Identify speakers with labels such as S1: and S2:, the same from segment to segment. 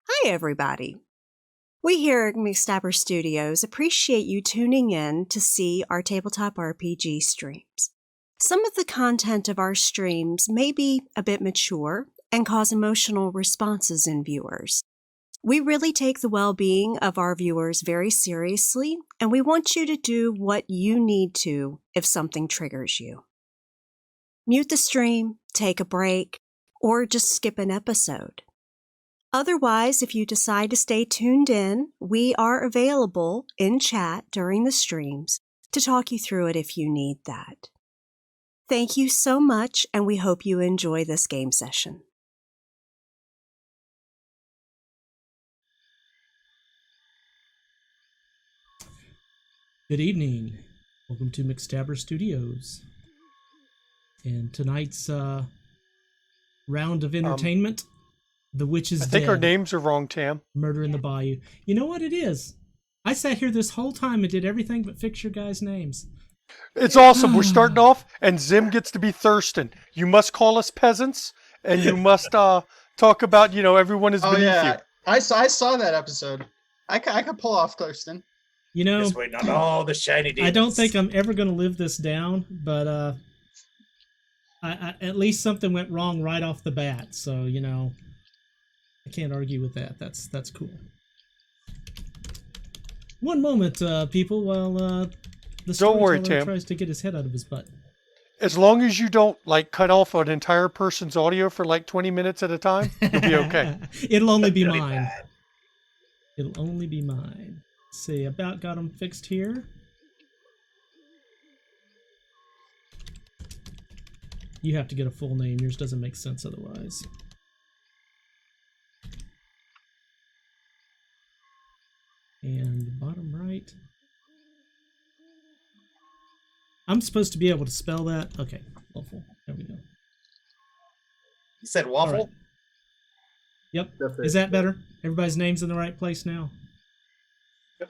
S1: Hi, everybody. We here at McStabber Studios appreciate you tuning in to see our tabletop RPG streams. Some of the content of our streams may be a bit mature and cause emotional responses in viewers. We really take the well-being of our viewers very seriously, and we want you to do what you need to if something triggers you. Mute the stream, take a break, or just skip an episode. Otherwise, if you decide to stay tuned in, we are available in chat during the streams to talk you through it if you need that. Thank you so much, and we hope you enjoy this game session.
S2: Good evening. Welcome to McStabber Studios. And tonight's round of entertainment, The Witch is Dead.
S3: I think our names are wrong, Tam.
S2: Murder in the Bayou. You know what it is? I sat here this whole time and did everything but fix your guys' names.
S3: It's awesome. We're starting off, and Zim gets to be Thurston. You must call us peasants, and you must talk about, everyone is beneath you.
S4: I saw that episode. I could pull off Thurston.
S2: You know,
S5: just waiting on all the shiny demons.
S2: I don't think I'm ever going to live this down, but I at least something went wrong right off the bat. So, I can't argue with that. That's cool. One moment, people, while the storyteller tries to get his head out of his butt.
S3: As long as you don't cut off an entire person's audio for 20 minutes at a time, you'll be okay.
S2: It'll only be mine. It'll only be mine. Let's see, about got them fixed here. You have to get a full name. Yours doesn't make sense otherwise. And bottom right. I'm supposed to be able to spell that. Okay, waffle. There we go.
S5: You said waffle?
S2: Right. Yep. Is that better? Everybody's name's in the right place now?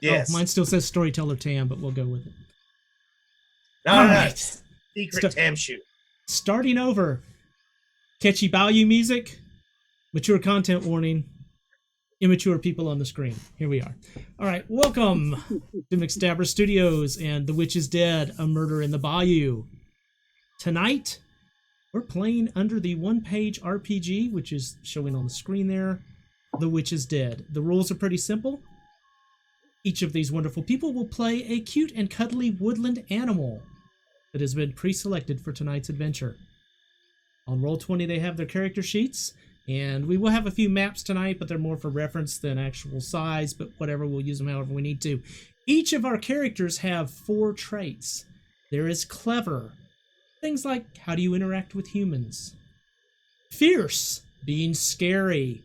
S5: Yes.
S2: Oh, mine still says Storyteller Tam, but we'll go with it.
S5: All right. Secret Tamshu.
S2: Starting over. Catchy Bayou music. Mature content warning. Immature people on the screen. Here we are. All right. Welcome to McStabber Studios and The Witch is Dead, A Murder in the Bayou. Tonight, we're playing under the one-page RPG, which is showing on the screen there. The Witch is Dead. The rules are pretty simple. Each of these wonderful people will play a cute and cuddly woodland animal that has been pre-selected for tonight's adventure. On Roll20, they have their character sheets, and we will have a few maps tonight, but they're more for reference than actual size, but whatever, we'll use them however we need to. Each of our characters have 4 traits. There is clever, things like how do you interact with humans. Fierce, being scary.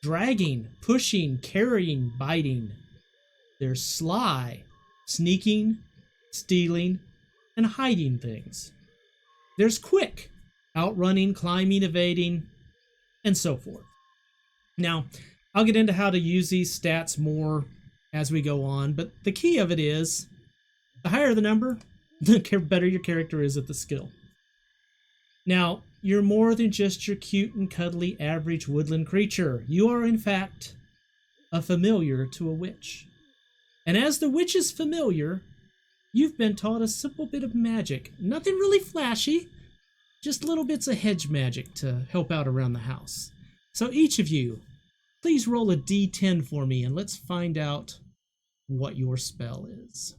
S2: Dragging, pushing, carrying, biting. There's sly, sneaking, stealing, and hiding things. There's quick, outrunning, climbing, evading, and so forth. Now, I'll get into how to use these stats more as we go on, but the key of it is, the higher the number, the better your character is at the skill. Now, you're more than just your cute and cuddly average woodland creature. You are, in fact, a familiar to a witch. And as the witch's familiar, you've been taught a simple bit of magic. Nothing really flashy, just little bits of hedge magic to help out around the house. So each of you, please roll a d10 for me, and let's find out what your spell is.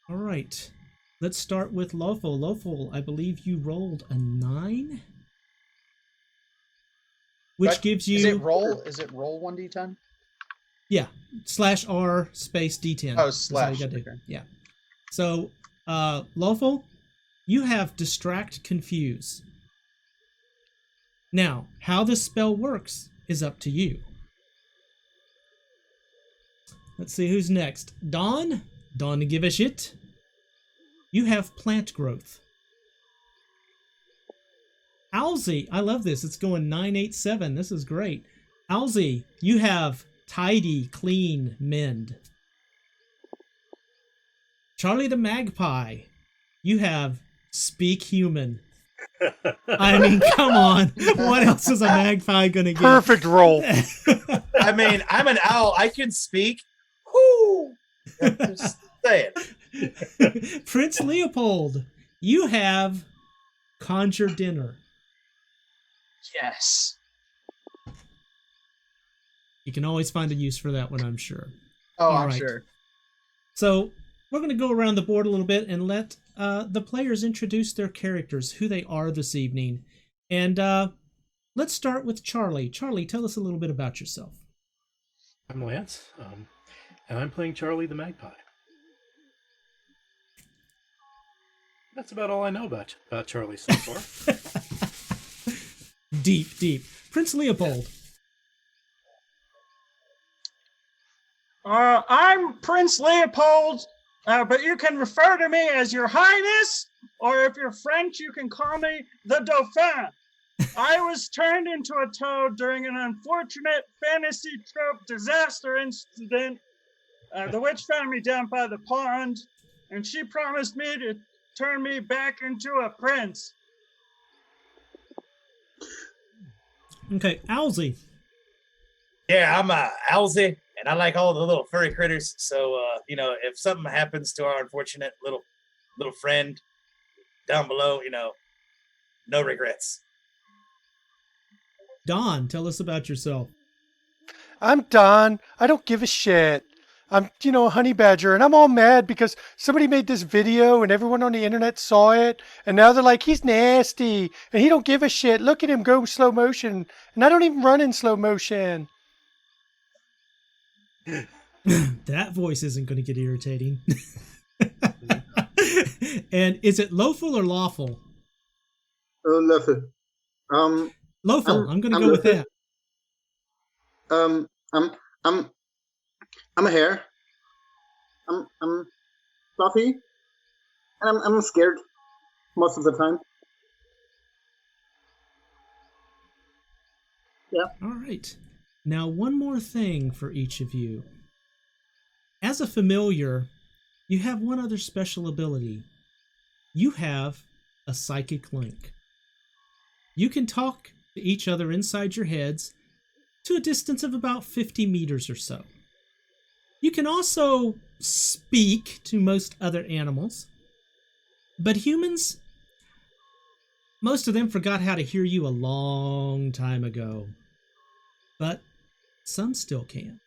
S2: All right, let's start with Lofo. Lofo, I believe you rolled a 9, which gives you.
S4: Is it roll 1d10?
S2: Yeah, /R space d10.
S4: Oh, slash.
S2: Okay. Yeah. So, Lofo, you have distract, confuse. Now, how this spell works is up to you. Let's see who's next. Dawn, give a shit. You have plant growth. Owlsy, I love this. It's going 987. This is great. Alzi, you have tidy, clean, mend. Charlie the Magpie, you have speak human. I mean, come on. What else is a magpie going to get?
S3: Perfect role.
S5: I mean, I'm an owl. I can speak. Whoo! Just saying.
S2: Prince Leopold, you have conjure dinner.
S4: Yes.
S2: You can always find a use for that one, I'm sure.
S4: Oh,
S2: All
S4: I'm
S2: right.
S4: sure.
S2: So we're going to go around the board a little bit and let the players introduce their characters, who they are this evening. And let's start with Charlie. Charlie, tell us a little bit about yourself.
S6: I'm Lance, and I'm playing Charlie the Magpie. That's about all I know about Charlie so far.
S2: Deep, deep. Prince Leopold.
S7: I'm Prince Leopold, but you can refer to me as Your Highness, or if you're French, you can call me the Dauphin. I was turned into a toad during an unfortunate fantasy trope disaster incident. The witch found me down by the pond, and she promised me to turn me back into a prince.
S2: Okay, Owlsy.
S5: Yeah, I'm Owlsy, and I like all the little furry critters. So, if something happens to our unfortunate little friend down below, no regrets.
S2: Don, tell us about yourself.
S3: I'm Don. I don't give a shit. I'm, a honey badger, and I'm all mad because somebody made this video and everyone on the internet saw it, and now they're like, he's nasty, and he don't give a shit. Look at him go slow motion, and I don't even run in slow motion.
S2: That voice isn't going to get irritating. And is it lawful or lawful?
S8: Lawful.
S2: Lawful. I'm going to go with that.
S8: I'm a hare. I'm fluffy, and I'm scared most of the time. Yeah.
S2: All right. Now, one more thing for each of you. As a familiar, you have one other special ability. You have a psychic link. You can talk to each other inside your heads to a distance of about 50 meters or so. You can also speak to most other animals, but humans, most of them forgot how to hear you a long time ago. But some still can.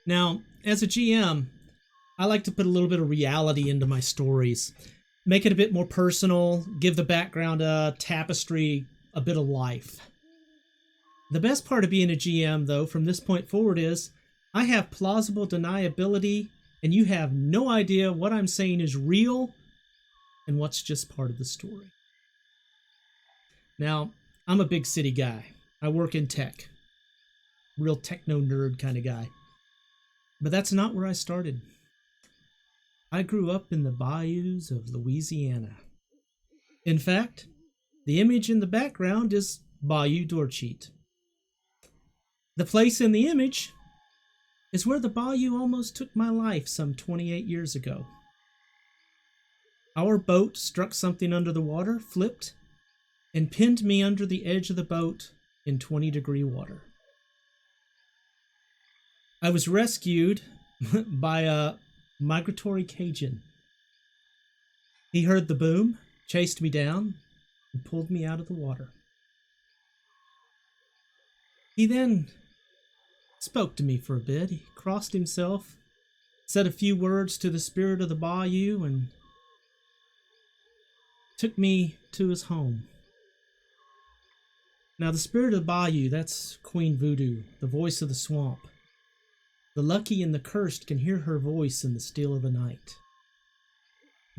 S2: Now, as a GM, I like to put a little bit of reality into my stories. Make it a bit more personal, give the background a tapestry, a bit of life. The best part of being a GM, though, from this point forward is I have plausible deniability, and you have no idea what I'm saying is real and what's just part of the story. Now, I'm a big city guy. I work in tech. Real techno-nerd kind of guy. But that's not where I started. I grew up in the bayous of Louisiana. In fact, the image in the background is Bayou Dorcheat. The place in the image is where the bayou almost took my life some 28 years ago. Our boat struck something under the water, flipped, and pinned me under the edge of the boat in 20-degree water. I was rescued by a migratory Cajun. He heard the boom, chased me down, and pulled me out of the water. He then spoke to me for a bit. He crossed himself, said a few words to the spirit of the bayou, and took me to his home. Now, the spirit of the bayou, that's Queen Voodoo, the voice of the swamp. The lucky and the cursed can hear her voice in the still of the night.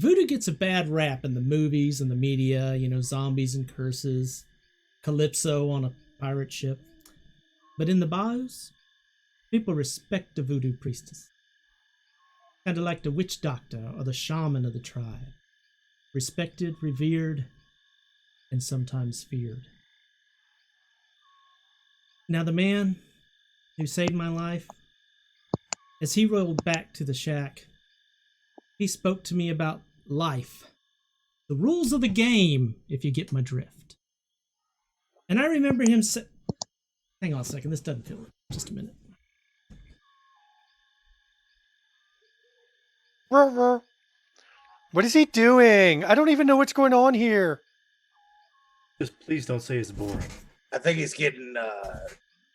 S2: Voodoo gets a bad rap in the movies and the media, zombies and curses, Calypso on a pirate ship. But in the bayous, people respect the voodoo priestess. Kind of like the witch doctor or the shaman of the tribe. Respected, revered, and sometimes feared. Now, the man who saved my life, as he rolled back to the shack, he spoke to me about life, the rules of the game, if you get my drift. And I remember him hang on a second, this doesn't feel right. Just a minute.
S3: What is he doing? I don't even know what's going on here.
S6: Just please don't say it's boring.
S5: I think he's getting a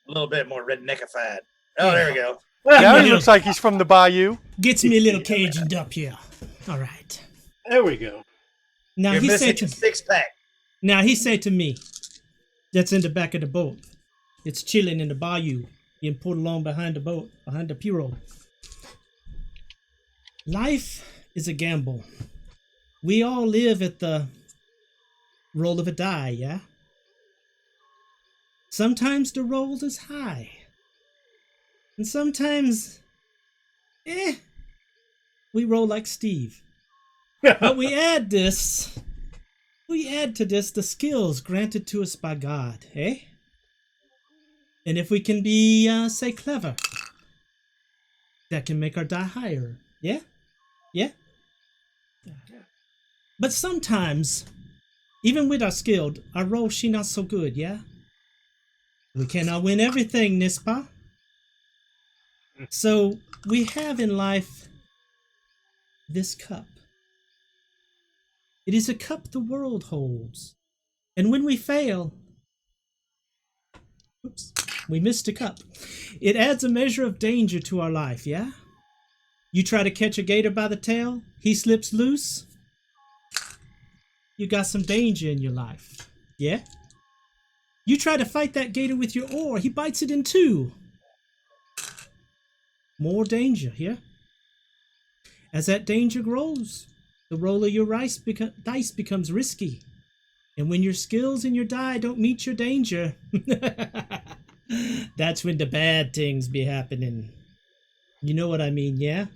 S5: little bit more redneckified. Oh, there we go.
S3: Now he looks like he's from the Bayou.
S2: Gets me a little caged up here. All right.
S6: There we go.
S2: Now
S5: You're
S2: he
S5: missing
S2: said
S5: a
S2: to
S5: six-pack.
S2: Now he said to me, that's in the back of the boat. It's chilling in the bayou, being pulled along behind the boat, behind the pirogue. Life is a gamble. We all live at the roll of a die, yeah? Sometimes the roll is high. And sometimes, we roll like Steve. But we add to this the skills granted to us by God, eh? And if we can be, say, clever, that can make our die higher, yeah? Yeah? But sometimes, even with our skill, our roll she not so good, yeah? We cannot win everything, Nispa. So we have in life this cup. It is a cup the world holds. And when we fail, we missed a cup. It adds a measure of danger to our life, yeah? You try to catch a gator by the tail, he slips loose. You got some danger in your life, yeah? You try to fight that gator with your oar, he bites it in two. More danger, yeah? As that danger grows, the roll of your dice becomes risky. And when your skills and your die don't meet your danger, that's when the bad things be happening. You know what I mean, yeah?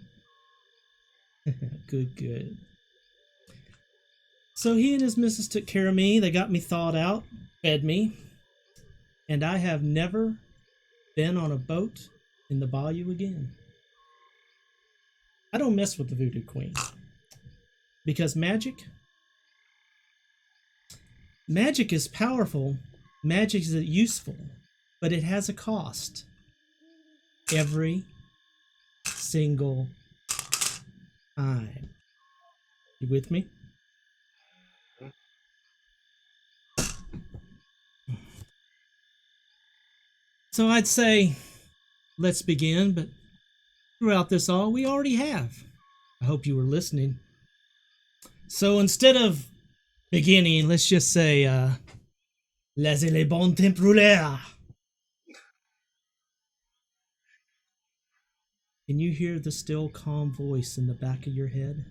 S2: Good. So he and his missus took care of me. They got me thawed out, fed me. And I have never been on a boat in the bayou again. I don't mess with the voodoo queen. Because magic is powerful, magic is useful, but it has a cost. Every single time. You with me? So I'd say, let's begin, but throughout this all, we already have. I hope you were listening. So instead of beginning, let's just say, laissez les bons temps rouler. Can you hear the still, calm voice in the back of your head?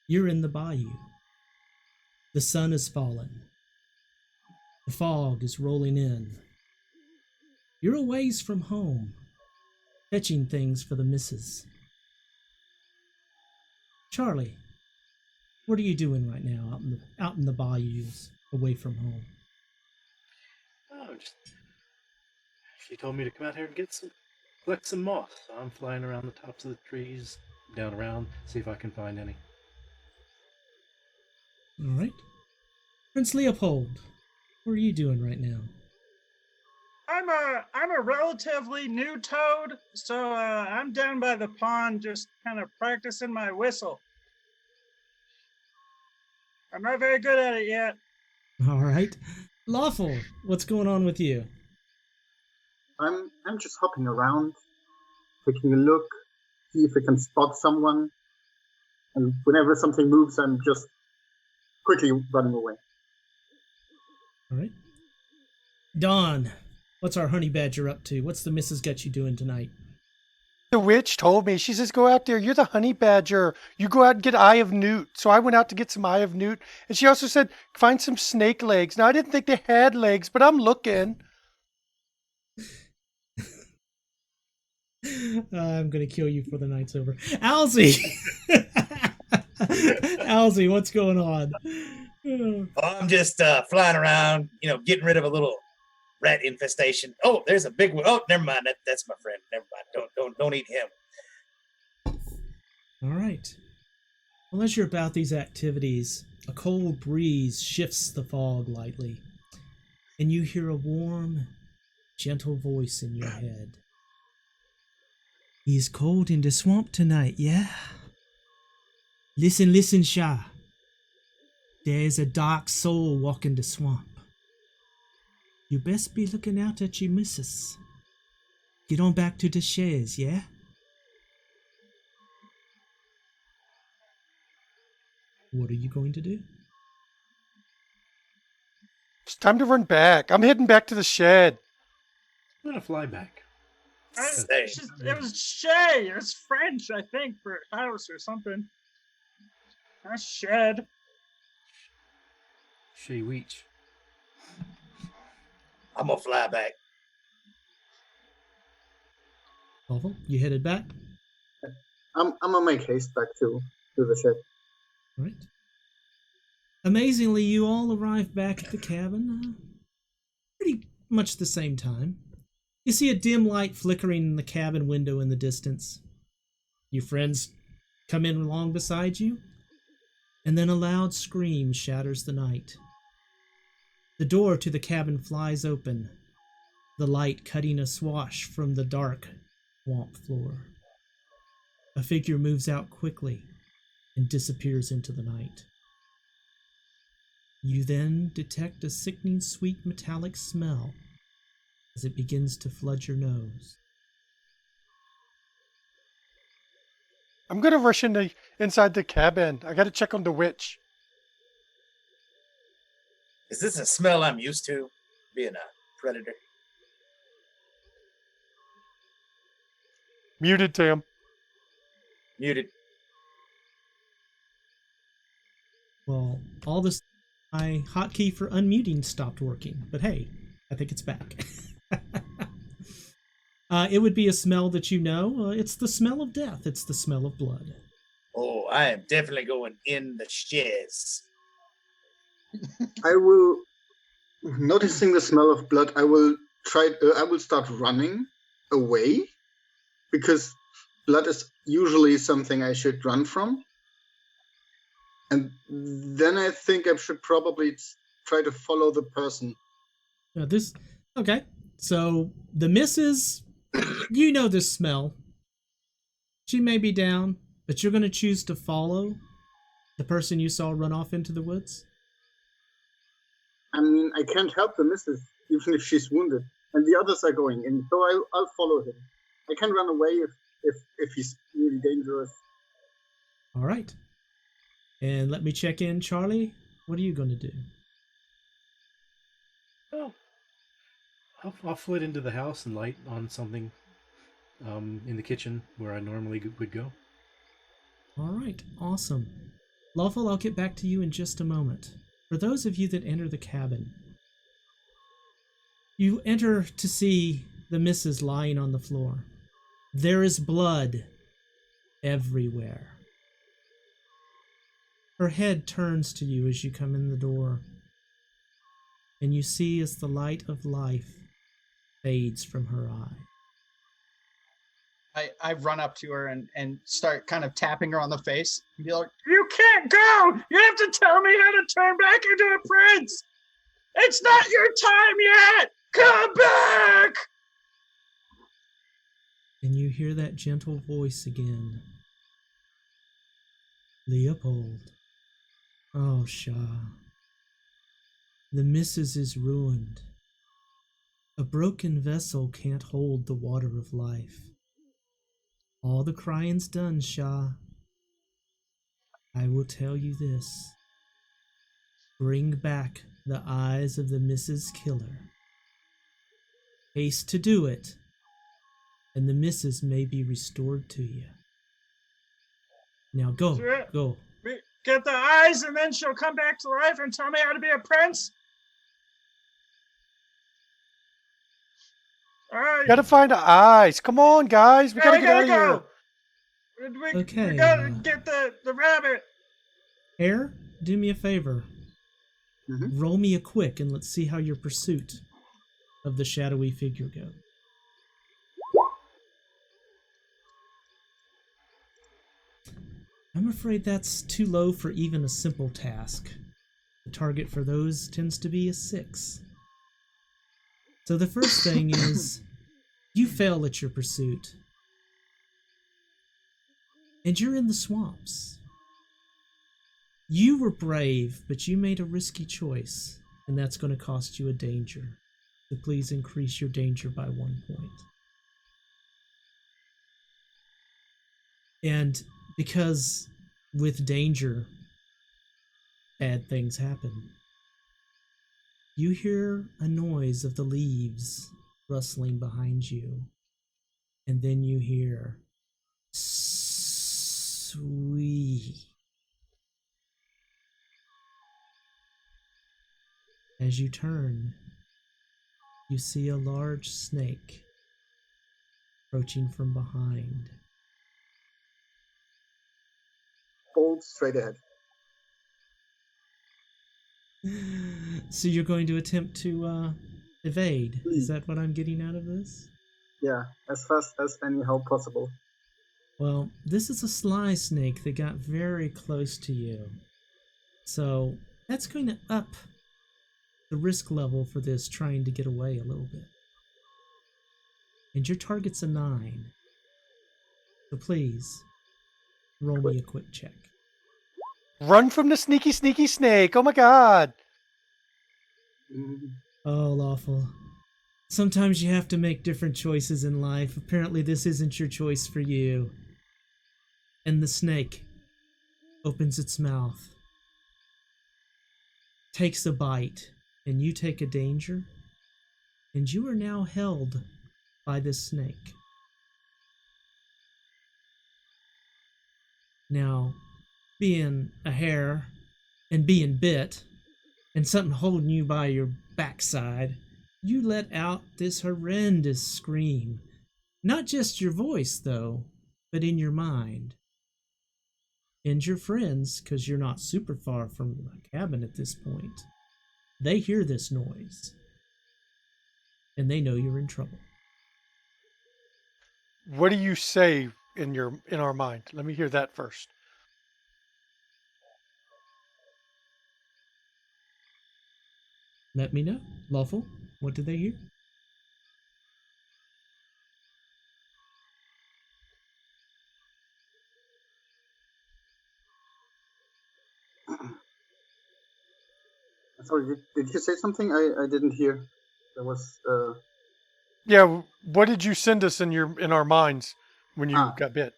S2: You're in the bayou. The sun has fallen. The fog is rolling in. You're a ways from home, fetching things for the missus. Charlie, what are you doing right now out in the bayous, away from home?
S6: Oh, she told me to come out here and collect some moss. So I'm flying around the tops of the trees, down around, see if I can find any.
S2: All right. Prince Leopold, what are you doing right now?
S7: I'm a relatively new toad, so I'm down by the pond just kind of practicing my whistle. I'm not very good at it yet.
S2: All right. Lawful, what's going on with you?
S8: I'm just hopping around, taking a look, see if I can spot someone. And whenever something moves, I'm just quickly running away.
S2: All right. Dawn, what's our honey badger up to? What's the missus got you doing tonight?
S3: The witch told me, she says, go out there. You're the honey badger. You go out and get Eye of Newt. So I went out to get some Eye of Newt. And she also said, find some snake legs. Now, I didn't think they had legs, but I'm looking.
S2: I'm going to kill you before the night's over. Alzy! Alzy, what's going on?
S5: Oh, I'm just flying around, getting rid of a little rat infestation. Oh, there's a big one. Oh, never mind. That's my friend. Never mind. Don't eat him.
S2: All right. Well, as you're about these activities, a cold breeze shifts the fog lightly, and you hear a warm, gentle voice in your head. He's cold in the swamp tonight, yeah? Listen, Shah. There's a dark soul walking the swamp. You best be looking out at your missus. Get on back to the chaise, yeah? What are you going to do?
S3: It's time to run back. I'm heading back to the shed.
S6: I'm gonna fly back.
S7: It was Shay. It was French, I think, for house or something. A shed.
S6: Shay Weech.
S5: I'm gonna fly back.
S2: Oval, you headed back?
S8: I'm gonna make haste back to the shed.
S2: Right. Amazingly, you all arrive back at the cabin pretty much the same time. You see a dim light flickering in the cabin window in the distance. Your friends come in along beside you, and then a loud scream shatters the night. The door to the cabin flies open, the light cutting a swash from the dark swamp floor. A figure moves out quickly and disappears into the night. You then detect a sickening sweet metallic smell as it begins to flood your nose.
S3: I'm gonna rush inside the cabin. I gotta check on the witch.
S5: Is this a smell I'm used to, being a predator?
S3: Muted, Tim.
S5: Muted.
S2: Well, all this, my hotkey for unmuting stopped working, but hey, I think it's back. It would be a smell that you know. It's the smell of death. It's the smell of blood.
S5: Oh, I am definitely going in the chaise.
S8: I will, noticing the smell of blood, I will start running away, because blood is usually something I should run from. And then I think I should probably try to follow the person.
S2: Okay. So the missus, you know this smell. She may be down, but you're going to choose to follow the person you saw run off into the woods?
S8: I mean, I can't help the missus, even if she's wounded. And the others are going in, so I'll follow him. I can run away if he's really dangerous.
S2: All right. And let me check in, Charlie. What are you going to do?
S6: Oh, I'll flit into the house and light on something in the kitchen where I normally would go.
S2: All right, awesome. Lawful, I'll get back to you in just a moment. For those of you that enter the cabin, you enter to see the missus lying on the floor. There is blood everywhere. Her head turns to you as you come in the door, and you see as the light of life fades from her eye.
S4: I run up to her and start kind of tapping her on the face and be like, "You can't go! You have to tell me how to turn back into a prince! It's not your time yet! Come back!"
S2: And you hear that gentle voice again. Leopold. Oh, Shah. The missus is ruined. A broken vessel can't hold the water of life. All the crying's done, Shah. I will tell you this. Bring back the eyes of the Mrs. Killer. Haste to do it, and the missus may be restored to you. Now go, go.
S7: Get the eyes, and then she'll come back to life and tell me how to be a prince. All right.
S3: Gotta find the eyes. Come on, guys. We gotta get out of here.
S2: Okay,
S7: We gotta get the rabbit.
S2: Hare, do me a favor. Roll me a quick and let's see how your pursuit of the shadowy figure goes. I'm afraid that's too low for even a simple task. The target for those tends to be a 6. So the first thing is, you fail at your pursuit. And you're in the swamps. You were brave, but you made a risky choice, and that's going to cost you a danger. So please increase your danger by 1 point. And because with danger, bad things happen. You hear a noise of the leaves rustling behind you, and then you hear sweet. As you turn, you see a large snake approaching from behind.
S8: Bolt straight ahead.
S2: So you're going to attempt to evade. Is that what I'm getting out of this?
S8: Yeah, as fast as anyhow possible.
S2: Well, this is a sly snake that got very close to you. So that's going to up the risk level for this trying to get away a little bit. And your target's a 9. So please, roll me a quick check.
S3: Run from the sneaky, sneaky snake. Oh my god.
S2: Oh, Lawful. Sometimes you have to make different choices in life. Apparently this isn't your choice for you. And the snake opens its mouth, takes a bite, and you take a danger, and you are now held by this snake. Now, being a hare and being bit and something holding you by your backside, you let out this horrendous scream. Not just your voice, though, but in your mind. And your friends, because you're not super far from a cabin at this point, they hear this noise. And they know you're in trouble.
S3: What do you say in our mind? Let me hear that first.
S2: Let me know. Lawful, what did they hear?
S8: Sorry, did you say something? I didn't hear. There was
S3: Yeah, what did you send us in our minds when you got bit?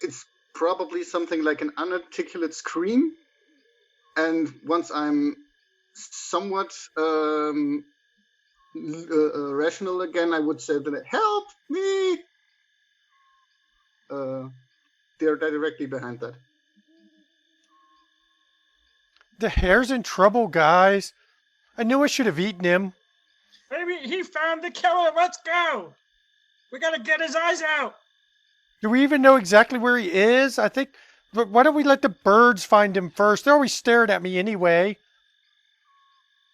S8: it's probably something like an unarticulate scream. And once I'm somewhat rational again, I would say that help me. They're directly behind that.
S3: The hare's in trouble, guys. I knew I should have eaten him.
S7: Maybe he found the killer. Let's go. We gotta get his eyes out.
S3: Do we even know exactly where he is? I think. But why don't we let the birds find him first? They're always staring at me anyway.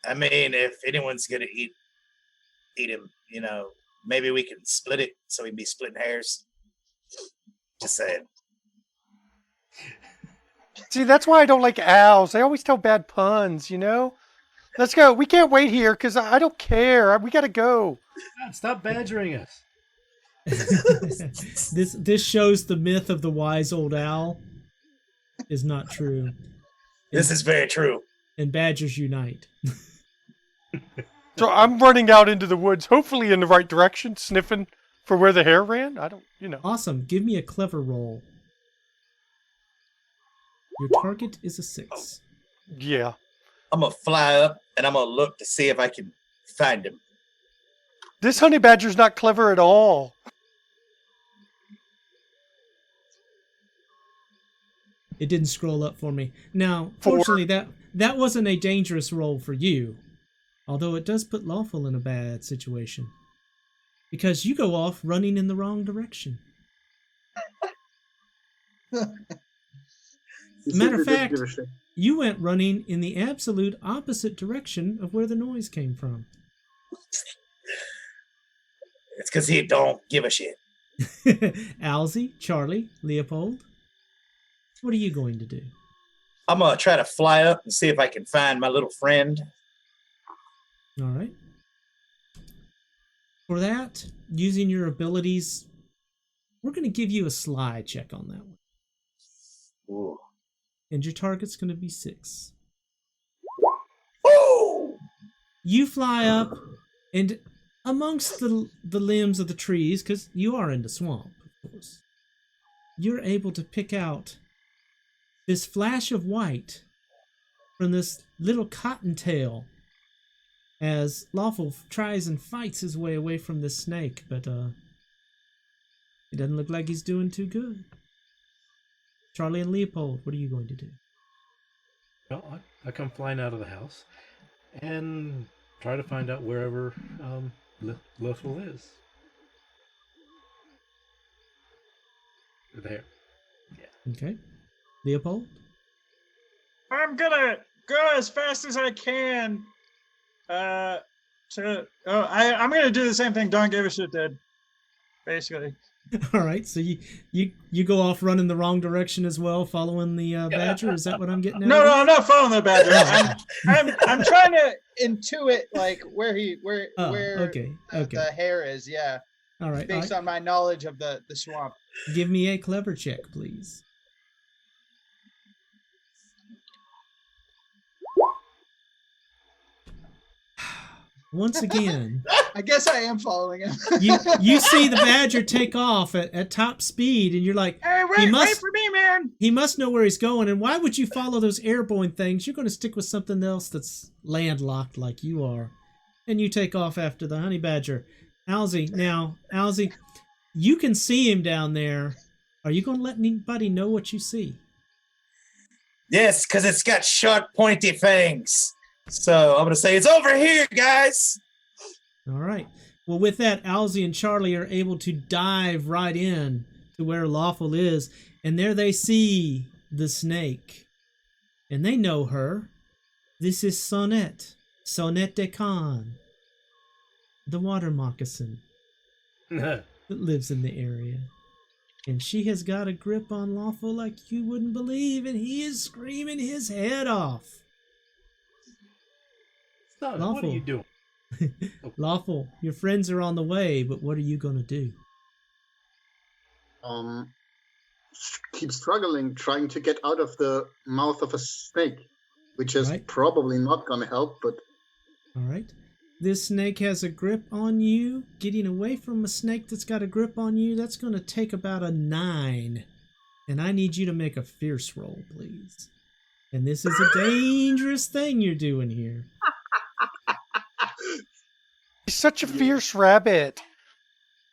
S5: I mean, if anyone's gonna eat him, maybe we can split it so we can be splitting hairs. Just saying.
S3: See, that's why I don't like owls. They always tell bad puns, Let's go. We can't wait here because I don't care. We got to go.
S6: Stop badgering us.
S2: This shows the myth of the wise old owl is not true.
S5: This is very true.
S2: And badgers unite.
S3: So I'm running out into the woods, hopefully in the right direction, sniffing for where the hare ran. I don't,
S2: Awesome. Give me a clever roll. Your target is a 6.
S3: Yeah.
S5: I'm going to fly up and I'm going to look to see if I can find him.
S3: This honey badger's not clever at all.
S2: It didn't scroll up for me. Now, fortunately, that wasn't a dangerous roll for you. Although it does put Lawful in a bad situation. Because you go off running in the wrong direction. Matter of
S8: simply didn't
S2: fact,
S8: give a shit.
S2: you went running in the absolute opposite direction of where the noise came from.
S5: It's because he don't give a shit.
S2: Alzy, Charlie, Leopold, what are you going to do?
S5: I'm gonna try to fly up and see if I can find my little friend.
S2: All right. For that, using your abilities, we're going to give you a slide check on that one.
S5: Ooh.
S2: And your target's going to be 6.
S5: Ooh!
S2: You fly up, and amongst the limbs of the trees, because you are in the swamp, of course, you're able to pick out this flash of white from this little cottontail as Lawful tries and fights his way away from this snake, but it doesn't look like he's doing too good. Charlie and Leopold, what are you going to do?
S6: Well, I come flying out of the house and try to find out wherever Lothal is. There.
S2: Okay. Leopold?
S7: I'm gonna go as fast as I can. I'm gonna do the same thing Don't Give a Shit did, basically.
S2: All right, so you go off running the wrong direction as well, following the badger. Is that what I'm getting at?
S7: No, I'm not following the badger. I'm trying to intuit like where
S2: okay.
S7: the hair is. Yeah.
S2: All right.
S7: Based on my knowledge of the swamp.
S2: Give me a clever check, please. Once again,
S7: I guess I am following him.
S2: you see the badger take off at top speed, and you're like,
S7: hey, wait for me, man!
S2: He must know where he's going, and why would you follow those airborne things? You're going to stick with something else that's landlocked like you are. And you take off after the honey badger. Alzy, you can see him down there. Are you going to let anybody know what you see?
S5: Yes, because it's got sharp, pointy fangs. So I'm going to say, it's over here, guys.
S2: All right. Well, with that, Alzy and Charlie are able to dive right in to where Lawful is. And there they see the snake. And they know her. This is Sonette de Khan, the water moccasin that lives in the area. And she has got a grip on Lawful like you wouldn't believe, and he is screaming his head off.
S6: Son, what are you doing?
S2: Lawful, your friends are on the way, but what are you going to do?
S8: Keep struggling, trying to get out of the mouth of a snake, which is
S2: Right.
S8: probably not going to help, but...
S2: All right. This snake has a grip on you. Getting away from a snake that's got a grip on you, that's going to take about a 9. And I need you to make a fierce roll, please. And this is a dangerous thing you're doing here.
S3: He's such a fierce rabbit.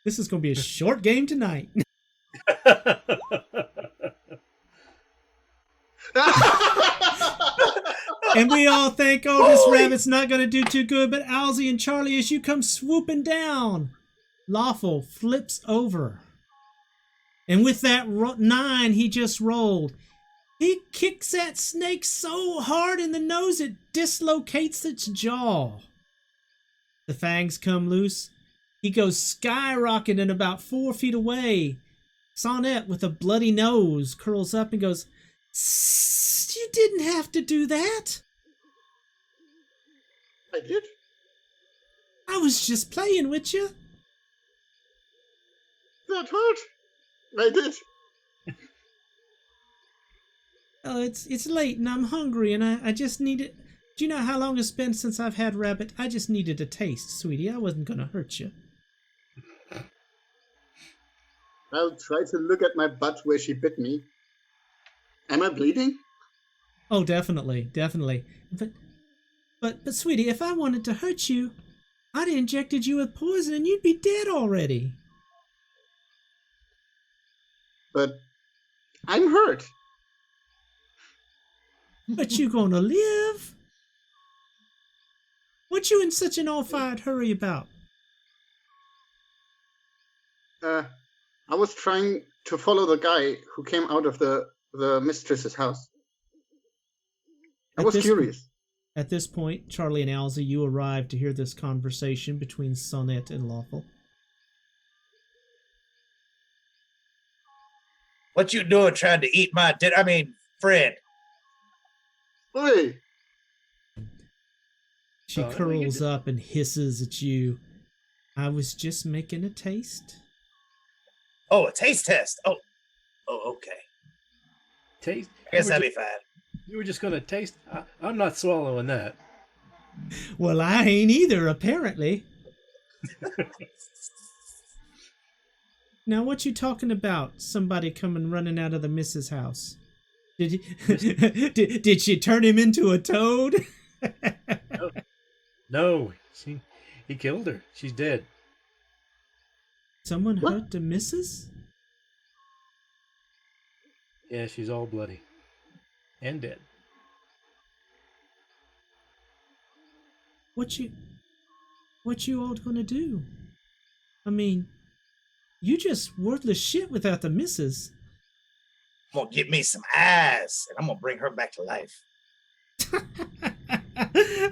S2: This is going to be a short game tonight. And we all think, oh, this rabbit's not going to do too good. But Alzy and Charlie, as you come swooping down, Lawful flips over. And with that 9 he just rolled, he kicks that snake so hard in the nose it dislocates its jaw. The fangs come loose. He goes skyrocketing about 4 feet away. Sonette, with a bloody nose, curls up and goes, "You didn't have to do that.
S8: I did?
S2: I was just playing with you."
S8: That hurt. I did.
S2: Oh, it's late and I'm hungry and I just needed... Do you know how long it's been since I've had rabbit? I just needed a taste, sweetie. I wasn't going to hurt you.
S8: I'll try to look at my butt where she bit me. Am I bleeding?
S2: Oh, definitely. But sweetie, if I wanted to hurt you, I'd have injected you with poison and you'd be dead already.
S8: But I'm hurt.
S2: But you gonna live? What you in such an all-fired hurry about?
S8: I was trying to follow the guy who came out of the mistress's house. I was curious.
S2: At this point, Charlie and Alza, you arrive to hear this conversation between Sonnet and Lawful.
S5: What you doing trying to eat my friend?
S8: Hey,
S2: She curls up and hisses at you. I was just making a taste.
S5: Oh, a taste test. Oh, okay.
S6: Taste?
S5: I guess that'd be fine.
S6: You were just going to taste? I'm not swallowing that.
S2: Well, I ain't either, apparently. Now, what you talking about? Somebody coming running out of the missus' house. Did did she turn him into a toad?
S6: No, he killed her. She's dead.
S2: Someone hurt the missus?
S6: Yeah, she's all bloody. And dead.
S2: What you all gonna do? I mean, you just worthless shit without the missus.
S5: I'm gonna get me some eyes, and I'm gonna bring her back to life.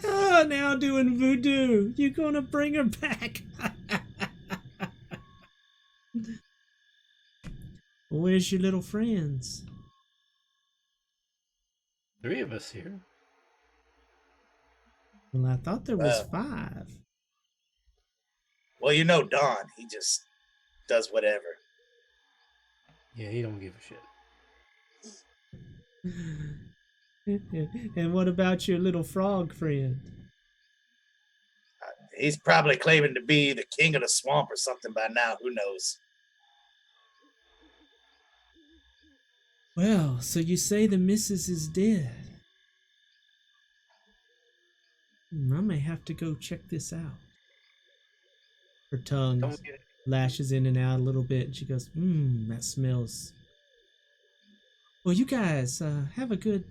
S2: Oh, now doing voodoo. You gonna bring her back? Where's your little friends?
S6: 3 of us here.
S2: Well, I thought there was 5.
S5: Well, you know Don. He just does whatever.
S6: Yeah, he don't give a shit.
S2: And what about your little frog friend?
S5: He's probably claiming to be the king of the swamp or something by now. Who knows?
S2: Well, so you say the missus is dead. I may have to go check this out. Her tongue lashes in and out a little bit, and she goes, that smells. Well, you guys have a good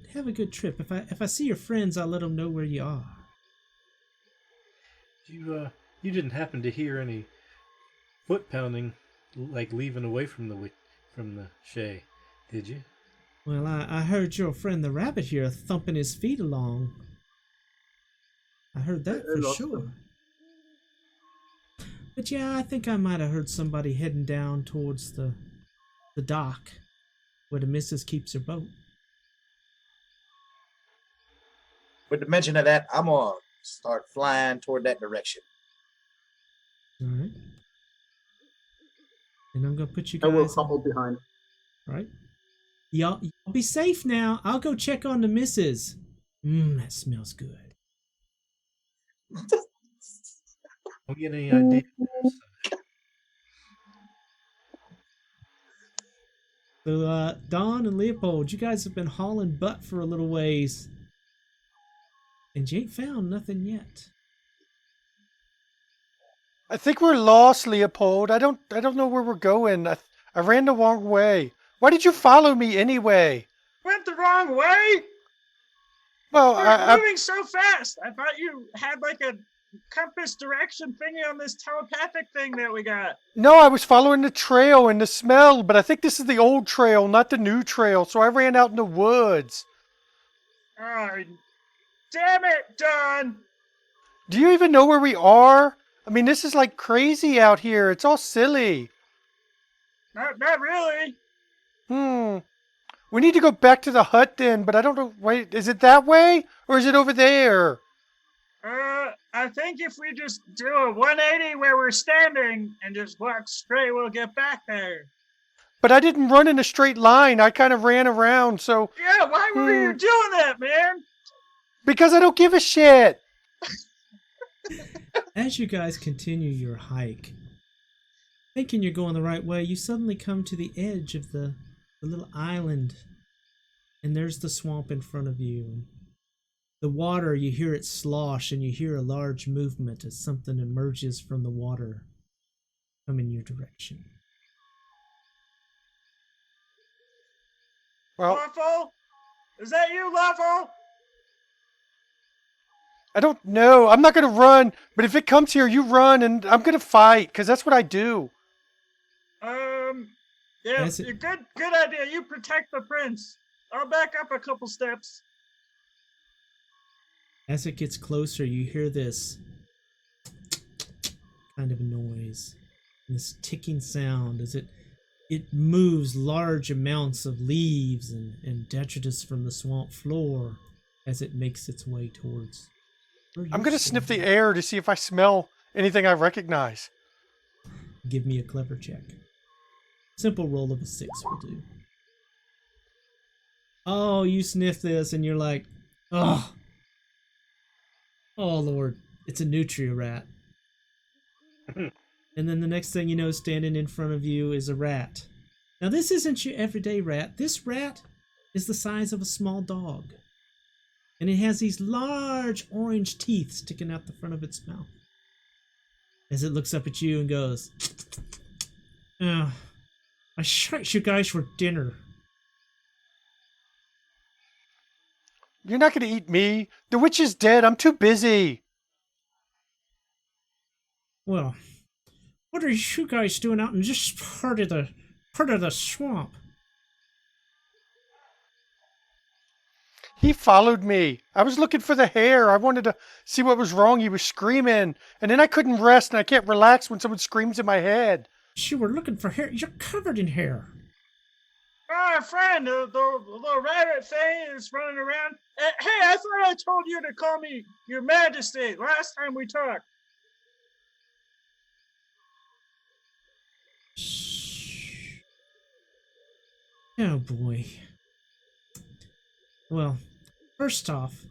S2: trip. If I see your friends, I'll let them know where you are.
S6: You didn't happen to hear any foot pounding, like leaving away from the Shay, did you?
S2: Well, I heard your friend the rabbit here thumping his feet along. I heard that for sure. But yeah, I think I might have heard somebody heading down towards the dock where the missus keeps her boat.
S5: With the mention of that, I'm gonna start flying toward that direction.
S2: All right. And I'm gonna put you
S8: I
S2: guys.
S8: will hobble behind.
S2: All right. Y'all be safe now. I'll go check on the missus. That smells good.
S6: Don't get any idea.
S2: So, Don and Leopold, you guys have been hauling butt for a little ways. And you ain't found nothing yet.
S3: I think we're lost, Leopold. I don't know where we're going. I ran the wrong way. Why did you follow me anyway?
S7: Went the wrong way?
S3: Well,
S7: You're moving so fast. I thought you had like a compass direction thingy on this telepathic thing that we got.
S3: No, I was following the trail and the smell, but I think this is the old trail, not the new trail, so I ran out in the woods.
S7: Oh, damn it, Don.
S3: Do you even know where we are? I mean, this is like crazy out here. It's all silly.
S7: Not really.
S3: We need to go back to the hut then, but I don't know. Wait, is it that way? Or is it over there?
S7: I think if we just do a 180 where we're standing and just walk straight, we'll get back there.
S3: But I didn't run in a straight line. I kind of ran around, so...
S7: Yeah, why were you doing that, man?
S3: Because I don't give a shit.
S2: As you guys continue your hike, thinking you're going the right way, you suddenly come to the edge of the little island, and there's the swamp in front of you. The water, you hear it slosh, and you hear a large movement as something emerges from the water, coming your direction.
S3: Well,
S7: Lawful? Is that you, Lawful?
S3: I don't know. I'm not going to run, but if it comes here, you run, and I'm going to fight, because that's what I do.
S7: Yeah, good idea. You protect the prince. I'll back up a couple steps.
S2: As it gets closer, you hear this kind of noise, this ticking sound as it moves large amounts of leaves and detritus from the swamp floor as it makes its way towards.
S3: I'm going to sniff the air to see if I smell anything I recognize.
S2: Give me a clever check. Simple roll of a 6 will do. Oh, you sniff this and you're like, oh Lord, it's a nutria rat. And then the next thing you know, standing in front of you is a rat. Now this isn't your everyday rat. This rat is the size of a small dog. And it has these large orange teeth sticking out the front of its mouth. As it looks up at you and goes, oh, I shot you guys for dinner.
S3: You're not going to eat me. The witch is dead. I'm too busy.
S2: Well, what are you guys doing out in this part of the swamp?
S3: He followed me. I was looking for the hair. I wanted to see what was wrong. He was screaming. And then I couldn't rest, and I can't relax when someone screams in my head.
S2: You were looking for hair. You're covered in hair.
S7: My friend, the little rabbit thing is running around. Hey, I thought I told you to call me Your Majesty last time we talked.
S2: Oh boy. Well, first off,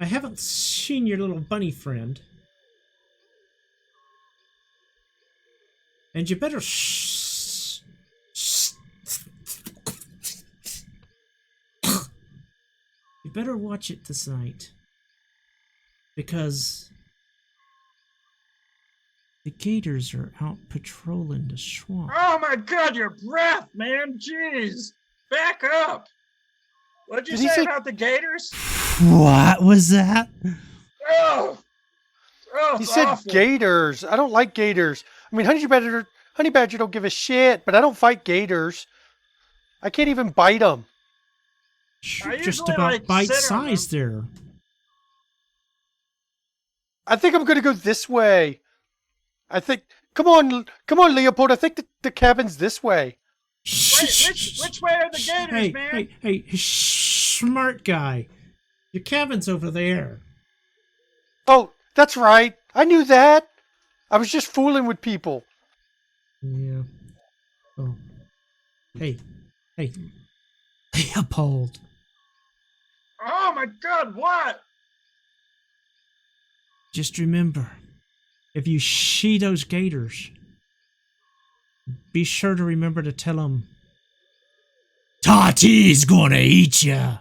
S2: I haven't seen your little bunny friend. And you better you better watch it this night. Because the gators are out patrolling the swamp.
S7: Oh my God, your breath, man. Jeez. Back up. What'd you say about the gators?
S2: What was that?
S7: Oh,
S3: he said
S7: awful.
S3: Gators. I don't like gators. I mean, honey badger don't give a shit, but I don't fight gators. I can't even bite them.
S2: You're just about bite size there.
S3: I think I'm going to go this way. I think... Come on, Leopold. I think the cabin's this way.
S7: Wait, which way are the gators, man?
S2: Hey, smart guy. Your cabin's over there.
S3: Oh, that's right. I knew that. I was just fooling with people.
S2: Yeah. Oh. Hey. Leopold.
S7: Oh my God, what?
S2: Just remember, if you see those gators, be sure to remember to tell them, Tati's gonna eat ya.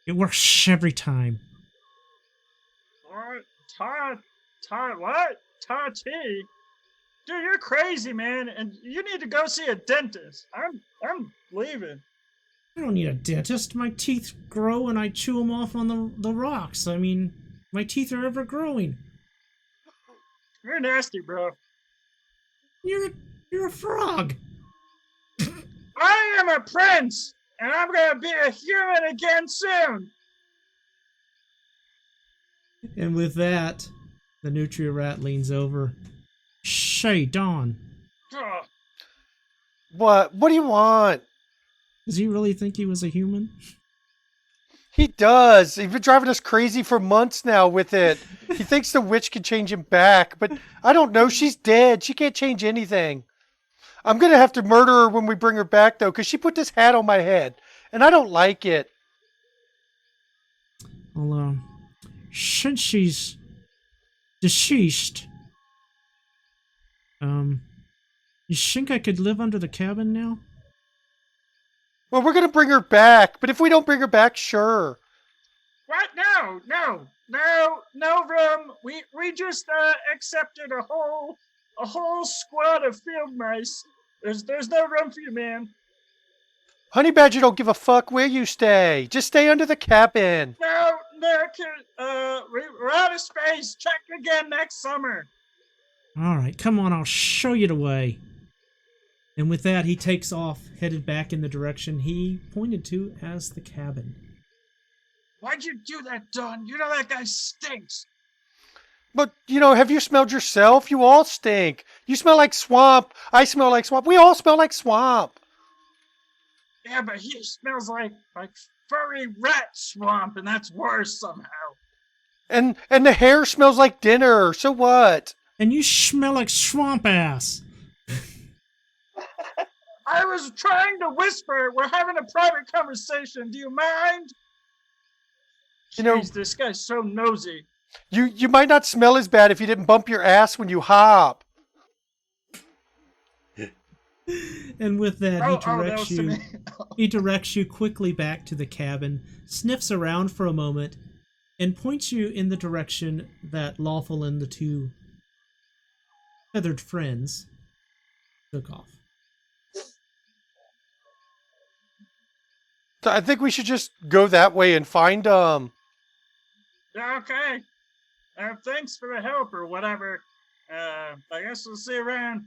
S2: It works every time.
S7: What? Tati? Dude, you're crazy, man, and you need to go see a dentist. I'm leaving.
S2: I don't need a dentist. My teeth grow and I chew them off on the rocks. I mean, my teeth are ever growing.
S7: You're nasty, bro.
S2: You're a frog.
S7: I am a prince, and I'm gonna be a human again soon.
S2: And with that, the nutria rat leans over. Shay, Dawn.
S7: Ugh.
S3: What? What do you want?
S2: Does he really think he was a human?
S3: He does. He's been driving us crazy for months now with it. He thinks the witch can change him back, but I don't know. She's dead. She can't change anything. I'm going to have to murder her when we bring her back, though, because she put this hat on my head, and I don't like it.
S2: Well, since she's deceased, you think I could live under the cabin now?
S3: Well, we're going to bring her back, but if we don't bring her back, sure.
S7: What? No room. We just accepted a whole squad of field mice. There's no room for you, man.
S3: Honey Badger don't give a fuck where you stay. Just stay under the cabin.
S7: No, kid. We're out of space. Check again next summer.
S2: All right, come on, I'll show you the way. And with that, he takes off, headed back in the direction he pointed to as the cabin.
S7: Why'd you do that, Don? You know that guy stinks.
S3: But, have you smelled yourself? You all stink. You smell like swamp. I smell like swamp. We all smell like swamp.
S7: Yeah, but he smells like furry rat swamp, and that's worse somehow.
S3: And the hair smells like dinner. So what?
S2: And you smell like swamp ass.
S7: I was trying to whisper. We're having a private conversation. Do you mind? Jeez, this guy's so nosy.
S3: You might not smell as bad if you didn't bump your ass when you hop.
S2: And with that, he directs you quickly back to the cabin, sniffs around for a moment, and points you in the direction that Lawful and the two feathered friends took off.
S3: So I think we should just go that way and find
S7: Okay. Thanks for the help or whatever. I guess we'll see you around.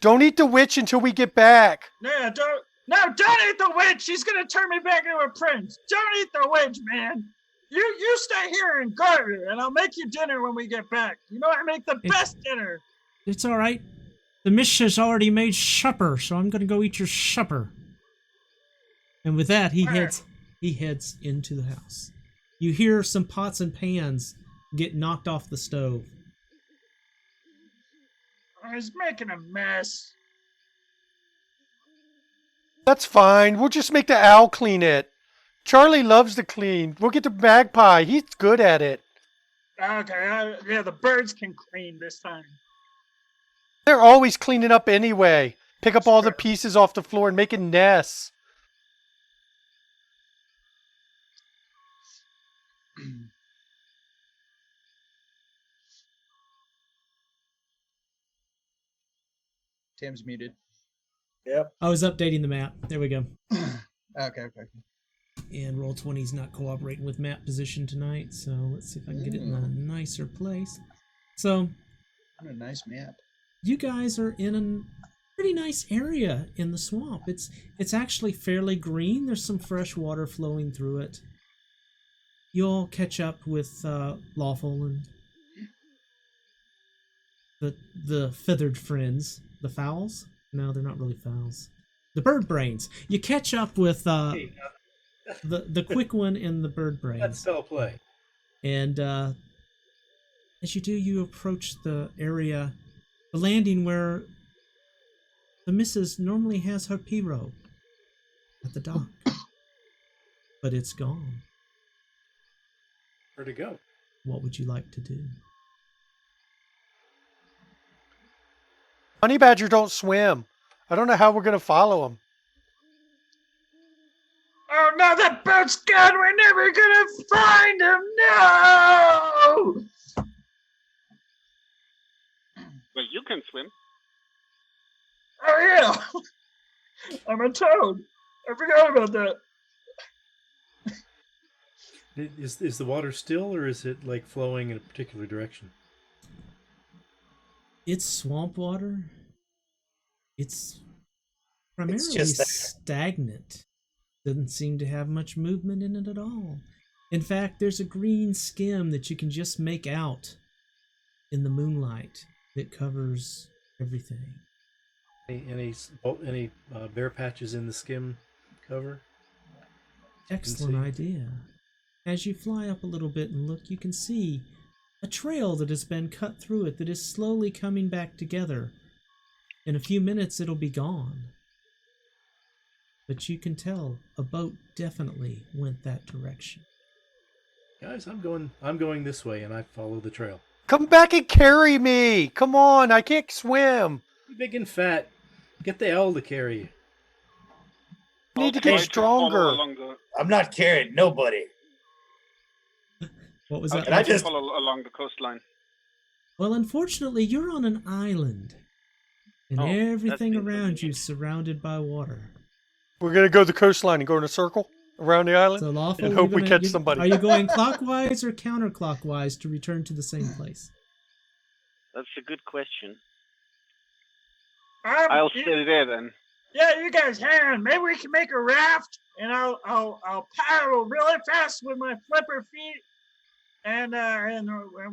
S3: Don't eat the witch until we get back.
S7: Yeah, don't eat the witch. She's gonna turn me back into a prince. Don't eat the witch, man. You stay here and guard her, and I'll make you dinner when we get back. You know I make the best dinner.
S2: It's all right. The missus already made supper, so I'm gonna go eat your supper. And with that, he heads into the house. You hear some pots and pans get knocked off the stove.
S7: He's making a mess.
S3: That's fine. We'll just make the owl clean it. Charlie loves to clean. We'll get the magpie. He's good at it.
S7: Okay, yeah, the birds can clean this time.
S3: They're always cleaning up anyway. Pick up all the pieces off the floor and making nests.
S4: Tam's muted.
S5: Yep.
S2: I was updating the map. There we go.
S4: Okay.
S2: And Roll20's not cooperating with map position tonight, so let's see if I can get it in a nicer place. So,
S4: what a nice map.
S2: You guys are in a pretty nice area in the swamp. It's actually fairly green. There's some fresh water flowing through it. You all catch up with Lawful and the feathered friends. The fowls? No, they're not really fowls. The bird brains. You catch up with the quick one and the bird brains.
S6: That's spell play.
S2: And as you do, you approach the area, the landing where the missus normally has her pirogue at the dock. But it's gone.
S6: Where'd it go?
S2: What would you like to do?
S3: Honey badger don't swim. I don't know how we're going to follow him.
S7: Oh no, that boat's gone! We're never gonna find him! No!
S9: Well, you can swim.
S7: Oh yeah! I'm a toad. I forgot about that.
S6: Is the water still, or is it like flowing in a particular direction?
S2: It's swamp water. It's primarily stagnant. Doesn't seem to have much movement in it at all. In fact, there's a green skim that you can just make out in the moonlight that covers everything.
S6: Any bare patches in the skim cover?
S2: Excellent idea. As you fly up a little bit and look, you can see a trail that has been cut through it that is slowly coming back together. In a few minutes, it'll be gone. But you can tell a boat definitely went that direction.
S6: Guys, I'm going this way, and I follow the trail.
S3: Come back and carry me! Come on, I can't swim.
S6: You're big and fat. Get the owl to carry you.
S3: I need to get stronger.
S5: I'm not carrying nobody.
S2: What was that?
S9: And I just follow along the coastline.
S2: Well, unfortunately, you're on an island. And everything around you is surrounded by water.
S3: We're going to go the coastline and go in a circle around the island
S2: So Lawful,
S3: and hope we catch somebody.
S2: Are you going clockwise or counterclockwise to return to the same place?
S9: That's a good question. I'll stay there then.
S7: Yeah, you guys hang on. Maybe we can make a raft, and I'll paddle really fast with my flipper feet, and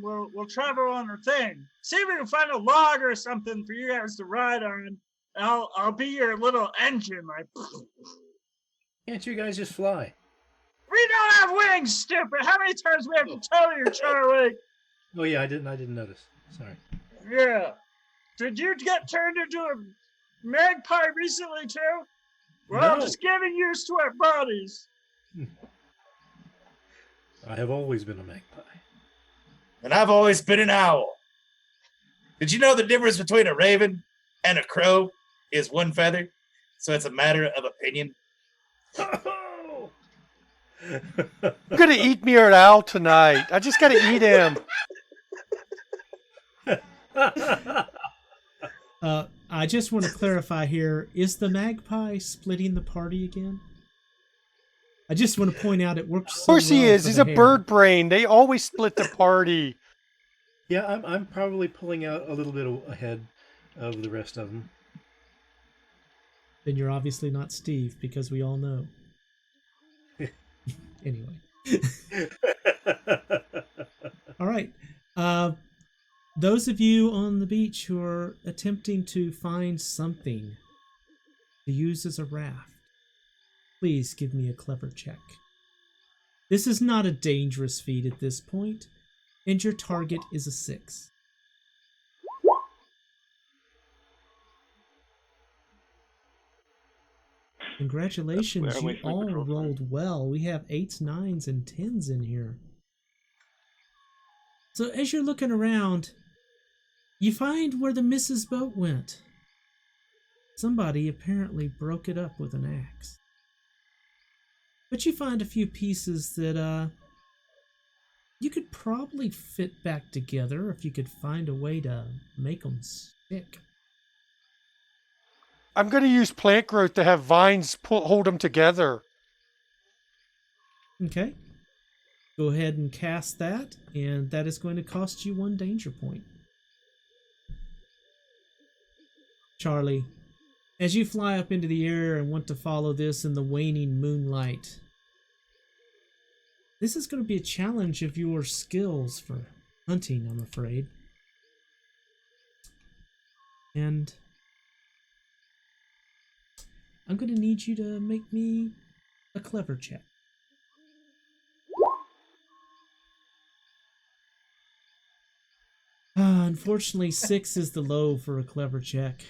S7: we'll travel on the thing. See if we can find a log or something for you guys to ride on. I'll be your little engine. Like,
S6: Can't you guys just fly?
S7: we don't have wings, stupid. How many times we have to tell you, Charlie?
S6: Oh yeah, I didn't notice. Sorry.
S7: Yeah. Did you get turned into a magpie recently too? Well,
S6: No.
S7: just getting used to our bodies.
S6: I have always been a magpie.
S5: And I've always been an owl. Did you know the difference between a raven and a crow is one feather? So it's a matter of opinion.
S6: Oh!
S3: I'm gonna eat me an owl tonight. I just gotta eat him.
S2: I just want to clarify here, is the magpie splitting the party again? I just want to point out it works so
S3: Of course he
S2: well
S3: is.
S2: for
S3: He's
S2: the
S3: a
S2: hair.
S3: bird brain. They always split the party.
S6: Yeah, I'm probably pulling out a little bit ahead of the rest of them.
S2: Then you're obviously not Steve, because we all know. Anyway. All right. Those of you on the beach who are attempting to find something to use as a raft, please give me a clever check. This is not a dangerous feat at this point, and your target is a 6. Congratulations,
S9: That's where I
S2: you
S9: waste my
S2: all
S9: control time.
S2: rolled well. We have 8s, 9s, and 10s in here. So as you're looking around, you find where the Mrs. boat went. Somebody apparently broke it up with an axe. But you find a few pieces that you could probably fit back together if you could find a way to make them stick.
S3: I'm gonna use plant growth to have vines hold them together.
S2: Okay. Go ahead and cast that, and that is going to cost you 1 danger point. Charlie, as you fly up into the air and want to follow this in the waning moonlight, this is going to be a challenge of your skills for hunting, I'm afraid. And I'm going to need you to make me a clever check. Unfortunately, 6 is the low for a clever check.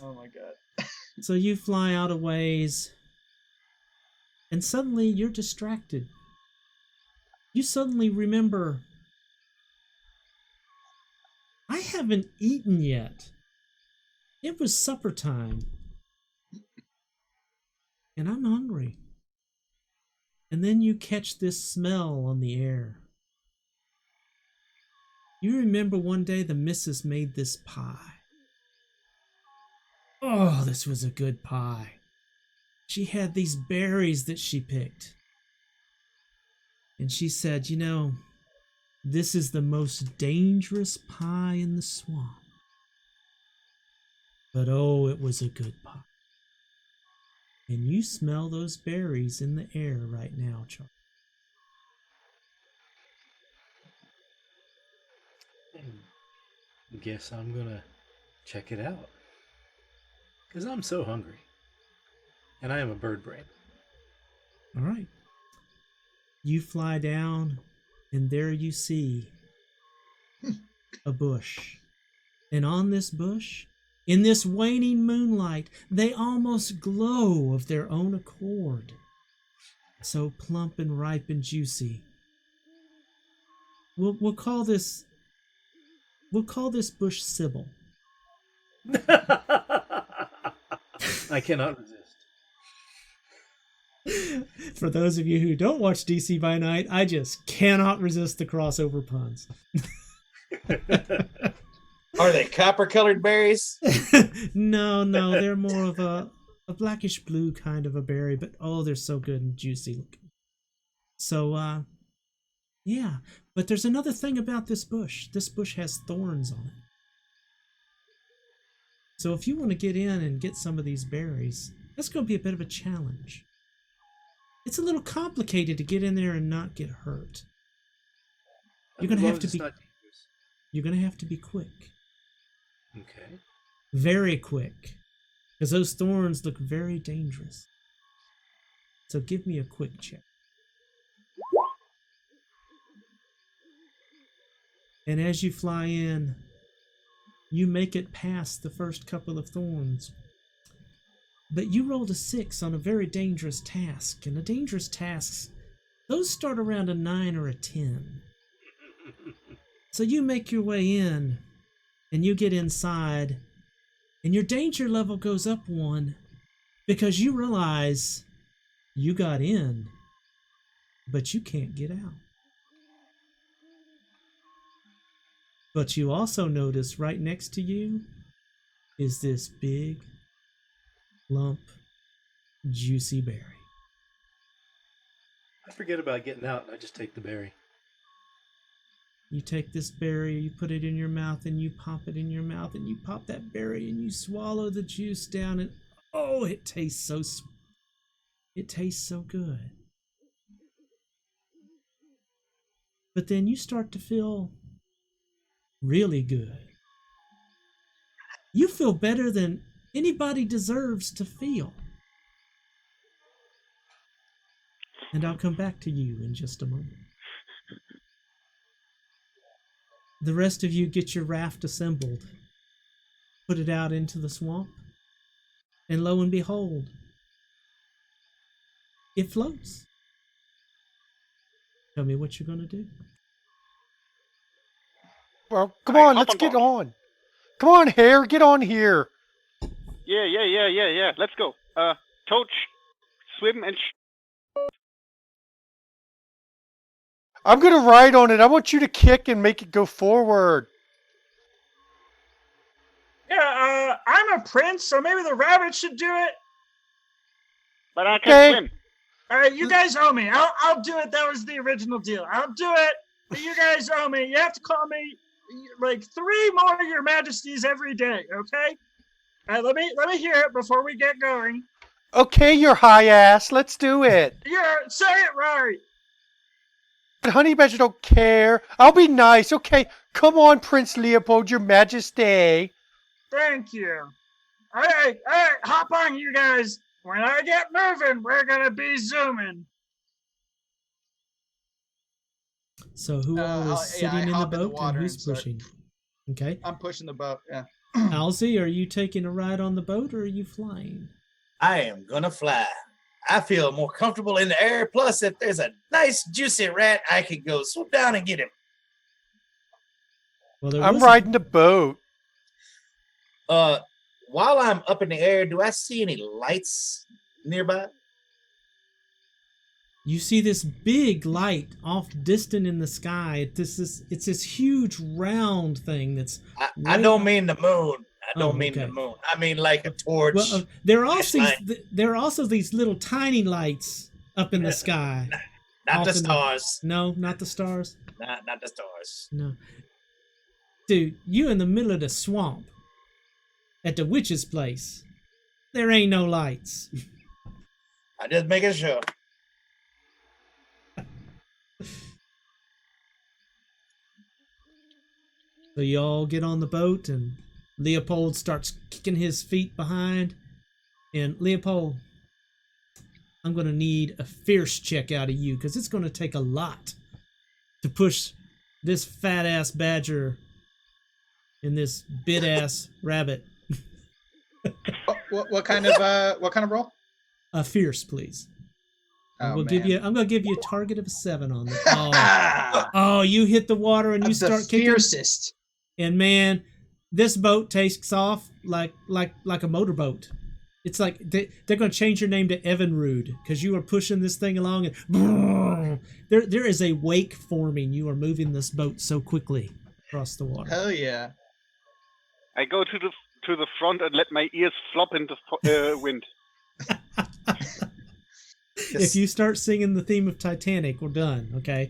S7: Oh my god.
S2: So you fly out a ways, and suddenly you're distracted. You suddenly remember, I haven't eaten yet. It was supper time. And I'm hungry. And then you catch this smell on the air. You remember one day the missus made this pie. Oh, this was a good pie. She had these berries that she picked. And she said, you know, this is the most dangerous pie in the swamp. But oh, it was a good pie. And you smell those berries in the air right now, Charlie.
S6: Guess I'm gonna check it out. Because I'm so hungry. And I am a bird brain.
S2: All right. You fly down, and there you see a bush. And on this bush, in this waning moonlight, they almost glow of their own accord. So plump and ripe and juicy. We'll call this bush Sybil.
S6: I cannot resist.
S2: For those of you who don't watch DC by Night, I just cannot resist the crossover puns.
S5: Are they copper-colored berries?
S2: No, they're more of a blackish blue kind of a berry, but oh, they're so good and juicy looking. So, yeah, but there's another thing about this bush. This bush has thorns on So if you want to get in and get some of these berries, that's going to be a bit of a challenge. It's a little complicated to get in there and not get hurt. You're going to have to be. You're going to have to be quick.
S6: Okay.
S2: Very quick, because those thorns look very dangerous. So give me a quick check. And as you fly in, you make it past the first couple of thorns. But you rolled a 6 on a very dangerous task. And the dangerous tasks, those start around a 9 or a 10. So you make your way in, and you get inside, and your danger level goes up 1 because you realize you got in, but you can't get out. But you also notice right next to you is this big lump juicy berry.
S6: I forget about getting out and I just take the berry.
S2: You take this berry, you put it in your mouth, and you pop it in your mouth, and you pop that berry, and you swallow the juice down, and oh, it tastes so sweet. It tastes so good. But then you start to feel really good. You feel better than anybody deserves to feel. And I'll come back to you in just a moment. The rest of you get your raft assembled, put it out into the swamp, and lo and behold, it floats. Tell me what you're going to do.
S3: Well, come on, let's get on. Come on, Hare, get on here.
S9: Yeah. Let's go. Toad, swim and.
S3: I'm going to ride on it. I want you to kick and make it go forward.
S7: Yeah, I'm a prince, so maybe the rabbit should do it.
S9: But I can swim.
S7: All right, you guys owe me. I'll do it. That was the original deal. I'll do it, but you guys owe me. You have to call me like 3 more Your Majesties every day, okay? All right, let me hear it before we get going.
S3: Okay, your high ass. Let's do it.
S7: Say it right.
S3: But Honey Badger don't care. I'll be nice. Okay, come on, Prince Leopold, Your Majesty.
S7: Thank you. All right, hop on, you guys. When I get moving, we're gonna be zooming.
S2: So who all is sitting in the boat and who's pushing? Okay.
S4: I'm pushing the boat, yeah.
S2: Alzy, are you taking a ride on the boat or are you flying?
S5: I am gonna fly. I feel more comfortable in the air. Plus, if there's a nice juicy rat, I could go swoop down and get him.
S2: Well,
S3: I'm riding the boat.
S5: While I'm up in the air, do I see any lights nearby?
S2: You see this big light off distant in the sky. It's this huge round thing that's.
S5: I don't mean the moon. I don't mean the moon. I mean like a torch.
S2: Well, there are also these little tiny lights up in the sky.
S5: Not the stars.
S2: No, not the stars.
S5: Not the stars.
S2: No. Dude, you in the middle of the swamp at the witch's place. There ain't no lights.
S5: I just making sure.
S2: So you all get on the boat and Leopold starts kicking his feet behind. And Leopold, I'm going to need a fierce check out of you because it's going to take a lot to push this fat-ass badger and this bit-ass rabbit.
S4: What kind of roll?
S2: A fierce, please. I'm gonna give you a target of a 7 on that. Oh, you hit the water and you start kicking.
S4: Fiercest.
S2: And man, this boat takes off like a motorboat. It's like they're gonna change your name to Evinrude because you are pushing this thing along and there is a wake forming. You are moving this boat so quickly across the water.
S4: Hell yeah!
S9: I go to the front and let my ears flop in the wind.
S2: If you start singing the theme of Titanic, we're done, okay?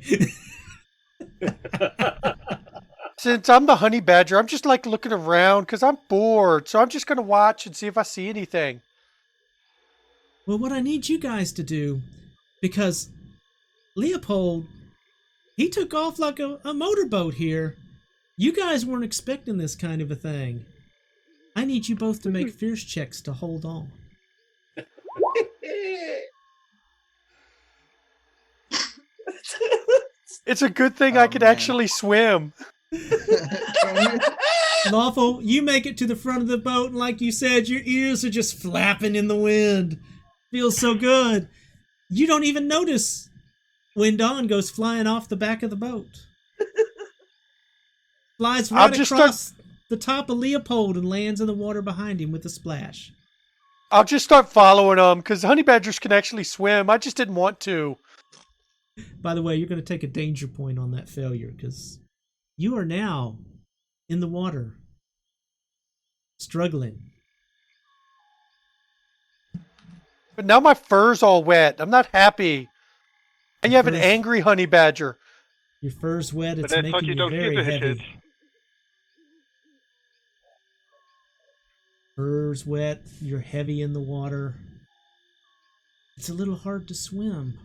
S3: since I'm the honey badger, I'm just like looking around because I'm bored. So I'm just going to watch and see if I see anything.
S2: Well, what I need you guys to do, because Leopold, he took off like a motorboat here. You guys weren't expecting this kind of a thing. I need you both to make fierce checks to hold on.
S3: It's a good thing I could actually swim.
S2: Lawful, you make it to the front of the boat, and like you said, your ears are just flapping in the wind. Feels so good. You don't even notice when Dawn goes flying off the back of the boat. Flies right across the top of Leopold and lands in the water behind him with a splash.
S3: I'll just start following them because honey badgers can actually swim. I just didn't want to.
S2: By the way, you're going to take a danger point on that failure because you are now in the water, struggling.
S3: But now my fur's all wet. I'm not happy. And you have an angry honey badger.
S2: Your fur's wet. It's
S9: But I thought
S2: making
S9: you
S2: you
S9: don't
S2: very
S9: give a
S2: heavy.
S9: shit.
S2: Fur's wet. You're heavy in the water. It's a little hard to swim.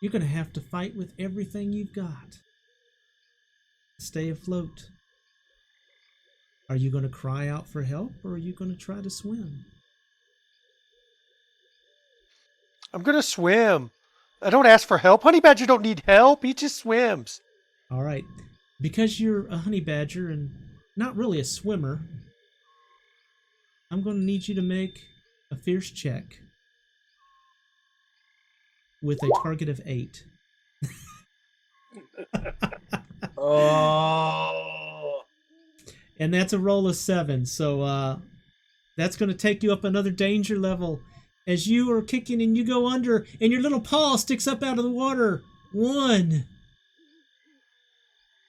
S2: You're going to have to fight with everything you've got. Stay afloat. Are you going to cry out for help, or are you going to try to swim?
S3: I'm going to swim. I don't ask for help. Honey badger don't need help. He just swims.
S2: All right. Because you're a honey badger and not really a swimmer, I'm going to need you to make a fierce check with a target of 8.
S5: Oh.
S2: And that's a roll of 7. So that's going to take you up another danger level as you are kicking and you go under and your little paw sticks up out of the water. 1,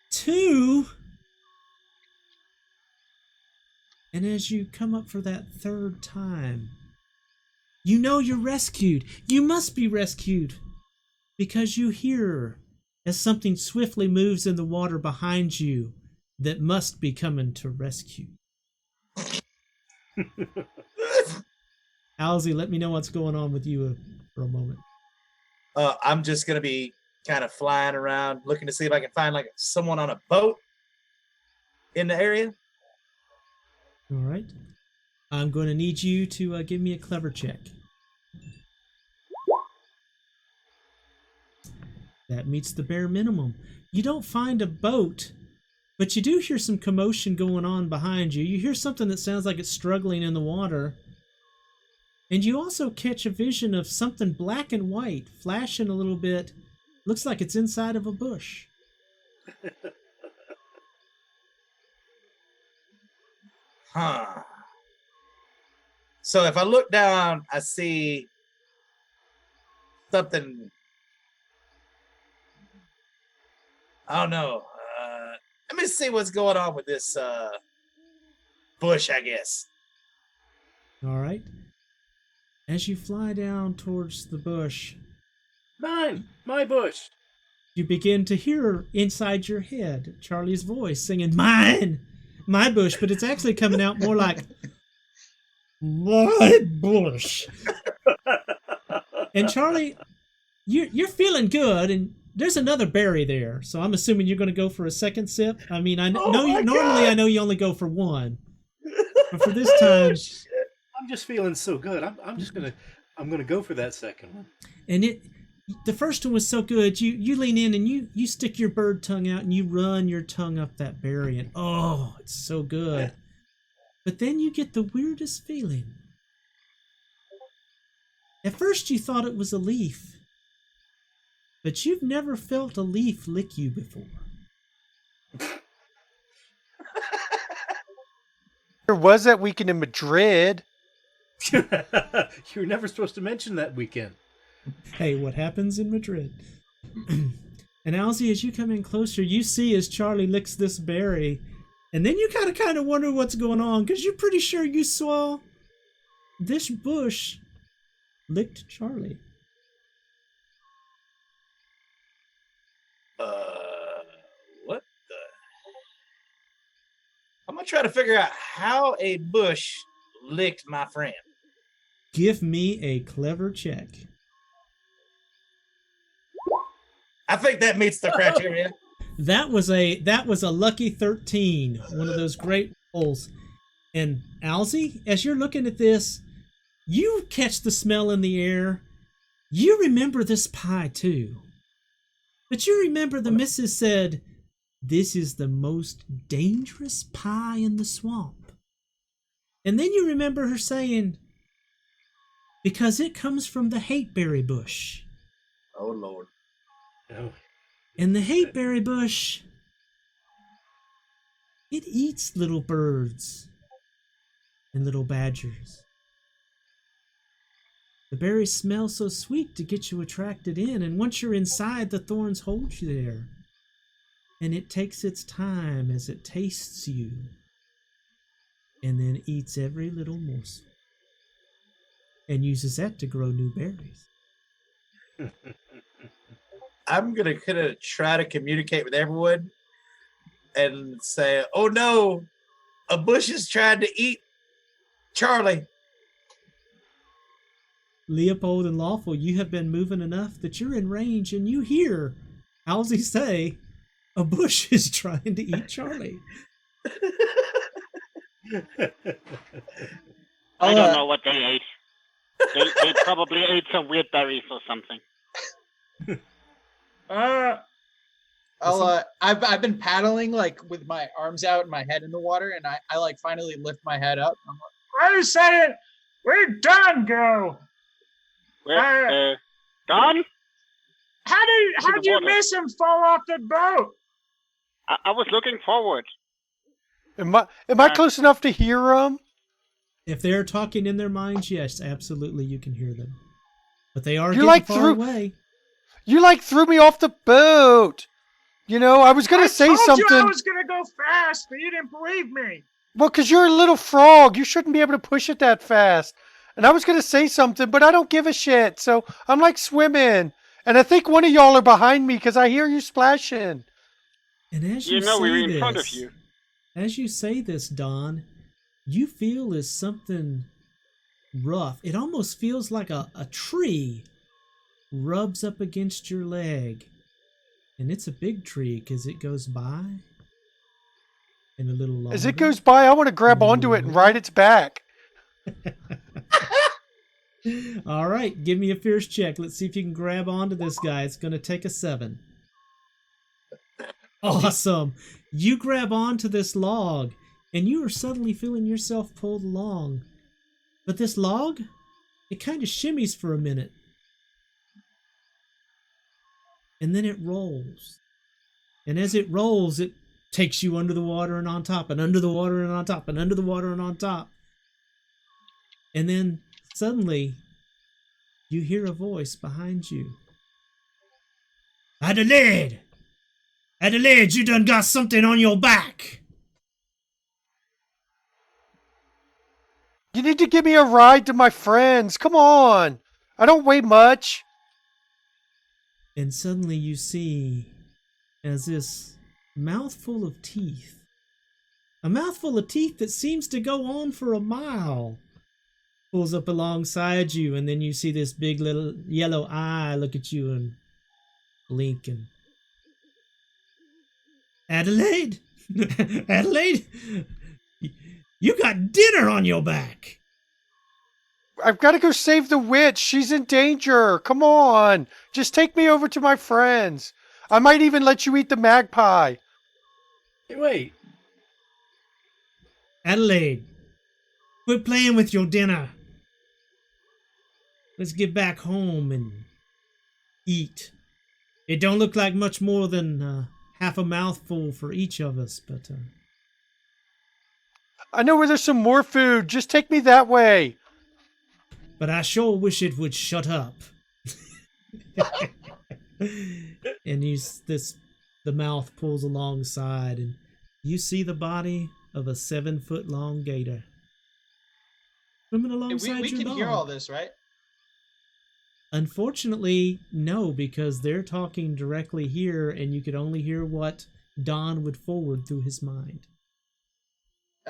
S2: 2. And as you come up for that third time, you know you're rescued. You must be rescued because you hear as something swiftly moves in the water behind you that must be coming to rescue. Alzy, let me know what's going on with you for a moment.
S5: I'm just gonna be kind of flying around, looking to see if I can find like someone on a boat in the area.
S2: All right. I'm going to need you to give me a clever check. That meets the bare minimum. You don't find a boat, but you do hear some commotion going on behind you. You hear something that sounds like it's struggling in the water. And you also catch a vision of something black and white flashing a little bit. Looks like it's inside of a bush.
S5: Huh. So if I look down, I see something. I don't know. Let me see what's going on with this bush, I guess.
S2: All right. As you fly down towards the bush,
S6: Mine! My bush!
S2: you begin to hear inside your head Charlie's voice singing, "Mine! My bush," but it's actually coming out more like, "My bush." And Charlie, you're feeling good, and there's another berry there, so I'm assuming you're going to go for a second sip. I mean, I know normally I know you only go for one, but for this time,
S6: I'm just feeling so good. I'm gonna go for that second one.
S2: and the first one was so good. You lean in and you stick your bird tongue out and you run your tongue up that berry, and oh, it's so good. But then you get the weirdest feeling. At first you thought it was a leaf, but you've never felt a leaf lick you before.
S3: There was that weekend in Madrid.
S6: You were never supposed to mention that weekend.
S2: Hey, what happens in Madrid? And Alzy, as you come in closer, you see as Charlie licks this berry, and then you kind of wonder what's going on, because you're pretty sure you saw this bush licked Charlie.
S5: try to figure out how a bush licked my friend.
S2: Give me a clever check.
S5: I think that meets the criteria.
S2: That was a lucky 13, one of those great rolls. And Alzy, as you're looking at this, you catch the smell in the air. You remember this pie too. But you remember the missus said, "This is the most dangerous pie in the swamp." And then you remember her saying, "Because it comes from the hateberry bush."
S5: Oh, Lord.
S6: Oh,
S2: And the hateberry bush, it eats little birds and little badgers. The berries smell so sweet to get you attracted in, and once you're inside, the thorns hold you there. And it takes its time as it tastes you, and then eats every little morsel, and uses that to grow new berries.
S5: I'm going to kind of try to communicate with everyone and say, oh no, a bush is trying to eat Charlie.
S2: Leopold and Lawful, you have been moving enough that you're in range, and you hear Halsey say, "A bush is trying to eat Charlie."
S9: I don't know what they ate. They probably ate some weird berries or something.
S4: I've been paddling like with my arms out and my head in the water, and I like finally lift my head up. I'm like,
S7: Wait a second. Where'd Don go?
S9: Don?
S7: How'd you
S9: water.
S7: miss him fall off the boat?
S9: I was looking forward.
S3: Am I close enough to hear them?
S2: If they're talking in their minds, yes, absolutely, you can hear them. But they are
S3: You
S2: getting far away.
S3: You threw me off the boat. You know, I was going to say
S7: I told
S3: something.
S7: you I was going to go fast, but you didn't believe me.
S3: Well, because you're a little frog. You shouldn't be able to push it that fast. And I was going to say something, but I don't give a shit. So I'm like swimming. And I think one of y'all are behind me because I hear you splashing.
S2: And as
S9: You
S2: you
S9: know
S2: say
S9: we were in
S2: this,
S9: front of you.
S2: As you say this, Don, you feel as something rough. It almost feels like a tree rubs up against your leg. And it's a big tree because it goes by. And a little longer.
S3: As it goes by, I want to grab onto it and ride its back.
S2: All right, give me a fierce check. Let's see if you can grab onto this guy. It's going to take a 7. Awesome. You grab onto this log, and you are suddenly feeling yourself pulled along. But this log, it kind of shimmies for a minute. And then it rolls. And as it rolls, it takes you under the water and on top, and under the water and on top, and under the water and on top. And then suddenly, you hear a voice behind you. Adelaide! Adelaide, you done got something on your back!
S3: You need to give me a ride to my friends. Come on. I don't weigh much.
S2: And suddenly you see, as this mouthful of teeth, a mouthful of teeth that seems to go on for a mile, pulls up alongside you, and then you see this big little yellow eye look at you and blink and... Adelaide? Adelaide? You got dinner on your back!
S3: I've got to go save the witch. She's in danger. Come on. Just take me over to my friends. I might even let you eat the magpie.
S6: Hey, wait.
S2: Adelaide, quit playing with your dinner. Let's get back home and eat. It don't look like much more than half a mouthful for each of us, but...
S3: I know where there's some more food. Just take me that way.
S2: But I sure wish it would shut up. And the mouth pulls alongside, and you see the body of a 7-foot-long gator swimming alongside
S4: we
S2: your
S4: can
S2: dog.
S4: hear all this, right?
S2: Unfortunately, no, because they're talking directly here, and you could only hear what Don would forward through his mind.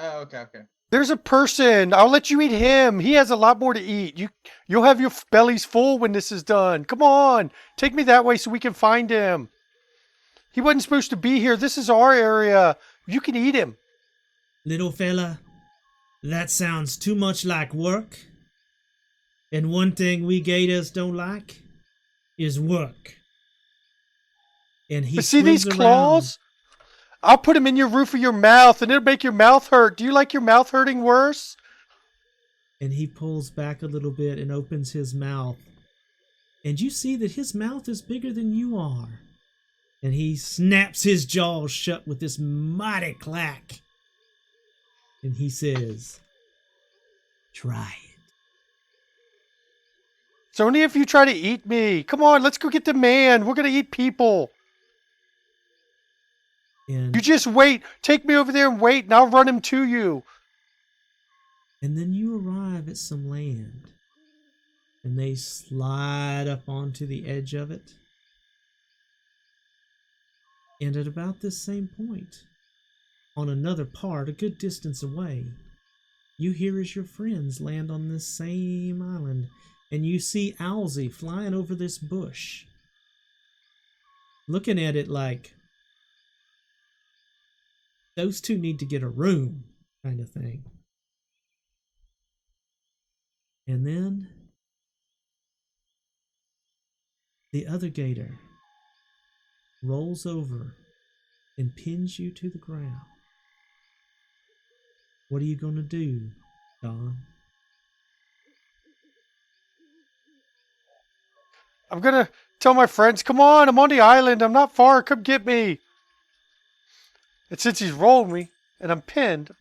S4: Oh, okay, okay.
S3: There's a person. I'll let you eat him. He has a lot more to eat. You'll have your bellies full when this is done. Come on. Take me that way so we can find him. He wasn't supposed to be here. This is our area. You can eat him.
S2: Little fella, that sounds too much like work. And one thing we gators don't like is work. And he
S3: But see these
S2: swims
S3: claws? I'll put them in your roof of your mouth and it'll make your mouth hurt. Do you like your mouth hurting worse?
S2: And he pulls back a little bit and opens his mouth. And you see that his mouth is bigger than you are. And he snaps his jaws shut with this mighty clack. And he says, "Try it."
S3: It's only if you try to eat me. Come on, let's go get the man. We're going to eat people.
S2: And
S3: You just wait. Take me over there and wait, and I'll run him to you.
S2: And then you arrive at some land, and they slide up onto the edge of it. And at about this same point, on another part, a good distance away, you hear as your friends land on this same island, and you see Owlsy flying over this bush, looking at it like, those two need to get a room, kind of thing. And then the other gator rolls over and pins you to the ground. What are you going to do, Don?
S3: I'm going to tell my friends, come on, I'm on the island. I'm not far. Come get me. And since he's rolled me and I'm pinned,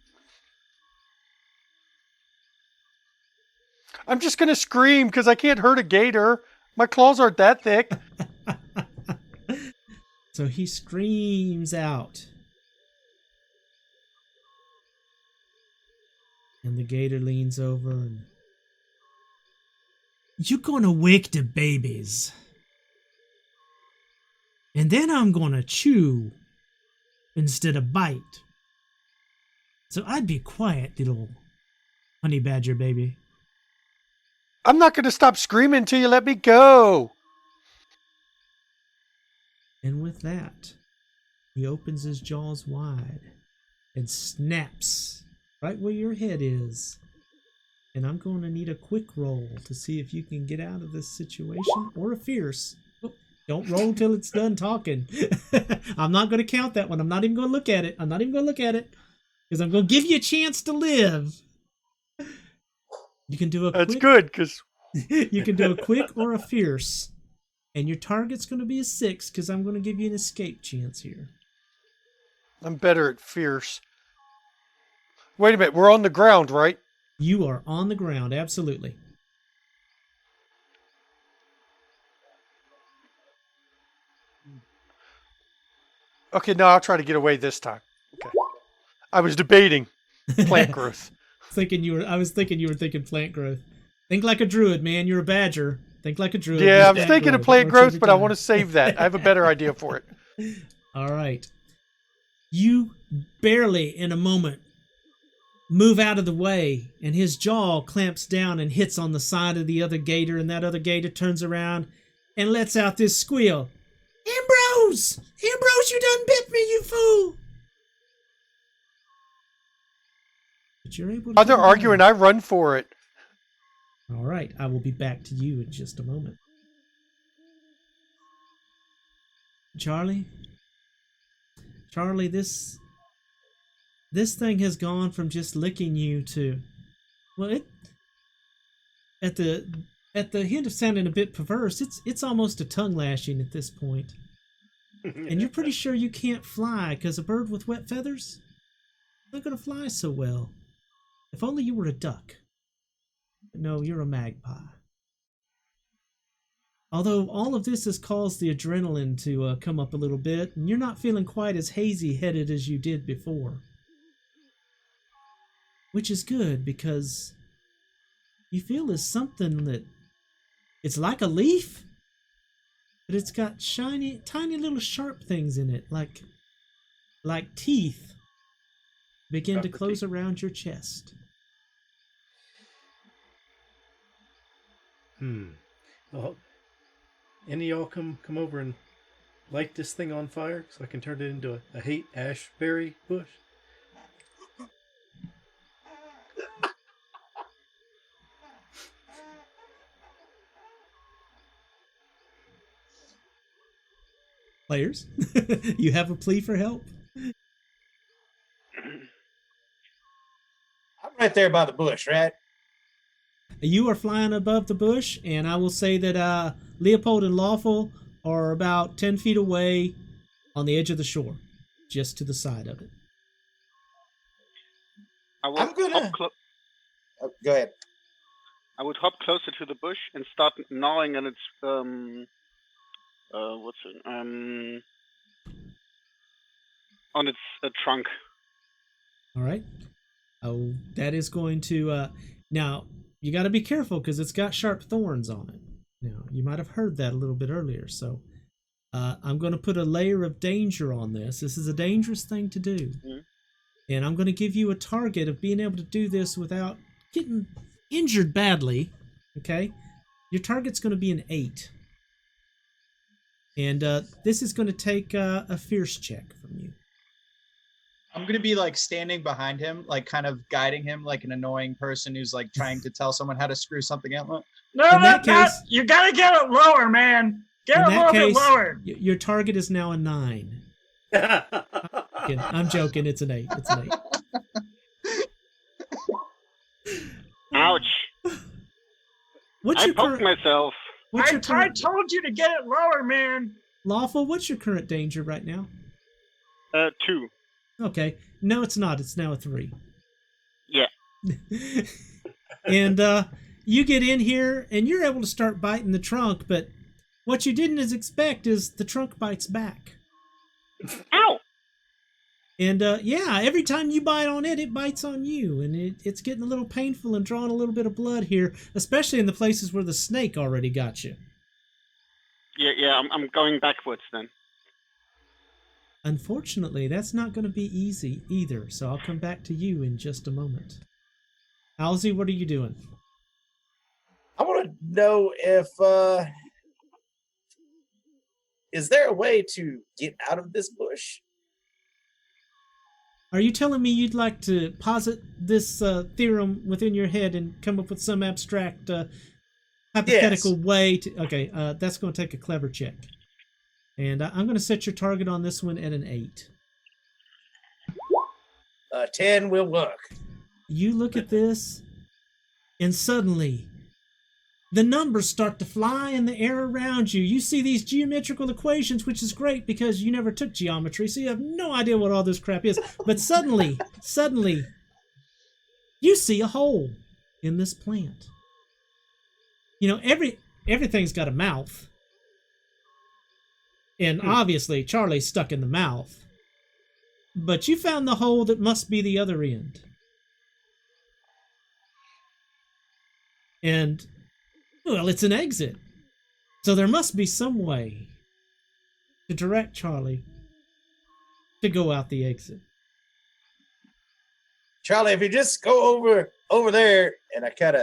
S3: I'm just going to scream because I can't hurt a gator. My claws aren't that thick.
S2: So he screams out. And the gator leans over and, "You're gonna wake the babies. And then I'm gonna chew instead of bite. So I'd be quiet, little honey badger baby."
S3: I'm not going to stop screaming until you let me go.
S2: And with that, he opens his jaws wide and snaps right where your head is. And I'm going to need a quick roll to see if you can get out of this situation, or a fierce. Oh, don't roll till it's done talking. I'm not going to count that one. I'm not even going to look at it. I'm not even going to look at it because I'm going to give you a chance to live. You can do a
S3: That's
S2: quick,
S3: good because
S2: you can do a quick or a fierce. And your target's going to be a 6 because I'm going to give you an escape chance here.
S3: I'm better at fierce. Wait a minute. We're on the ground, right?
S2: You are on the ground, absolutely.
S3: Okay, no, I'll try to get away this time. Okay. I was debating plant growth.
S2: I was thinking you were thinking plant growth. Think like a druid, man. You're a badger. Think like a druid.
S3: Yeah, I was
S2: Plant
S3: thinking of
S2: growth.
S3: plant
S2: Works
S3: growth,
S2: every
S3: but I
S2: time.
S3: want to save that. I have a better idea for it.
S2: All right. You barely, in a moment, move out of the way, and his jaw clamps down and hits on the side of the other gator, and that other gator turns around and lets out this squeal. "Ambrose! Ambrose, you done bit me, you fool!" But you're able to
S3: While they're
S2: get away.
S3: arguing, I run for it.
S2: All right, I will be back to you in just a moment. Charlie, this thing has gone from just licking you to, well, it at the hint of sounding a bit perverse, it's almost a tongue lashing at this point. And you're pretty sure you can't fly because a bird with wet feathers is not going to fly so well. If only you were a duck. But no, you're a magpie. Although all of this has caused the adrenaline to come up a little bit, and you're not feeling quite as hazy-headed as you did before. Which is good, because you feel there's something that, it's like a leaf, but it's got shiny, tiny little sharp things in it, like teeth. begin to
S6: Property.
S2: close around your chest.
S6: Well, any of y'all come over and light this thing on fire so I can turn it into a hate ashberry bush?
S2: Players, you have a plea for help?
S5: I'm right there by the bush, right?
S2: You are flying above the bush, and I will say that Leopold and Lawful are about 10 feet away on the edge of the shore, just to the side of it.
S5: I'm gonna. Oh, go ahead.
S9: I would hop closer to the bush and start gnawing on its on its trunk.
S2: All right. Oh, that is going to now you got to be careful because it's got sharp thorns on it. Now you might have heard that a little bit earlier, so I'm going to put a layer of danger on this. This is a dangerous thing to do, and I'm going to give you a target of being able to do this without getting injured badly. Okay, your target's going to be an 8, and this is going to take a fierce check from you.
S4: I'm gonna be like standing behind him, like kind of guiding him, like an annoying person who's like trying to tell someone how to screw something up.
S7: No,
S2: In that case-
S7: you gotta get it lower, man. Get
S2: In
S7: it a
S2: that
S7: little bit
S2: case,
S7: lower.
S2: your target is now a 9. Again, I'm joking. It's an 8. It's an 8.
S9: Ouch!
S2: What's
S9: I
S2: your
S9: poked
S2: current?
S9: myself.
S2: What's your
S7: I
S2: current?
S7: told you to get it lower, man.
S2: Lawful. What's your current danger right now?
S9: 2.
S2: Okay. No, it's not. It's now a 3.
S9: Yeah.
S2: And you get in here and you're able to start biting the trunk, but what you didn't expect is the trunk bites back.
S9: Ow!
S2: And yeah, every time you bite on it, it bites on you, and it's getting a little painful and drawing a little bit of blood here, especially in the places where the snake already got you.
S9: Yeah. I'm going backwards then.
S2: Unfortunately, that's not going to be easy either, so I'll come back to you in just a moment. Alzy, what are you doing?
S5: I want to know if is there a way to get out of this bush?
S2: Are you telling me you'd like to posit this theorem within your head and come up with some abstract hypothetical way to... Okay, that's going to take a clever check. And I'm going to set your target on this one at an 8.
S5: 10 will work.
S2: You look at this, and suddenly the numbers start to fly in the air around you. You see these geometrical equations, which is great because you never took geometry, so you have no idea what all this crap is. But suddenly, you see a hole in this plant. You know, everything's got a mouth. And obviously, Charlie's stuck in the mouth. But you found the hole that must be the other end. And, well, it's an exit. So there must be some way to direct Charlie to go out the exit.
S5: Charlie, if you just go over there, and I kind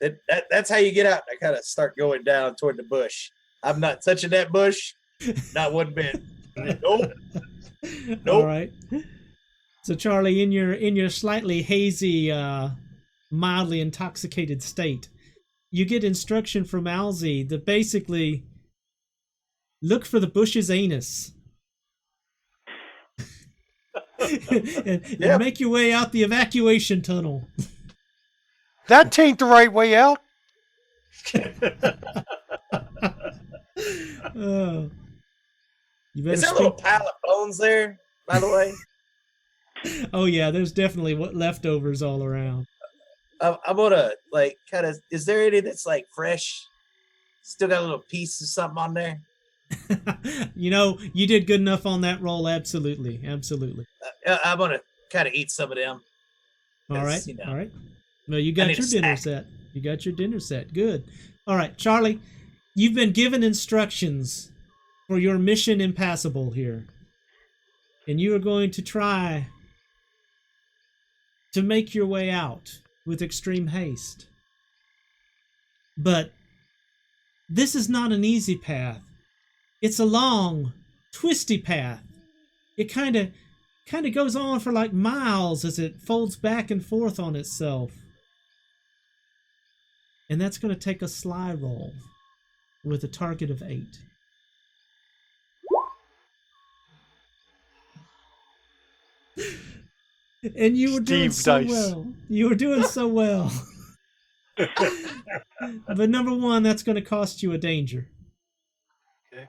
S5: of... That's how you get out. I kind of start going down toward the bush. I'm not touching that bush. Not one bit. Nope.
S2: All right. So Charlie, in your slightly hazy, mildly intoxicated state, you get instruction from Alzy to basically look for the bush's anus. and make your way out the evacuation tunnel.
S3: That ain't the right way out.
S2: Oh. You better
S5: Is there a little pile of bones there, by the way?
S2: Oh yeah, there's definitely leftovers all around.
S5: I'm gonna kind of. Is there any that's like fresh? Still got a little piece of something on there.
S2: You know, you did good enough on that roll. Absolutely.
S5: I'm gonna kind of eat some of them.
S2: All right.
S5: You know,
S2: all right. Well, you got your dinner set. You got your dinner set. Good. All right, Charlie, you've been given instructions for your mission impassable here. And you are going to try to make your way out with extreme haste. But this is not an easy path. It's a long, twisty path. It kind of goes on for like miles as it folds back and forth on itself. And that's going to take a sly roll with a target of 8. And you were doing so well. You were doing so well. But number 1, that's going to cost you a danger.
S6: Okay.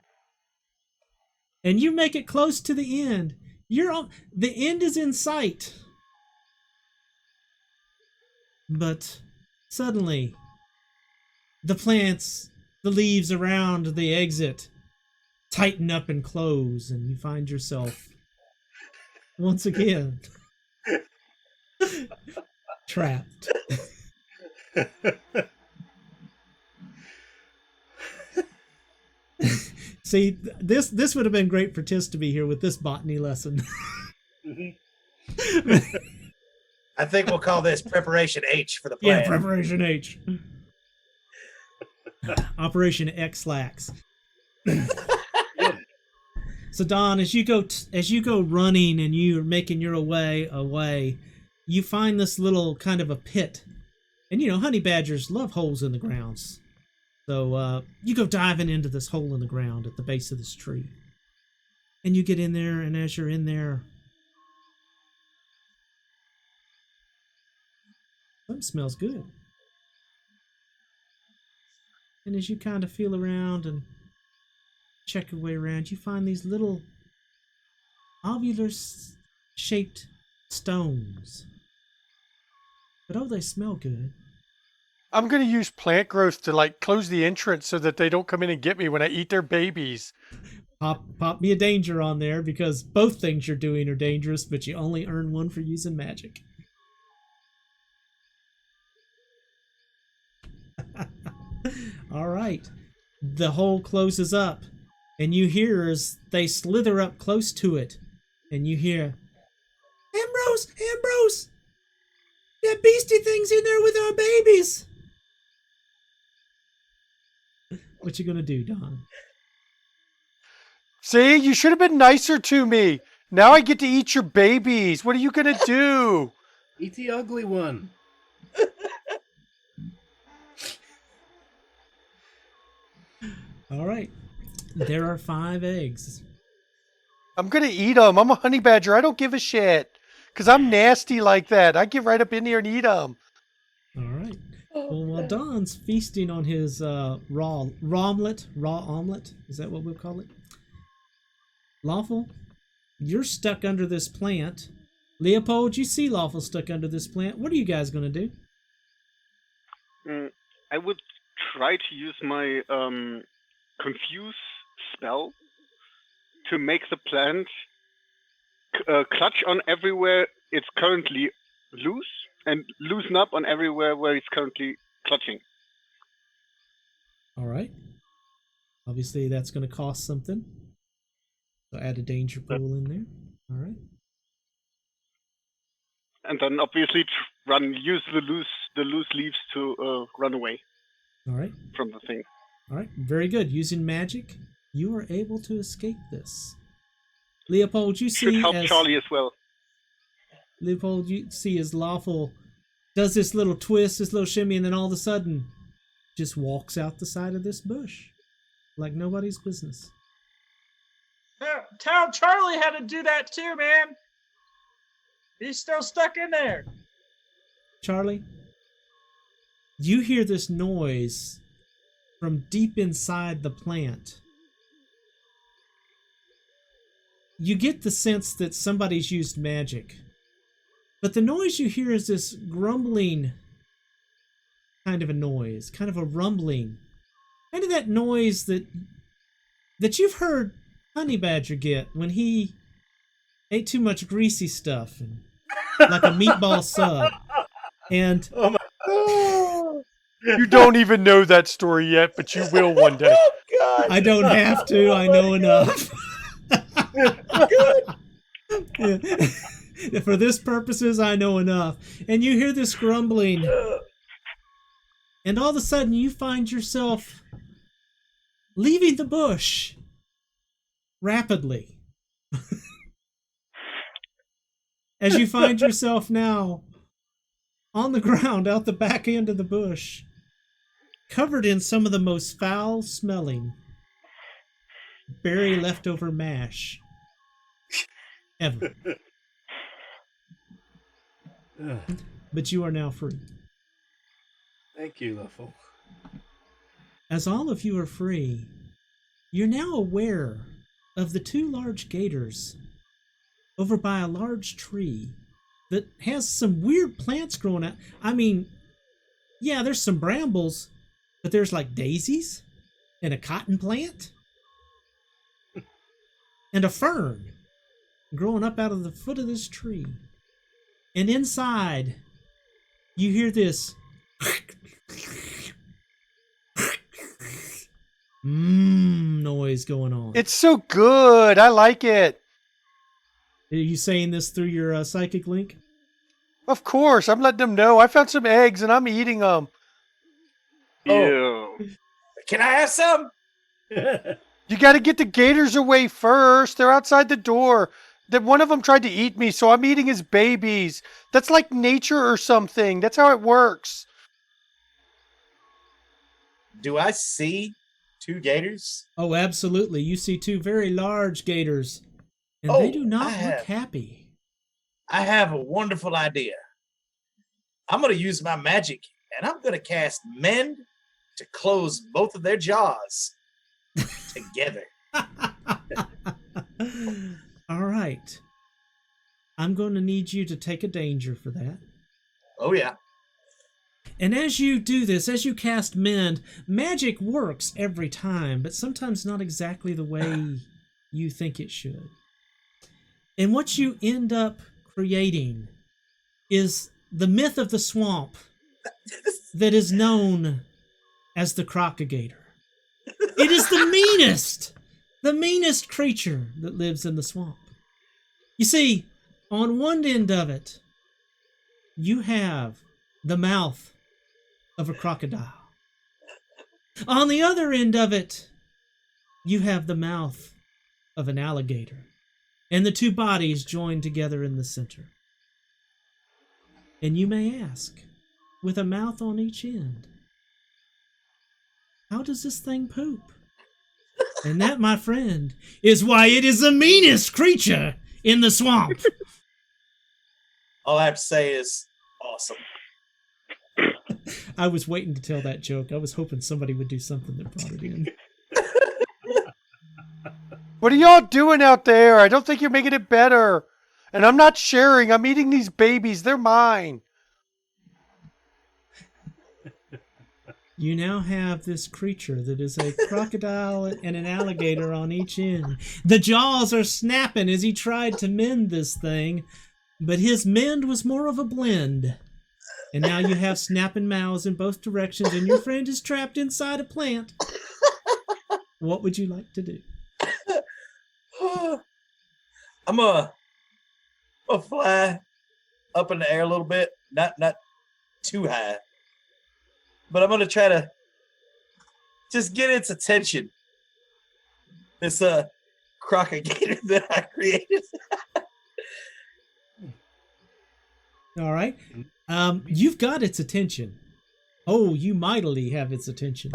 S2: And you make it close to the end. The end is in sight. But suddenly, the plants, the leaves around the exit tighten up and close, and you find yourself once again trapped. See, this would have been great for Tis to be here with this botany lesson.
S5: I think we'll call this Preparation H for the plan.
S2: Yeah, Preparation H. Operation X-Lax. So Don, as you go running and you're making your away, you find this little kind of a pit. And honey badgers love holes in the grounds. So you go diving into this hole in the ground at the base of this tree. And you get in there, and as you're in there, something smells good. And as you kind of feel around and check your way around, you find these little ovular-shaped stones. But they smell good.
S3: I'm going to use plant growth to close the entrance so that they don't come in and get me when I eat their babies.
S2: Pop me a danger on there, because both things you're doing are dangerous, but you only earn 1 for using magic. All right. The hole closes up, and you hear as they slither up close to it, and you hear, Ambrose! That beastie thing's in there with our babies! What you gonna do, Don?
S3: See, you should have been nicer to me. Now I get to eat your babies. What are you going to do?
S6: Eat the ugly one.
S2: All right. There are 5 eggs.
S3: I'm going to eat them. I'm a honey badger. I don't give a shit. Because I'm nasty like that. I get right up in here and eat them.
S2: All right. Well, while Don's feasting on his raw omelet, is that what we'll call it? Lawful, you're stuck under this plant. Leopold, you see Lawful stuck under this plant. What are you guys going to
S9: do? I would try to use my confuse spell to make the plant clutch on everywhere it's currently loose and loosen up on everywhere where it's currently clutching.
S2: All right. Obviously, that's going to cost something. So add a danger pool in there. All right.
S9: And then obviously use the loose leaves to run away.
S2: All right.
S9: From the thing.
S2: All right. Very good. Using magic, you are able to escape this. Leopold, you see
S9: should help Charlie as well.
S2: Leopold, you see as Lawful does this little twist, this little shimmy, and then all of a sudden just walks out the side of this bush like nobody's business.
S7: Tell Charlie how to do that too, man. He's still stuck in there.
S2: Charlie, you hear this noise from deep inside the plant. You get the sense that somebody's used magic. But the noise you hear is this grumbling kind of a noise, kind of a rumbling. Kind of that noise that you've heard Honey Badger get when he ate too much greasy stuff, and like a meatball sub. And
S3: oh my you don't even know that story yet, but you will one day.
S5: Oh, God.
S2: I don't have to. I know enough.
S5: Good.
S2: Yeah. For this purposes, I know enough. And you hear this grumbling, and all of a sudden you find yourself leaving the bush rapidly. As you find yourself now on the ground out the back end of the bush, covered in some of the most foul-smelling berry leftover mash ever. But you are now free.
S6: Thank you, Luffle.
S2: As all of you are free, you're now aware of the two large gators over by a large tree that has some weird plants growing out. I mean, yeah, there's some brambles, but there's like daisies and a cotton plant and a fern growing up out of the foot of this tree. And inside, you hear this noise going on.
S3: It's so good. I like it.
S2: Are you saying this through your psychic link?
S3: Of course. I'm letting them know. I found some eggs and I'm eating them.
S5: Oh. Can I have some?
S3: You got to get the gators away first. They're outside the door. That one of them tried to eat me, so I'm eating his babies. That's like nature or something. That's how it works.
S5: Do I see two gators?
S2: Oh, absolutely. You see two very large gators, and they do not look happy.
S5: I have a wonderful idea. I'm going to use my magic, and I'm going to cast Mend to close both of their jaws together.
S2: All right. I'm going to need you to take a danger for that.
S5: Oh, yeah.
S2: And as you do this, as you cast Mend, magic works every time, but sometimes not exactly the way you think it should. And what you end up creating is the myth of the swamp that is known as the crocagator. It is the meanest creature that lives in the swamp. You see, on one end of it, you have the mouth of a crocodile. On the other end of it, you have the mouth of an alligator, and the two bodies joined together in the center. And you may ask, with a mouth on each end, how does this thing poop? And that, my friend, is why it is the meanest creature in the swamp.
S5: All I have to say is awesome.
S2: I was waiting to tell that joke. I was hoping somebody would do something that brought it in.
S3: What are y'all doing out there? I don't think you're making it better. And I'm not sharing. I'm eating these babies. They're mine.
S2: You now have this creature that is a crocodile and an alligator on each end. The jaws are snapping as he tried to mend this thing, but his mend was more of a blend. And now you have snapping mouths in both directions, and your friend is trapped inside a plant. What would you like to do?
S5: I'm gonna fly up in the air a little bit, not too high, but I'm gonna try to just get its attention. This crocagator that I created.
S2: All right. You've got its attention. Oh, you mightily have its attention.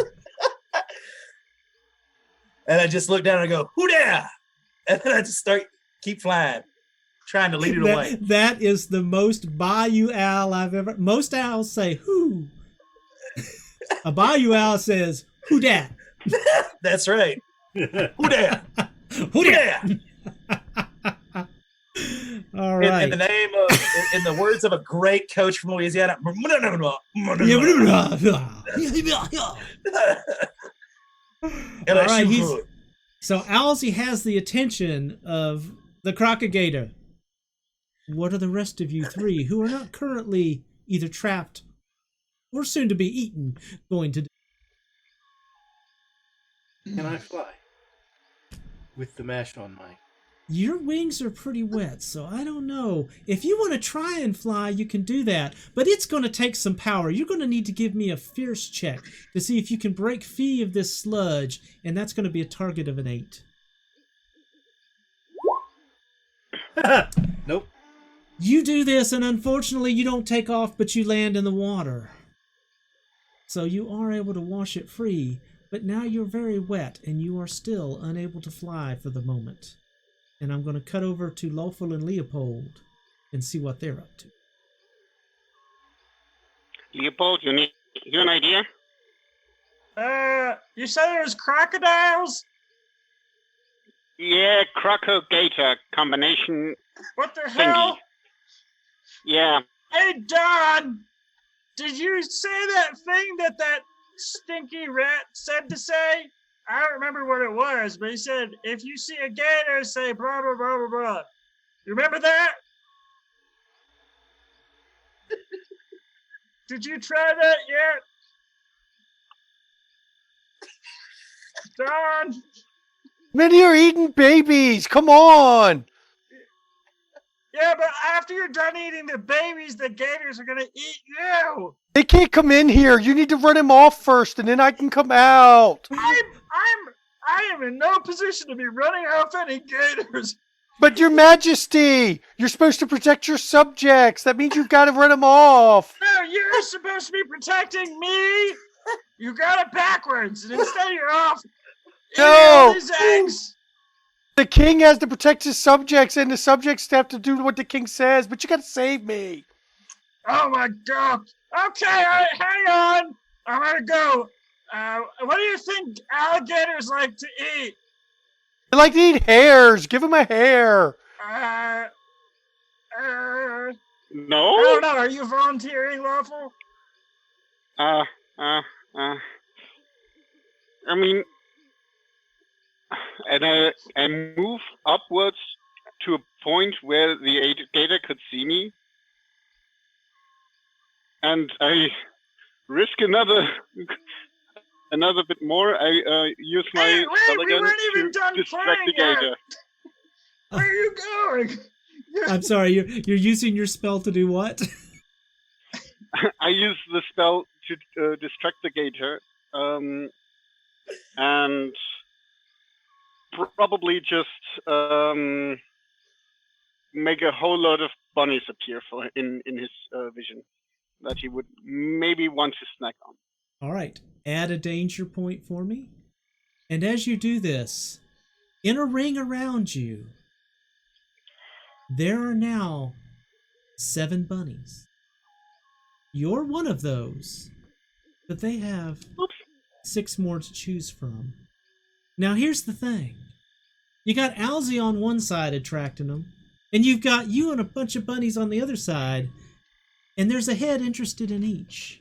S5: And I just look down and I go, "Who there?" And then I just keep flying, trying to lead it away.
S2: That is the most Bayou owl I've ever. Most owls say "who." A Bayou owl says "who dat?"
S5: That's right. Who there?
S2: Who there? All right.
S5: In the name of, in the words of a great coach from Louisiana.
S2: All right. So Owlsy has the attention of the crocagator. What are the rest of you three who are not currently either trapped or soon to be eaten going to do?
S6: Can I fly with the mash on my
S2: Your wings are pretty wet, so I don't know. If you want to try and fly, you can do that, but it's going to take some power. You're going to need to give me a fierce check to see if you can break free of this sludge, and that's going to be a target of an 8.
S6: Nope.
S2: You do this, and unfortunately you don't take off, but you land in the water. So you are able to wash it free, but now you're very wet, and you are still unable to fly for the moment. And I'm going to cut over to Lawful and Leopold and see what they're up to.
S9: Leopold, you an idea?
S7: You said it was crocodiles?
S9: Yeah, croco-gator combination.
S7: What the
S9: Thingy.
S7: hell?
S9: Yeah.
S7: Hey, Don! Did you say that thing that stinky rat said to say? I don't remember what it was, but he said, if you see a gator, say blah, blah, blah, blah, blah. You remember that? Did you try that yet? Don!
S3: Many are eating babies. Come on.
S7: Yeah, but after you're done eating the babies, the gators are gonna eat you!
S3: They can't come in here. You need to run him off first, and then I can come out.
S7: I am in no position to be running off any gators.
S3: But Your Majesty, you're supposed to protect your subjects. That means you've got to run them off.
S7: No, you're supposed to be protecting me. You got it backwards, and instead you're off. eating all these eggs.
S3: The king has to protect his subjects, and the subjects have to do what the king says. But you got to save me.
S7: Oh my god. Okay, all right, hang on. I'm gonna go. What do you think alligators like to eat?
S3: They like to eat hares. Give them a hair.
S9: No?
S7: I don't know. Are you volunteering, Lawful?
S9: I mean, and I move upwards to a point where the gator could see me, and I risk another bit more. I use my spell again to distract the gator.
S7: Where are you going?
S2: I'm sorry, you're using your spell to do what?
S9: I use the spell to distract the gator, and probably just make a whole lot of bunnies appear in his vision that he would maybe want to snack on.
S2: All right, add a danger point for me. And as you do this, in a ring around you, there are now 7 bunnies. You're one of those, but they have 6 more to choose from. Now here's the thing. You got Alzy on one side attracting them, and you've got you and a bunch of bunnies on the other side, and there's a head interested in each.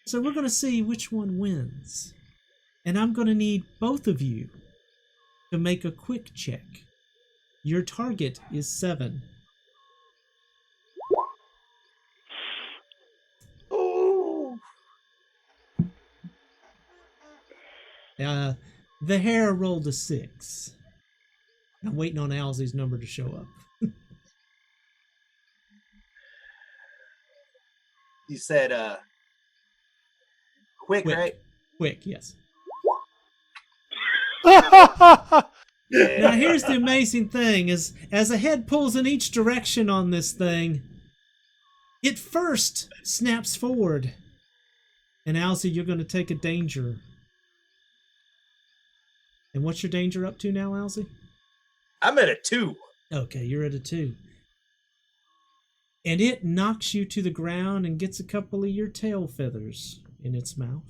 S2: So we're going to see which one wins. And I'm going to need both of you to make a quick check. Your target is 7. The hare rolled a 6. I'm waiting on Alzy's number to show up.
S5: You said quick, right?
S2: Quick, yes.
S3: Yeah.
S2: Now here's the amazing thing is as a head pulls in each direction on this thing, it first snaps forward. And Alzy, you're going to take a danger. And what's your danger up to now, Alzy?
S5: I'm at a 2.
S2: Okay, you're at a 2. And it knocks you to the ground and gets a couple of your tail feathers in its mouth.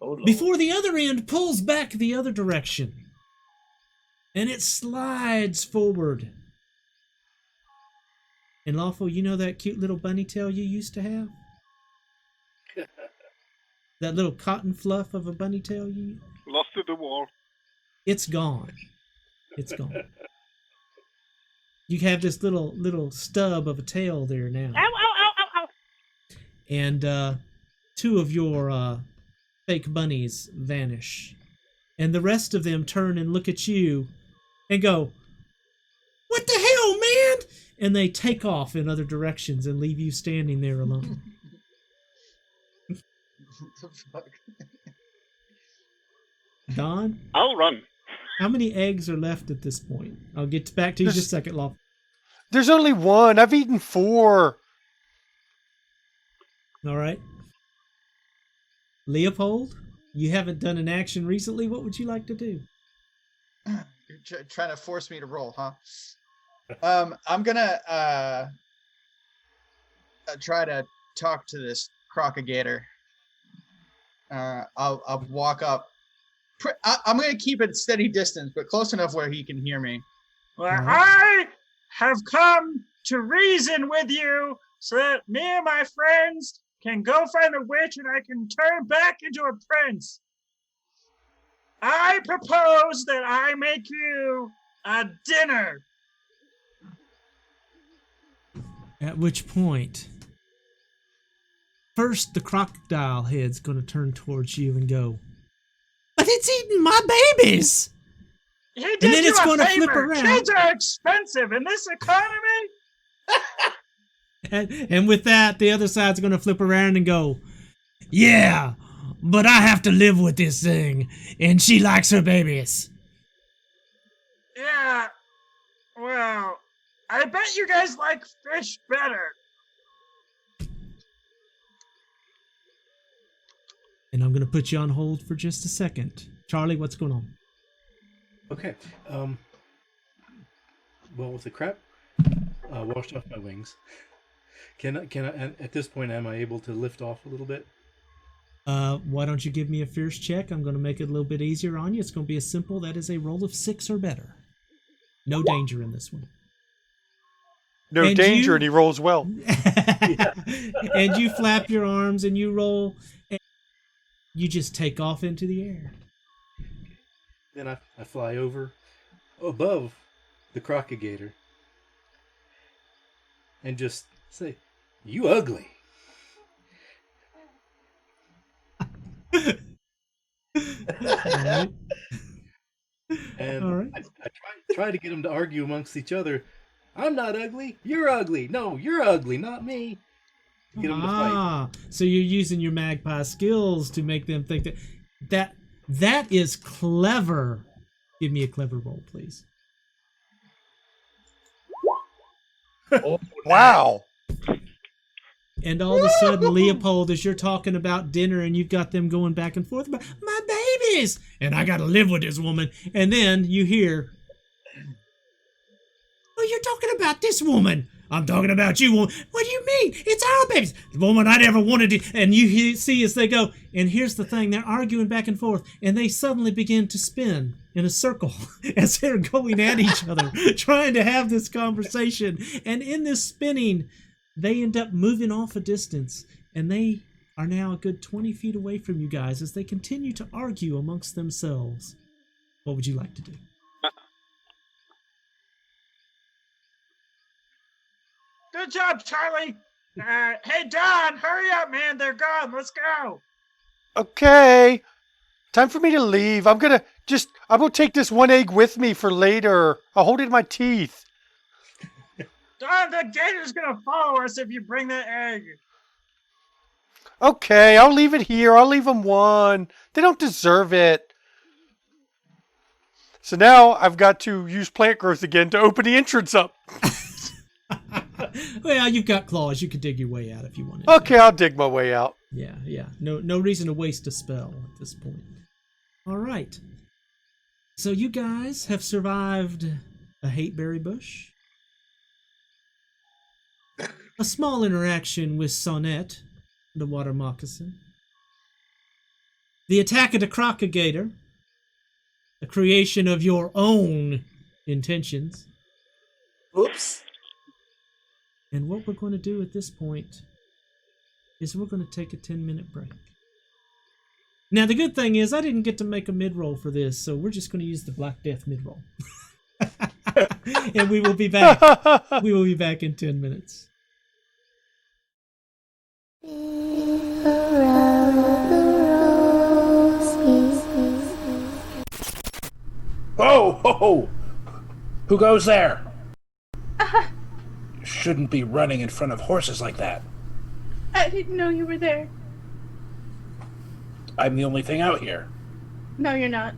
S5: Oh, Lord.
S2: Before the other end pulls back the other direction. And it slides forward. And Lawful, you know that cute little bunny tail you used to have? That little cotton fluff of a bunny tail you...
S9: Lost to the wall.
S2: It's gone. It's gone. You have this little stub of a tail there now.
S9: Ow, ow, ow, ow, ow.
S2: And 2 of your fake bunnies vanish. And the rest of them turn and look at you and go, and they take off in other directions and leave you standing there alone.
S4: What the fuck?
S2: Don,
S9: I'll run.
S2: how many eggs are left at this point? I'll get back to you just a second, Law.
S3: There's only one. I've eaten 4.
S2: All right. Leopold, you haven't done an action recently. What would you like to do?
S4: You're trying to force me to roll, huh? I'm gonna try to talk to this crocagator. I'll walk up. I'm gonna keep it steady distance, but close enough where he can hear me.
S7: Well, I have come to reason with you so that me and my friends can go find the witch and I can turn back into a prince. I propose that I make you a dinner.
S2: At which point, first the crocodile head's going to turn towards you and go, "But it's eating my babies!"
S7: He did
S2: And then
S7: you
S2: it's
S7: a
S2: gonna
S7: favor.
S2: flip around.
S7: Kids are expensive in this economy.
S2: And with that, the other side's going to flip around and go, "Yeah, but I have to live with this thing, and she likes her babies."
S7: Yeah, well, I bet you guys like fish better.
S2: And I'm going to put you on hold for just a second. Charlie, what's going on?
S6: Okay. Well, with the crap washed off my wings, can I? And at this point, am I able to lift off a little bit?
S2: Why don't you give me a fierce check? I'm going to make it a little bit easier on you. It's going to be as simple. That is a roll of 6 or better. No danger in this one.
S3: No
S2: And
S3: danger,
S2: you-
S3: and he rolls well.
S2: And you flap your arms and you roll. And you just take off into the air.
S6: Then I fly over above the crocagator and just say, "You ugly."
S2: Alright.
S6: And
S2: All right.
S6: I try to get them to argue amongst each other. "I'm not ugly. You're ugly. No, you're ugly, not me." Get them to fight.
S2: So you're using your magpie skills to make them think that is clever. Give me a clever roll, please.
S5: Oh,
S3: Wow.
S2: And all of a sudden, Leopold, as you're talking about dinner and you've got them going back and forth about my babies, and I got to live with this woman, and then you hear, "Oh, you're talking about this woman. I'm talking about you, woman. What do you mean? It's our babies. The woman I never wanted to." And you see as they go, and here's the thing, they're arguing back and forth, and they suddenly begin to spin in a circle as they're going at each other, trying to have this conversation. And in this spinning, they end up moving off a distance, and they are now a good 20 feet away from you guys as they continue to argue amongst themselves. What would you like to do?
S7: Good job, Charlie. Hey, Don, hurry up, man. They're gone. Let's go.
S3: Okay. Time for me to leave. I'm gonna take this one egg with me for later. I'll hold it in my teeth.
S7: Don, the gator's gonna follow us if you bring the egg.
S3: Okay, I'll leave it here. I'll leave them one. They don't deserve it. So now I've got to use plant growth again to open the entrance up.
S2: Well, you've got claws. You could dig your way out if you wanted.
S3: Okay, I'll dig my way out.
S2: Yeah. No reason to waste a spell at this point. All right. So you guys have survived a hateberry bush, a small interaction with Sonnet, the water moccasin, the attack of the crocagator, a creation of your own intentions.
S5: Oops.
S2: And what we're going to do at this point is we're going to take a 10-minute break. Now, the good thing is I didn't get to make a mid-roll for this, so we're just going to use the Black Death mid-roll. And we will be back. We will be back in 10 minutes.
S10: Whoa, ho, ho! Who goes there? shouldn't be running in front of horses like that.
S11: I didn't know you were there.
S10: I'm the only thing out here.
S11: No, you're not.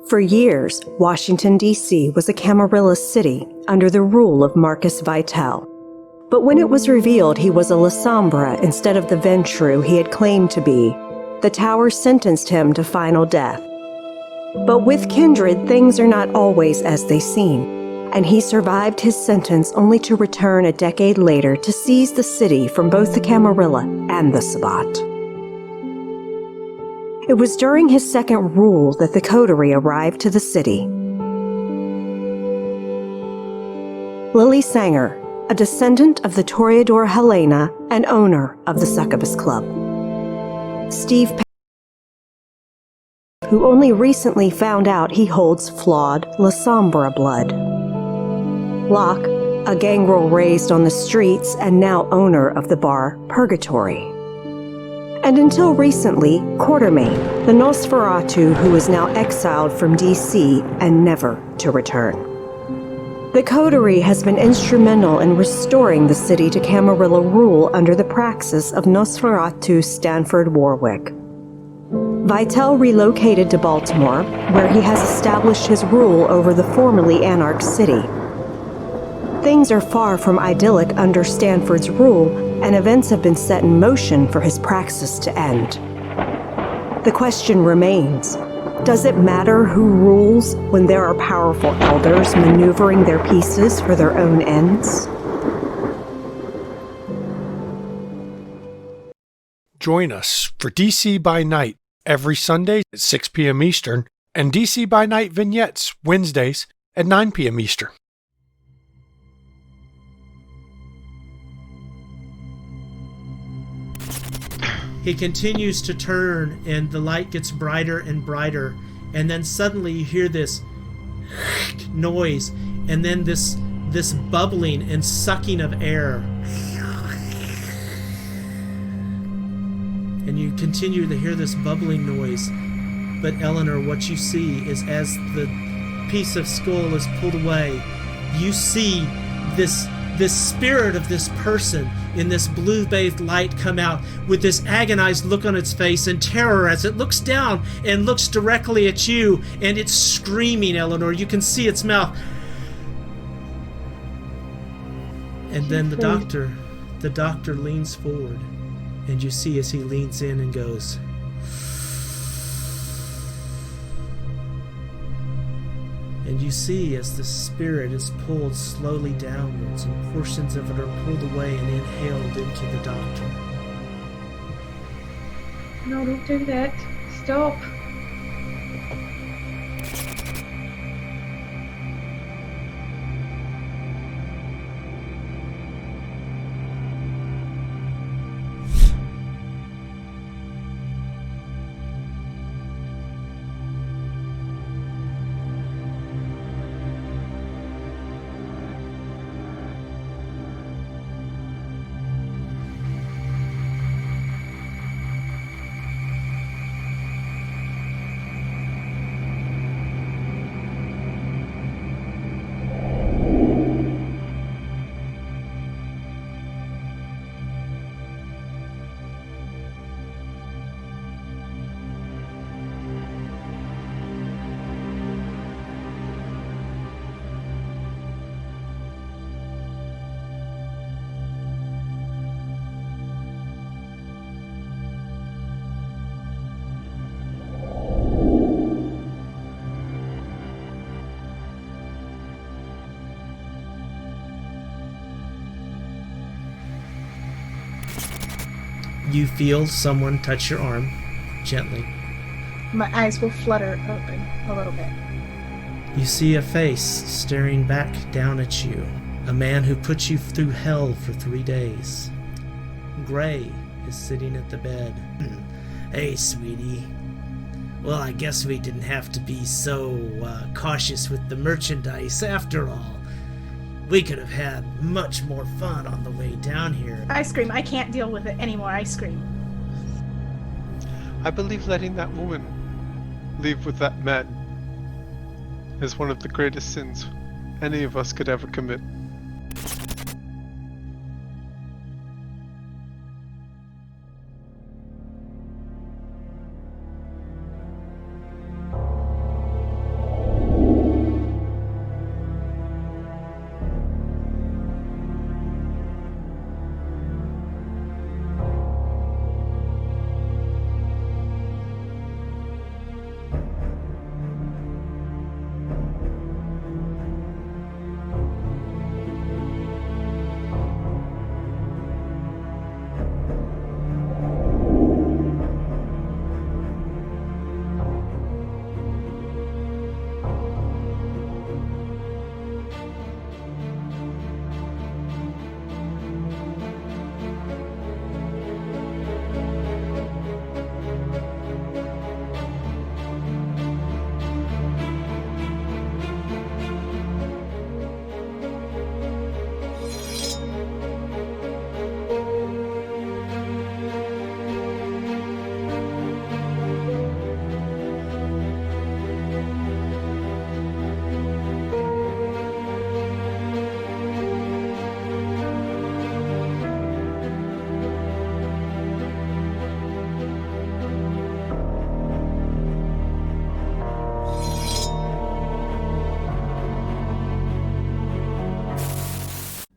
S1: For years, Washington, D.C. was a Camarilla city under the rule of Marcus Vitel. But when it was revealed he was a La Sombra instead of the Ventrue he had claimed to be, the tower sentenced him to final death. But with Kindred, things are not always as they seem, and he survived his sentence only to return a decade later to seize the city from both the Camarilla and the Sabbat. It was during his second rule that the coterie arrived to the city. Lily Sanger, a descendant of the Toreador Helena and owner of the Succubus Club. Steve, who only recently found out he holds flawed La Sombra blood. Locke, a gangrel raised on the streets and now owner of the bar Purgatory. And until recently, Quartermain, the Nosferatu who is now exiled from D.C. and never to return. The coterie has been instrumental in restoring the city to Camarilla rule under the praxis of Nosferatu Stanford Warwick. Vitel relocated to Baltimore, where he has established his rule over the formerly anarch city. Things are far from idyllic under Stanford's rule, and events have been set in motion for his praxis to end. The question remains, does it matter who rules when there are powerful elders maneuvering their pieces for their own ends?
S3: Join us for DC by Night every Sunday at 6 p.m. Eastern and DC by Night vignettes Wednesdays at 9 p.m. Eastern.
S2: He continues to turn, and the light gets brighter and brighter, and then suddenly you hear this noise, and then this bubbling and sucking of air. And you continue to hear this bubbling noise. But Eleanor, what you see is as the piece of skull is pulled away, you see this spirit of this person in this blue-bathed light come out with this agonized look on its face and terror as it looks down and looks directly at you, and it's screaming, Eleanor. You can see its mouth. And then the doctor leans forward, and you see as he leans in and goes, and you see as the spirit is pulled slowly downwards and portions of it are pulled away and inhaled into the doctor.
S11: No, don't do that. Stop.
S2: You feel someone touch your arm gently.
S11: My eyes will flutter open a little bit.
S2: You see a face staring back down at you. A man who put you through hell for 3 days. Gray is sitting at the bed. Hey, sweetie. Well, I guess we didn't have to be so cautious with the merchandise after all. We could have had much more fun on the way down here.
S11: I scream. I can't deal with it anymore. I scream.
S3: I believe letting that woman leave with that man is one of the greatest sins any of us could ever commit.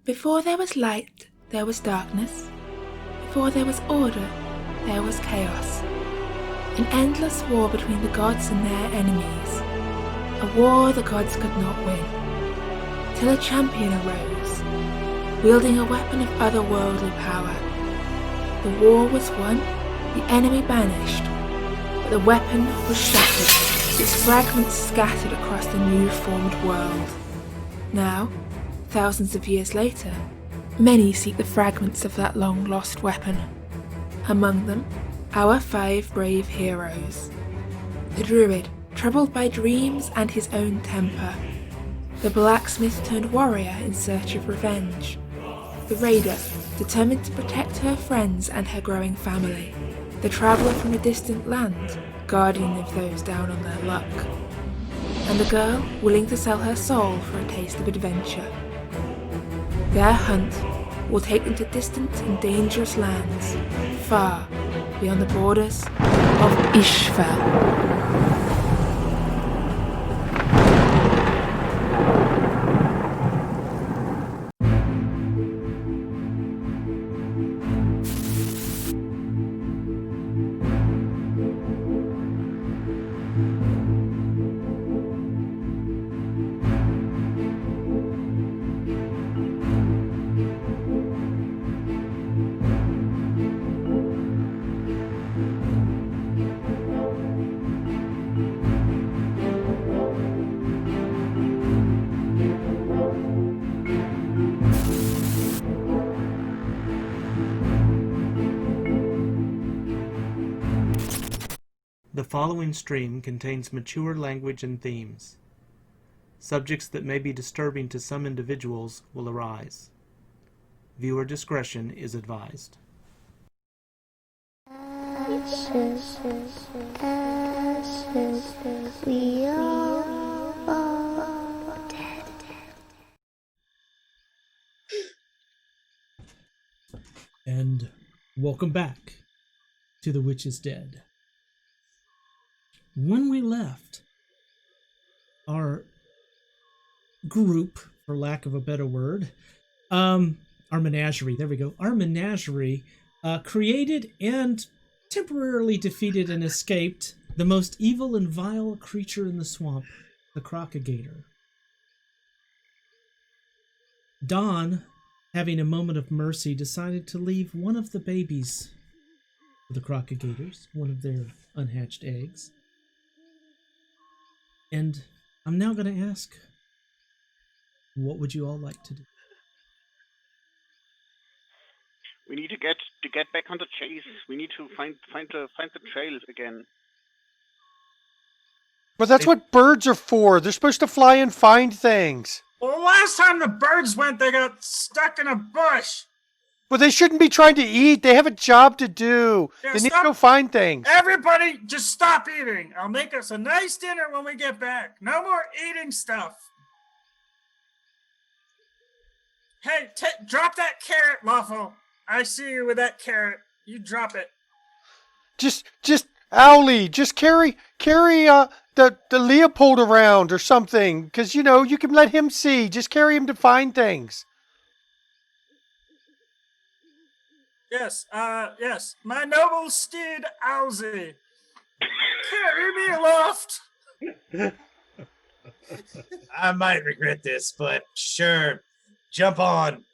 S12: Before there was light, there was darkness. Before there was order, there was chaos. An endless war between the gods and their enemies. A war the gods could not win. Till a champion arose, wielding a weapon of otherworldly power. The war was won, the enemy banished, but the weapon was shattered, its fragments scattered across the new formed world. Now, thousands of years later, many seek the fragments of that long-lost weapon. Among them, our 5 brave heroes. The druid, troubled by dreams and his own temper. The blacksmith turned warrior in search of revenge. The raider, determined to protect her friends and her growing family. The traveller from a distant land, guardian of those down on their luck. And the girl willing to sell her soul for a taste of adventure. Their hunt will take them to distant and dangerous lands, far beyond the borders of Ishval.
S2: The following stream contains mature language and themes. Subjects that may be disturbing to some individuals will arise. Viewer discretion is advised.
S13: We are dead.
S2: And welcome back to The Witch is Dead. When we left our group, for lack of a better word, our menagerie, there we go, our menagerie created and temporarily defeated and escaped the most evil and vile creature in the swamp, the crocagator. Dawn, having a moment of mercy, decided to leave one of the babies for the crocodilators, one of their unhatched eggs. And I'm now going to ask, what would you all like to do?
S9: We need to get back on the chase. We need to find the trail again.
S3: Well, that's what birds are for. They're supposed to fly and find things.
S7: Well, last time the birds went, they got stuck in a bush.
S3: Well, they shouldn't be trying to eat. They have a job to do.
S7: Yeah,
S3: They need to go find things.
S7: Everybody, just stop eating. I'll make us a nice dinner when we get back. No more eating stuff. Hey, drop that carrot, Waffle. I see you with that carrot. You drop it.
S3: Just Owlie, just carry the Leopold around or something, because you can let him see. Just carry him to find things.
S7: Yes, yes. My noble steed, Owlsy. Carry me aloft.
S5: I might regret this, but sure. Jump on.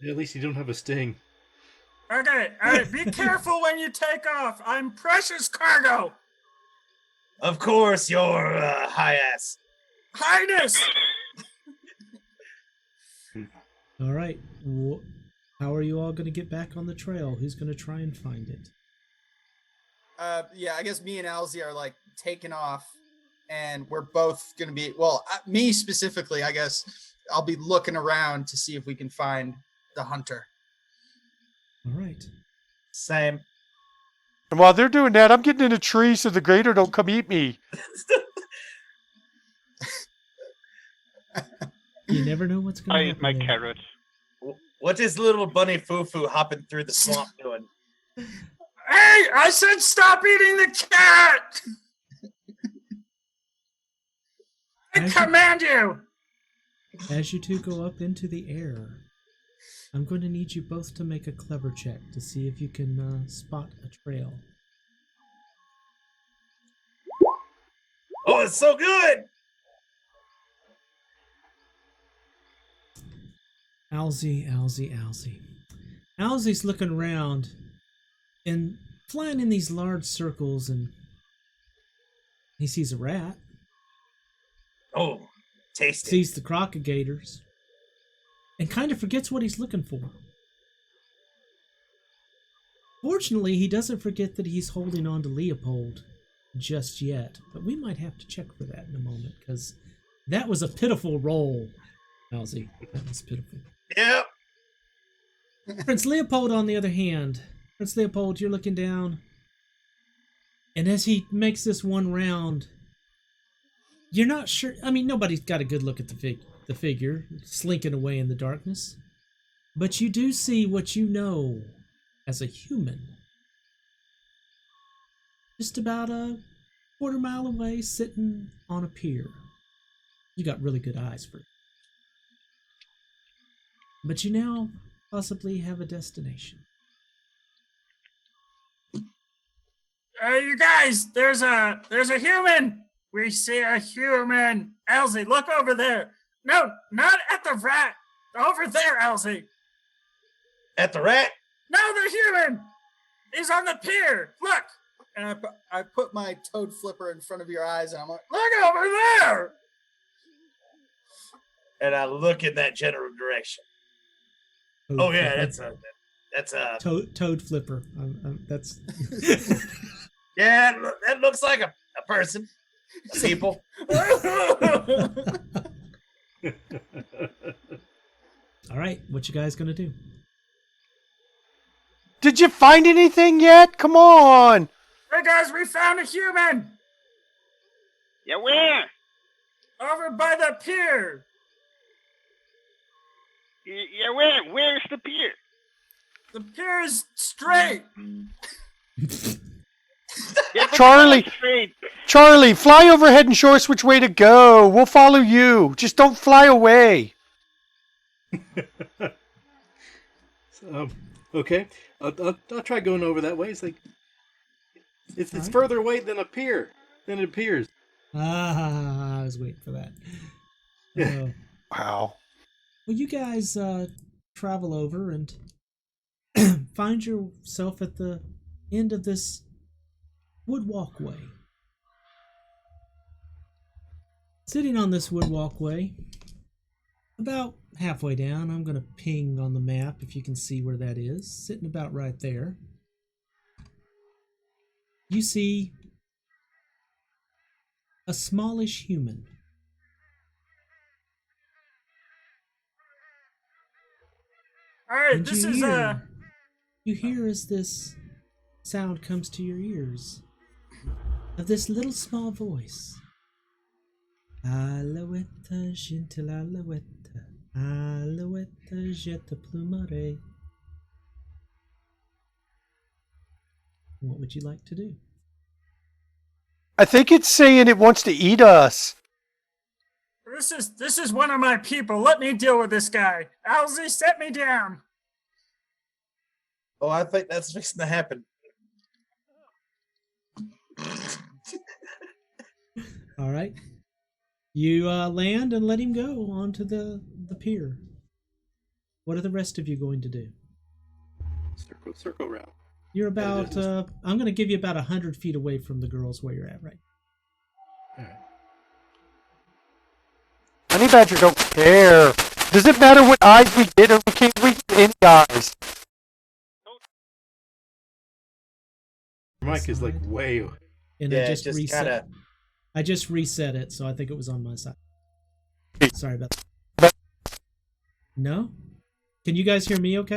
S6: At least you don't have a sting.
S7: Okay, all right. Be careful when you take off. I'm precious cargo.
S5: Of course, your high-ass.
S7: Highness!
S2: All right. How are you all going to get back on the trail? Who's going to try and find it?
S4: Yeah, I guess me and Alzy are like taking off, and we're both gonna be. Well, me specifically, I guess I'll be looking around to see if we can find the hunter.
S2: All right.
S5: Same.
S3: And while they're doing that, I'm getting in a tree so the gator don't come eat me.
S2: You never know what's going to happen.
S9: I eat my carrot.
S5: What is little bunny Fufu hopping through the swamp doing?
S7: Hey, I said stop eating the cat! I command you!
S2: As you two go up into the air, I'm going to need you both to make a clever check to see if you can spot a trail.
S5: Oh, it's so good!
S2: Owlsy. Owlsy's looking around and flying in these large circles, and he sees a rat.
S5: Oh, tasty.
S2: Sees the crocodilators and kind of forgets what he's looking for. Fortunately, he doesn't forget that he's holding on to Leopold just yet, but we might have to check for that in a moment, because that was a pitiful roll, Owlsy. That was pitiful.
S5: Yep.
S2: Prince Leopold, on the other hand, Prince Leopold, you're looking down, and as he makes this one round, you're not sure. I mean, nobody's got a good look at the figure slinking away in the darkness, but you do see what you know as a human, just about a quarter-mile away, sitting on a pier. You got really good eyes for it. But you now possibly have a destination.
S7: You guys, there's a human. We see a human. Elsie, look over there. No, not at the rat. Over there, Elsie.
S5: At the rat?
S7: No, the human. He's on the pier. Look.
S4: And I put my toad flipper in front of your eyes, and I'm like,
S7: look over there.
S5: And I look in that general direction. Oh yeah, that's a
S2: toad flipper. That's
S5: yeah. That looks like a person, a people.
S2: All right, what you guys gonna do?
S3: Did you find anything yet? Come on.
S7: Hey guys, we found a human.
S9: Yeah, where?
S7: Over by the pier.
S9: Yeah, where? Where's the pier?
S7: The pier is straight.
S9: Yeah,
S3: Charlie, fly overhead and show us which way to go. We'll follow you. Just don't fly away.
S6: Okay, I'll try going over that way. It's like it's further away than it appears.
S2: I was waiting for that.
S3: Wow.
S2: Well, you guys travel over and find yourself at the end of this wood walkway. Sitting on this wood walkway, about halfway down, I'm going to ping on the map if you can see where that is, sitting about right there. You see a smallish human.
S7: All right,
S2: And
S7: this
S2: you
S7: is
S2: hear, you hear as this sound comes to your ears of this little small voice. Alouette, gentle alouette, alouette, jette plumare. What would you like to do?
S3: I think it's saying it wants to eat us.
S7: This is one of my people. Let me deal with this guy. Owlsy, set me down.
S5: Oh, I think that's fixing to happen.
S2: All right. You land and let him go onto the pier. What are the rest of you going to do?
S6: Circle round.
S2: You're about, I'm going to give you about 100 feet away from the girls where you're at right now.
S6: All right.
S3: Honey Badger don't care. Does it matter what eyes we get, or we can't reach any eyes?
S6: Your mic is like way.
S2: And
S5: Yeah,
S2: I just
S5: just
S2: reset.
S5: kinda-
S2: I just reset it, so I think it was on my side. Sorry about that. No? Can you guys hear me okay?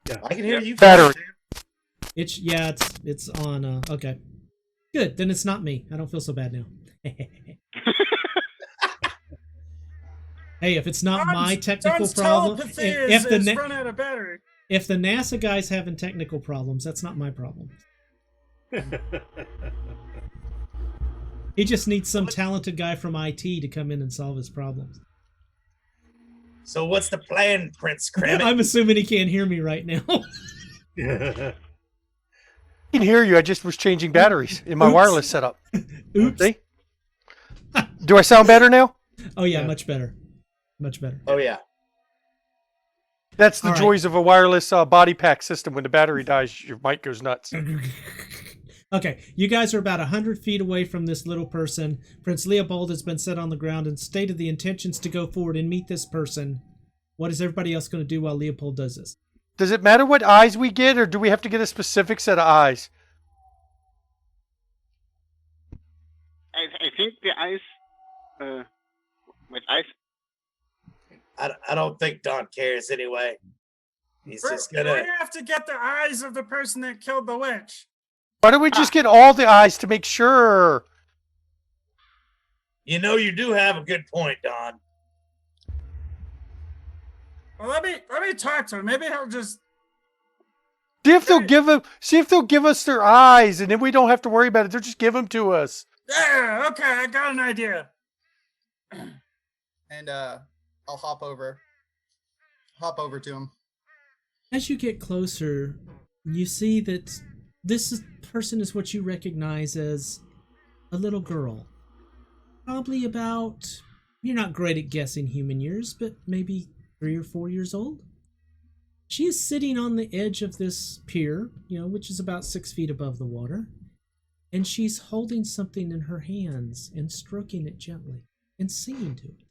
S6: Yeah.
S5: I can hear you.
S3: Battery.
S2: It's on, okay. Good, then it's not me. I don't feel so bad now. Hey, if it's not my technical
S7: John's
S2: problem,
S7: telepathy
S2: if
S7: is
S2: the
S7: run out of battery.
S2: if the NASA guy's having technical problems, that's not my problem. He just needs some talented guy from IT to come in and solve his problems.
S5: So what's the plan, Prince Kramet?
S2: I'm assuming he can't hear me right now.
S3: I can hear you. I just was changing batteries in my
S2: Oops.
S3: wireless setup.
S2: Oops.
S3: See? Do I sound better now?
S2: Oh yeah, much better. Much better.
S5: Oh yeah.
S3: That's the
S2: All right.
S3: joys of a wireless body pack system. When the battery dies, your mic goes nuts.
S2: Okay, you guys are about 100 feet away from this little person. Prince Leopold has been set on the ground and stated the intentions to go forward and meet this person. What is everybody else going to do while Leopold does this?
S3: Does it matter what eyes we get, or do we have to get a specific set of eyes?
S9: I think the eyes. With eyes.
S5: I don't think Don cares anyway. He's just
S7: We
S5: gonna.
S7: have to get the eyes of the person that killed the witch.
S3: Why don't we just get all the eyes to make sure?
S5: You know, you do have a good point, Don.
S7: Well, let me talk to him. Maybe he'll just.
S3: See if they'll give us their eyes, and then we don't have to worry about it. They'll just give them to us.
S7: Yeah, okay, I got an idea.
S4: And I'll hop over to him.
S2: As you get closer, you see that person is what you recognize as a little girl. Probably about, you're not great at guessing human years, but maybe 3 or 4 years old. She is sitting on the edge of this pier, which is about 6 feet above the water, and she's holding something in her hands and stroking it gently and singing to it.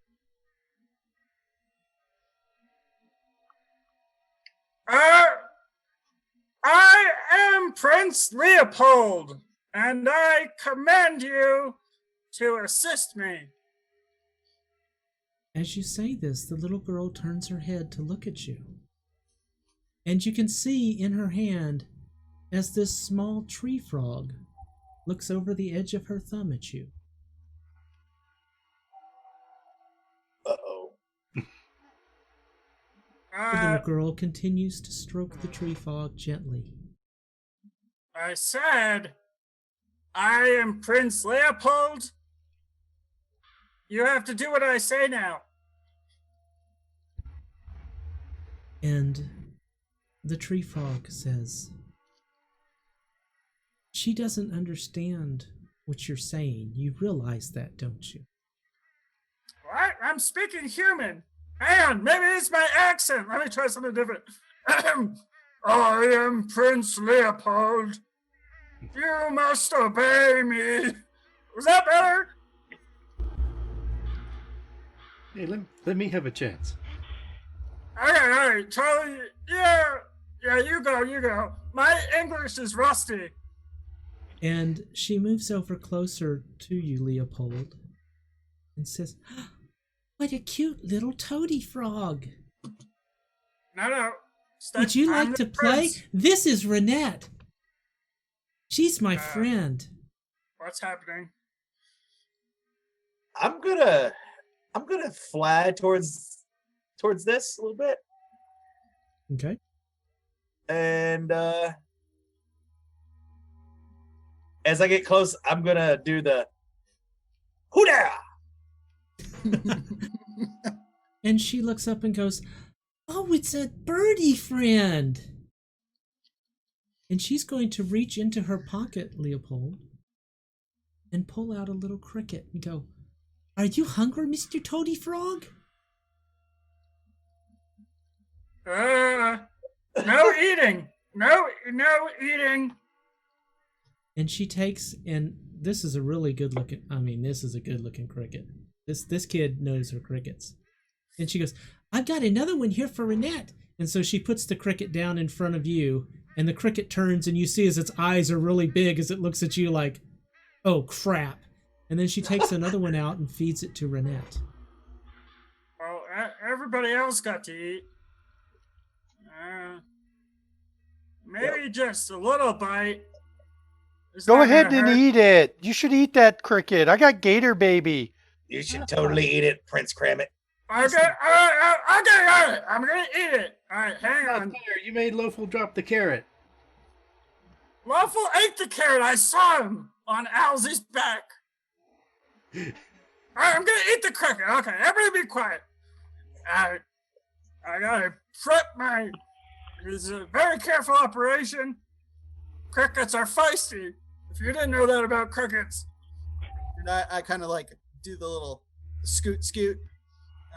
S7: I am Prince Leopold, and I command you to assist me.
S2: As you say this, the little girl turns her head to look at you. And you can see in her hand as this small tree frog looks over the edge of her thumb at you.
S5: Uh-oh.
S2: The little girl continues to stroke the tree frog gently.
S7: I said, I am Prince Leopold. You have to do what I say now.
S2: And the tree frog says, she doesn't understand what you're saying. You realize that, don't you?
S7: What? I'm speaking human. Hang on, maybe it's my accent. Let me try something different. I am Prince Leopold. You must obey me. Was that better?
S6: Hey, let me have a chance.
S7: All right, Charlie. Yeah, you go. My English is rusty.
S2: And she moves over closer to you, Leopold, and says, "What a cute little toady frog.
S7: No.
S2: Would you like to play?
S7: Prince.
S2: This is Renette. She's my friend."
S7: What's happening?
S5: I'm gonna fly towards this a little bit,
S2: Okay.
S5: and as I get close, I'm gonna do the hoo-da!
S2: And she looks up and goes, "Oh, it's a birdie friend." And she's going to reach into her pocket, Leopold, and pull out a little cricket and go, "Are you hungry, Mr. Toady Frog?"
S7: No eating. No eating.
S2: And she takes, and this is a really good looking, this is a good looking cricket. This kid knows her crickets. And she goes, "I've got another one here for Renette." And so she puts the cricket down in front of you, and the cricket turns, and you see as its eyes are really big as it looks at you like, "Oh, crap." And then she takes another one out and feeds it to Renette.
S7: Well, everybody else got to eat. Maybe just a little bite.
S3: Go ahead and eat it. You should eat that cricket. I got Gator Baby.
S5: You should totally eat it, Prince Cramit.
S7: Okay, got it. I'm gonna eat it. All right, hang on.
S6: You made Loaful drop the carrot.
S7: Lawful ate the carrot. I saw him on Owlsie's back. All right, I'm gonna eat the cricket. Okay, everybody be quiet. I gotta prep my. It's a very careful operation. Crickets are feisty. If you didn't know that about crickets.
S4: And I kind of like do the little scoot.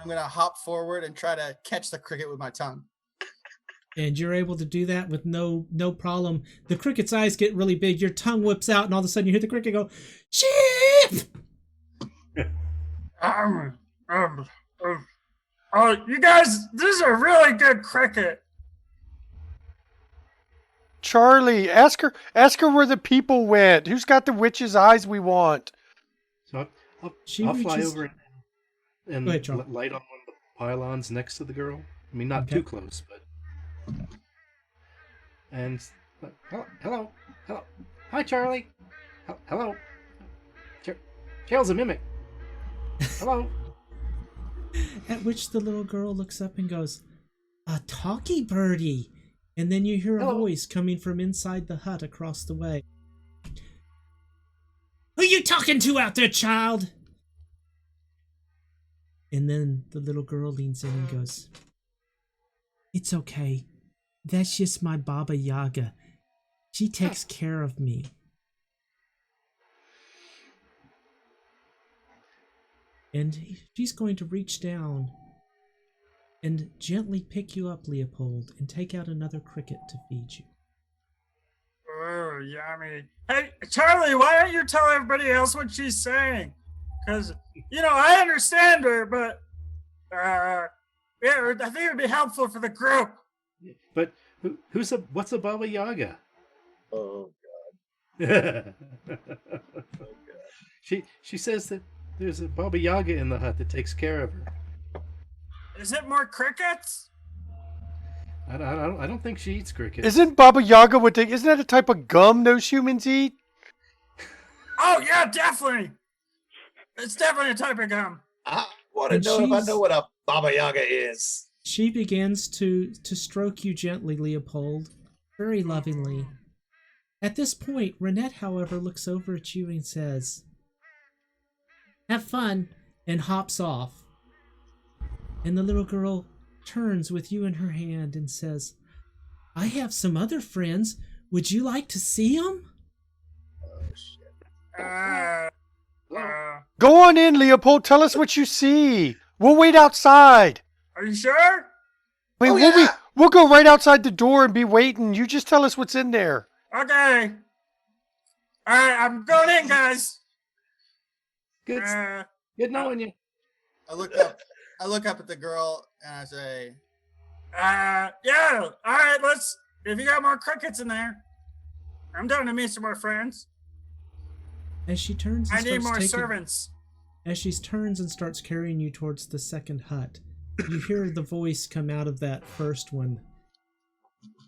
S4: I'm gonna hop forward and try to catch the cricket with my tongue.
S2: And you're able to do that with no problem. The cricket's eyes get really big. Your tongue whips out, and all of a sudden you hear the cricket go, "Sheep!"
S7: You guys, this is a really good cricket.
S3: Charlie, ask her where the people went. Who's got the witch's eyes we want?
S6: So I'll fly over and
S2: ahead,
S6: light on one of the pylons next to the girl. I mean, not too close, but. And hello, hi Charlie, hello. Charles a mimic. Hello.
S2: At which the little girl looks up and goes, "A talkie birdie." And then you hear a voice coming from inside the hut across the way. "Who you talking to out there, child?" And then the little girl leans in and goes, "It's okay. That's just my Baba Yaga. She takes care of me." And she's going to reach down and gently pick you up, Leopold, and take out another cricket to feed you.
S7: Oh, yummy. Hey, Charlie, why don't you tell everybody else what she's saying? Because, I understand her, but, I think it would be helpful for the group.
S6: But what's a Baba Yaga?
S5: Oh, God.
S6: She says that there's a Baba Yaga in the hut that takes care of her.
S7: Is it more crickets?
S6: I don't think she eats crickets.
S3: Isn't Baba Yaga isn't that a type of gum those humans eat?
S7: Oh, yeah, definitely. It's definitely a type of gum.
S5: I want to know if I know what a Baba Yaga is.
S2: She begins to stroke you gently, Leopold, very lovingly. At this point, Renette, however, looks over at you and says, "Have fun," and hops off. And the little girl turns with you in her hand and says, "I have some other friends. Would you like to see them?"
S5: Oh, shit.
S3: Go on in, Leopold. Tell us what you see. We'll wait outside.
S7: Are you sure?
S3: Wait, We'll go right outside the door and be waiting. You just tell us what's in there.
S7: Okay. All right, I'm going in, guys.
S6: Good knowing you.
S4: I look up. I look up at the girl and I say,
S7: Yeah. All right, let's. If you got more crickets in there, I'm down to meet some more friends.
S2: As she turns and
S7: I need
S2: starts
S7: more
S2: taking,
S7: servants.
S2: As she turns and starts carrying you towards the second hut, you hear the voice come out of that first one.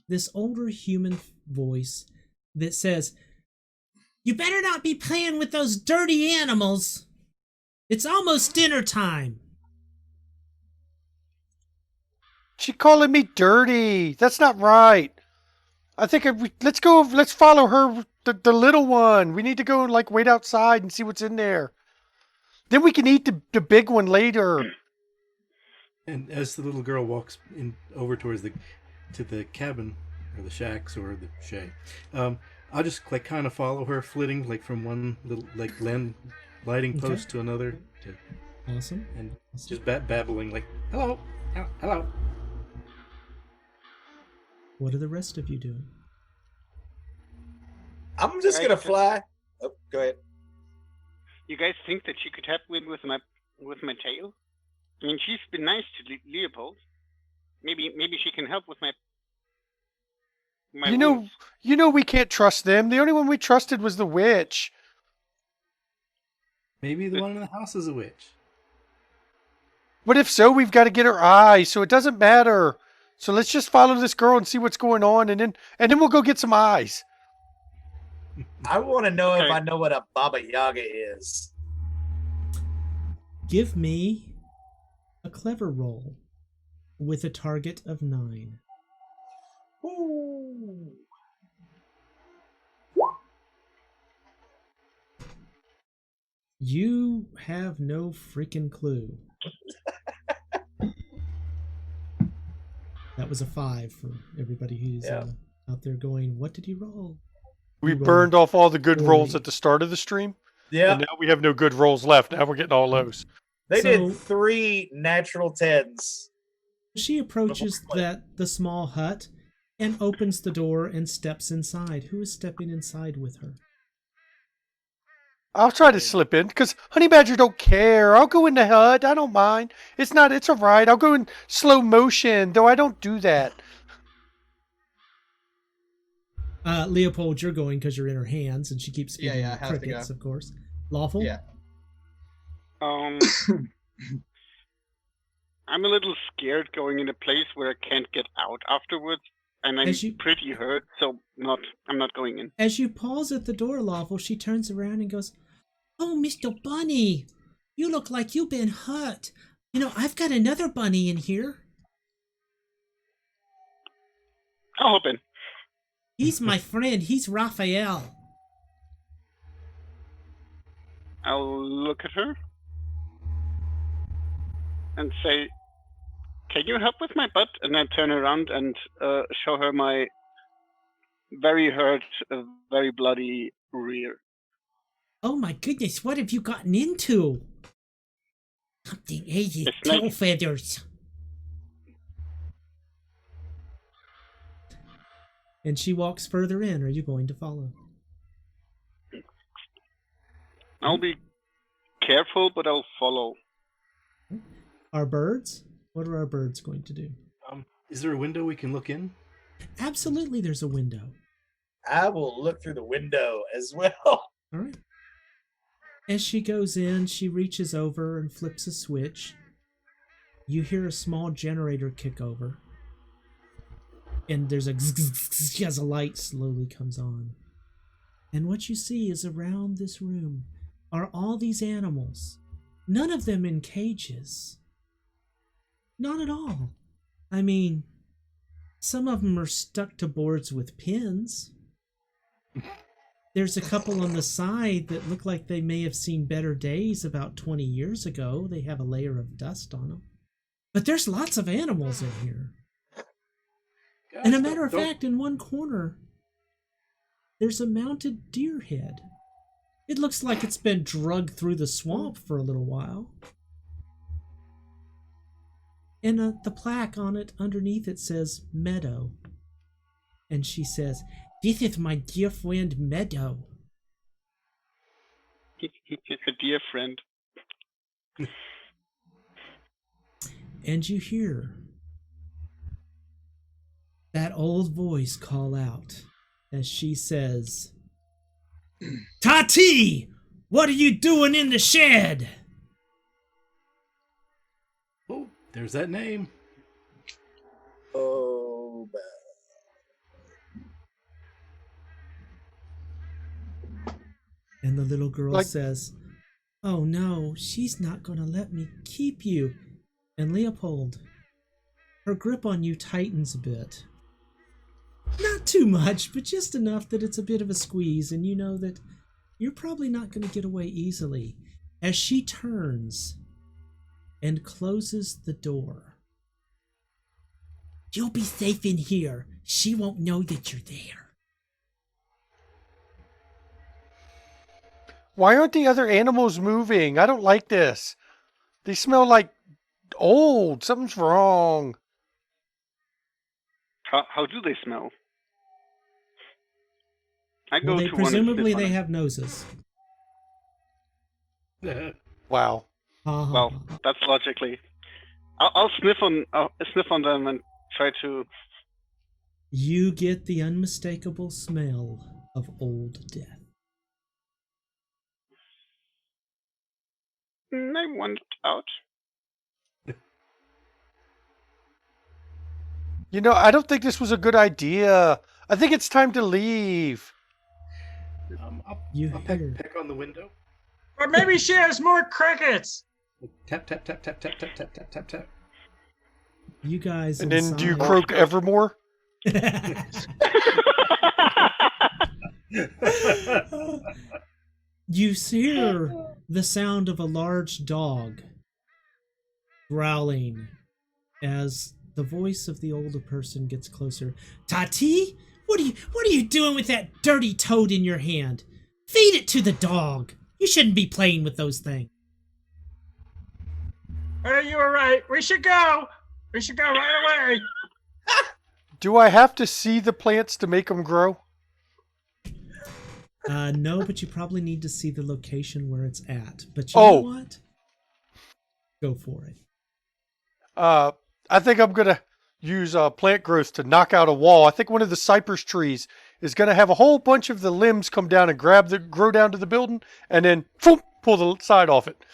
S2: This older human voice that says, "You better not be playing with those dirty animals. It's almost dinner time."
S3: She calling me dirty. That's not right. I think let's go. Let's follow her, the little one. We need to go and like wait outside and see what's in there. Then we can eat the big one later.
S6: And as the little girl walks in over towards the cabin or the shacks or the shay, I'll just like kind of follow her, flitting like from one little like lighting post to another.
S2: Awesome.
S6: And just babbling like, "Hello, hello."
S2: What are the rest of you doing?
S5: I'm just gonna fly. Oh, go ahead.
S9: You guys think that she could help with my tail? I mean, she's been nice to Leopold. Maybe she can help with my wounds.
S3: You know we can't trust them. The only one we trusted was the witch.
S6: Maybe the one in the house is a witch.
S3: But if so, we've got to get her eyes, so it doesn't matter. So let's just follow this girl and see what's going on, and then we'll go get some eyes.
S5: I want to know if I know what a Baba Yaga is.
S2: Give me a clever roll with a target of 9.
S5: Ooh.
S2: You have no freaking clue. That was a 5 for everybody who's out there going, what did he roll?
S3: We burned off all the good rolls at the start of the stream.
S5: Yeah.
S3: And now we have no good rolls left. Now we're getting all those.
S5: They did 3 natural 10s.
S2: She approaches the small hut and opens the door and steps inside. Who is stepping inside with her?
S3: I'll try to slip in because Honey Badger don't care. I'll go in the hut. I don't mind. It's all right. I'll go in slow motion, though I don't do that.
S2: Leopold, you're going because you're in her hands and she keeps feeding you crickets, of course. Lawful?
S4: Yeah.
S9: I'm a little scared going in a place where I can't get out afterwards, and I'm pretty hurt, so I'm not going in.
S2: As you pause at the door, Lawful, she turns around and goes, "Oh, Mr. Bunny, you look like you've been hurt. You know, I've got another bunny in here."
S9: I'll hop in.
S2: He's my friend. He's Raphael.
S9: I'll look at her and say, "Can you help with my butt?" And then turn around and show her my very hurt, very bloody rear.
S2: Oh my goodness, what have you gotten into? Something ages tail feathers. And she walks further in. Are you going to follow?
S9: I'll be careful, but I'll follow.
S2: Our birds? What are our birds going to do?
S6: Is there a window we can look in?
S2: Absolutely, there's a window.
S5: I will look through the window as well.
S2: All right. As she goes in, she reaches over and flips a switch. You hear a small generator kick over. And there's as a light slowly comes on. And what you see is around this room are all these animals. None of them in cages. Not at all. I mean, some of them are stuck to boards with pins. There's a couple on the side that look like they may have seen better days about 20 years ago. They have a layer of dust on them. But there's lots of animals in here. And a matter of fact, in one corner, there's a mounted deer head. It looks like it's been dragged through the swamp for a little while. And the plaque on it, underneath it says Meadow. And she says, "This is my dear friend Meadow."
S9: A dear friend.
S2: And you hear that old voice call out as she says, "Tati, what are you doing in the shed?"
S6: Oh, there's that name.
S5: Oh,
S2: And the little girl says, "Oh no, she's not going to let me keep you." And Leopold, her grip on you tightens a bit. Not too much, but just enough that it's a bit of a squeeze, and you know that you're probably not going to get away easily. As she turns and closes the door. "You'll be safe in here. She won't know that you're there."
S3: Why aren't the other animals moving? I don't like this. They smell like old. Something's wrong.
S9: How do they smell? I
S2: Well,
S9: go
S2: they
S9: to one and
S2: presumably
S9: sniff on
S2: they
S9: it.
S2: have noses.
S3: Wow.
S9: Well, that's logically. I'll sniff on them and try to.
S2: You get the unmistakable smell of old death.
S9: I want out.
S3: You know, I don't think this was a good idea. I think it's time to leave.
S6: I'll peck on the window.
S7: Or maybe she has more crickets.
S6: Tap, tap, tap, tap, tap, tap, tap, tap, tap, tap.
S2: You guys
S3: And then do you
S2: inside-
S3: croak evermore?
S2: You hear the sound of a large dog growling as the voice of the older person gets closer. "Tati, what are you doing with that dirty toad in your hand? Feed it to the dog. You shouldn't be playing with those things."
S7: You were right. We should go. We should go right away.
S3: Do I have to see the plants to make them grow?
S2: No, but you probably need to see the location where it's at. But you know what? Go for it.
S3: I think I'm going to use plant growth to knock out a wall. I think one of the cypress trees is going to have a whole bunch of the limbs come down and grow down to the building, and then pull the side off it.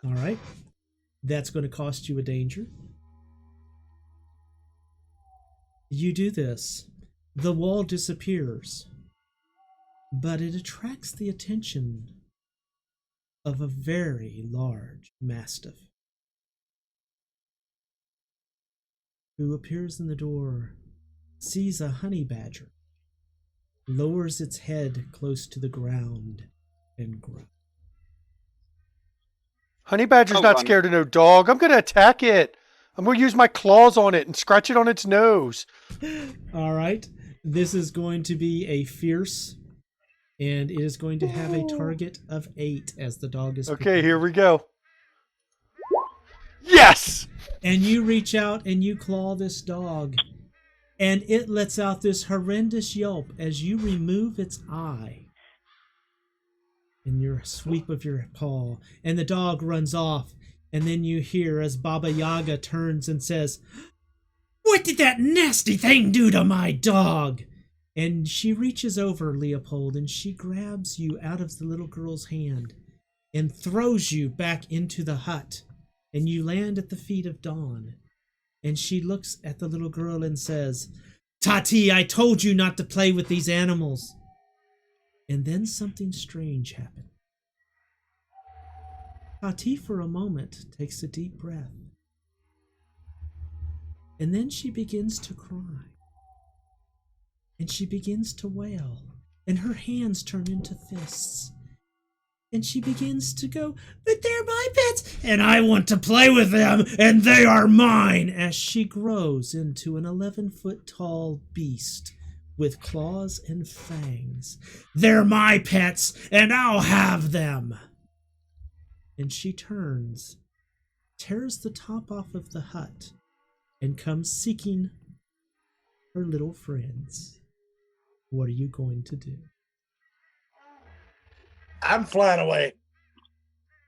S2: All right. That's going to cost you a danger. You do this. The wall disappears, but it attracts the attention of a very large mastiff who appears in the door, sees a honey badger, lowers its head close to the ground, and growls.
S3: Honey badger's not scared of no dog. I'm going to attack it. I'm going to use my claws on it and scratch it on its nose.
S2: All right. This is going to be a fierce, and it is going to have a target of 8 as the dog is...
S3: Okay, here we go. Yes!
S2: And you reach out and you claw this dog, and it lets out this horrendous yelp as you remove its eye in your sweep of your paw, and the dog runs off. And then you hear as Baba Yaga turns and says, "What did that nasty thing do to my dog?" And she reaches over, Leopold, and she grabs you out of the little girl's hand and throws you back into the hut. And you land at the feet of Dawn. And she looks at the little girl and says, "Tati, I told you not to play with these animals." And then something strange happened. Tati, for a moment, takes a deep breath. And then she begins to cry. And she begins to wail. And her hands turn into fists. And she begins to go, "But they're my pets, and I want to play with them, and they are mine," as she grows into an 11-foot tall beast with claws and fangs. "They're my pets, and I'll have them." And she turns tears the top off of the hut and comes seeking her little friends. What are you going to do?
S5: I'm flying away.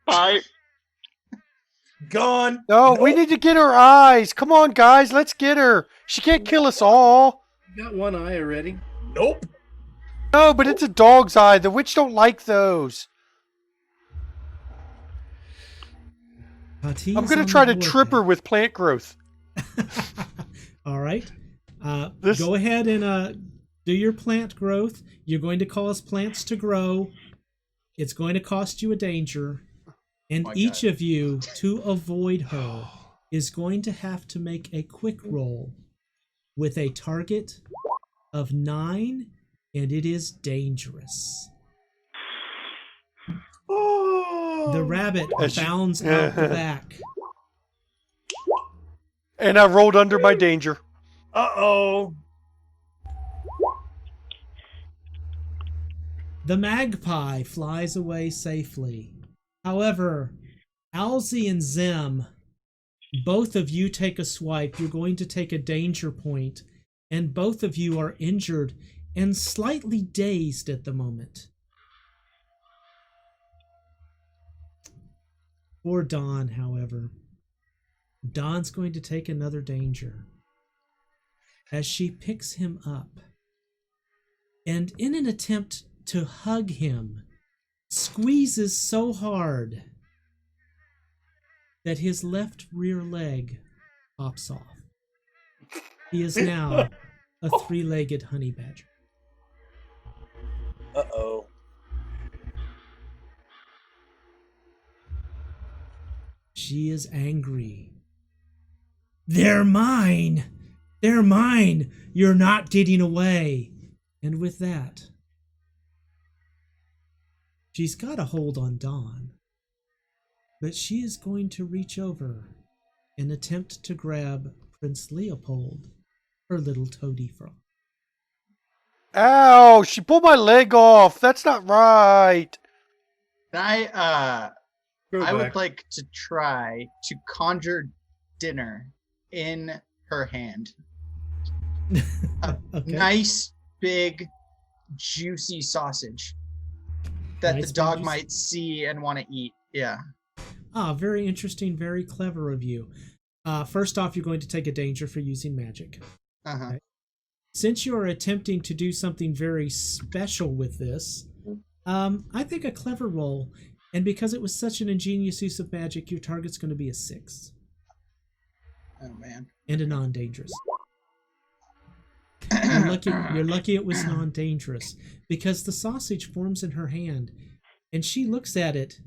S9: Bye.
S5: Gone.
S3: No, we need to get her eyes. Come on, guys, let's get her. She can't kill us all.
S6: You got one eye already.
S5: Nope.
S3: No, but it's a dog's eye. The witch don't like those.
S2: Pati's
S3: I'm going
S2: on
S3: to try
S2: the
S3: to
S2: board
S3: trip her
S2: now.
S3: with plant growth.
S2: All right.
S3: This-
S2: Go ahead and do your plant growth. You're going to cause plants to grow. It's going to cost you a danger. And each of you, to avoid her, is going to have to make a quick roll with a target of 9, and it is dangerous. The rabbit bounds out the back.
S3: And I rolled under my danger.
S5: Uh-oh.
S2: The magpie flies away safely. However, Alzi and Zem, both of you take a swipe. You're going to take a danger point, and both of you are injured and slightly dazed at the moment. For Dawn, however, Dawn's going to take another danger as she picks him up, and in an attempt to hug him, squeezes so hard that his left rear leg pops off. He is now a 3-legged honey badger.
S5: Uh-oh.
S2: She is angry. They're mine! They're mine! You're not getting away! And with that, she's got a hold on Dawn, but she is going to reach over and attempt to grab Prince Leopold, her little toady frog.
S3: Ow! She pulled my leg off. That's not right.
S4: I
S6: Go
S4: would
S6: back.
S4: like to try to conjure dinner in her hand.
S2: Okay.
S4: Nice, big, juicy sausage that
S2: Nice,
S4: the
S2: big,
S4: dog
S2: juicy-
S4: might see and want to eat. Yeah.
S2: Ah, very interesting, very clever of you. First off, you're going to take a danger for using magic.
S4: Uh-huh.
S2: Okay. Since you are attempting to do something very special with this, I think a clever roll, and because it was such an ingenious use of magic, your target's going to be a 6
S4: Oh, man.
S2: and a non-dangerous. You're lucky it was non-dangerous, because the sausage forms in her hand, and she looks at it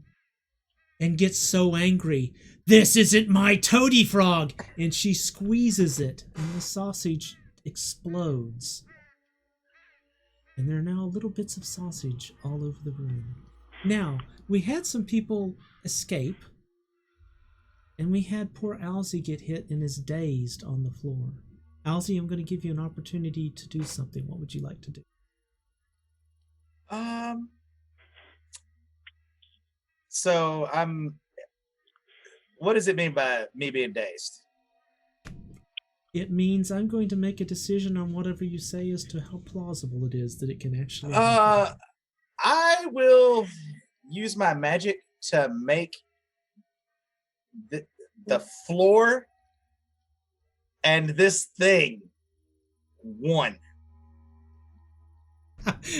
S2: and gets so angry. This isn't my toady frog! And she squeezes it, and the sausage explodes. And there are now little bits of sausage all over the room. Now, we had some people escape, and we had poor Alzi get hit and is dazed on the floor. Alzi, I'm going to give you an opportunity to do something. What would you like to do?
S5: So what does it mean by me being dazed?
S2: It means I'm going to make a decision on whatever you say as to how plausible it is that it can actually happen.
S5: I will use my magic to make the floor and this thing one.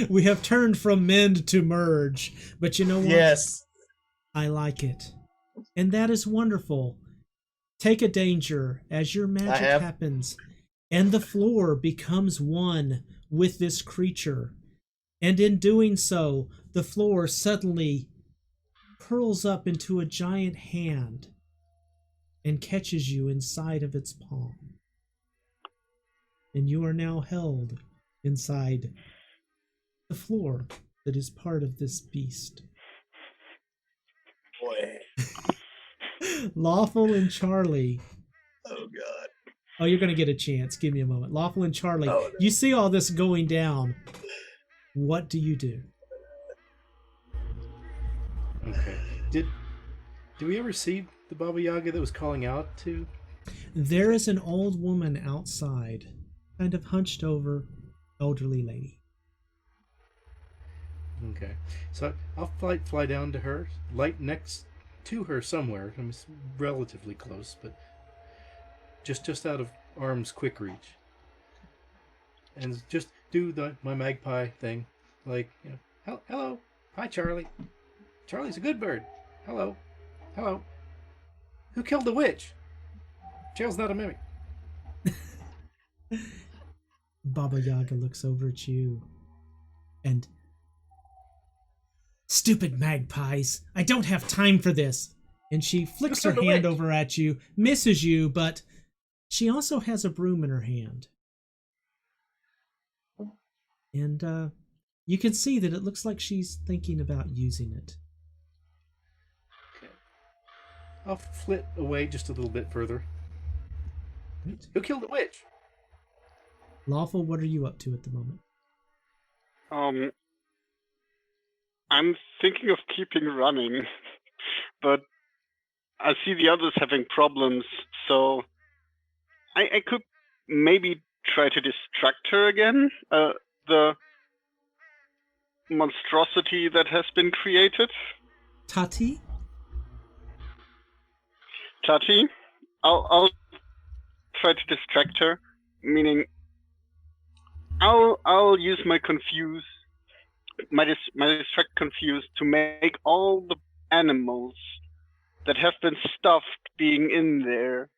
S2: We have turned from mend to merge, but you know what?
S5: Yes.
S2: I like it. And that is wonderful. Take a danger as your magic happens, and the floor becomes one with this creature. And in doing so, the floor suddenly curls up into a giant hand and catches you inside of its palm. And you are now held inside the floor that is part of this beast.
S5: Boy.
S2: Lawful and Charlie.
S5: Oh, God.
S2: Oh, you're going to get a chance. Give me a moment. Lawful and Charlie,
S5: Oh, no.
S2: You see all this going down. What do you do?
S6: Okay. Did Do we ever see the Baba Yaga that was calling out to?
S2: There is an old woman outside, kind of hunched over, elderly lady.
S6: Okay, so I'll fly down to her, light next to her somewhere. I'm relatively close, but just out of arm's quick reach, and just do my magpie thing, like, you know, hello, hi Charlie. Charlie's a good bird. Hello. Who killed the witch? Jail's not a mimic.
S2: Baba Yaga looks over at you and, stupid magpies, I don't have time for this. And she flicks her hand over at you, misses you, but she also has a broom in her hand. And you can see that it looks like she's thinking about using it.
S6: I'll flit away just a little bit further.
S2: Right.
S6: Who killed the witch?
S2: Lawful, what are you up to at the moment?
S9: I'm thinking of keeping running, but I see the others having problems, so I could maybe try to distract her again. The monstrosity that has been created.
S2: Tati?
S9: I'll try to distract her, meaning I'll use my distract confuse to make all the animals that have been stuffed being in there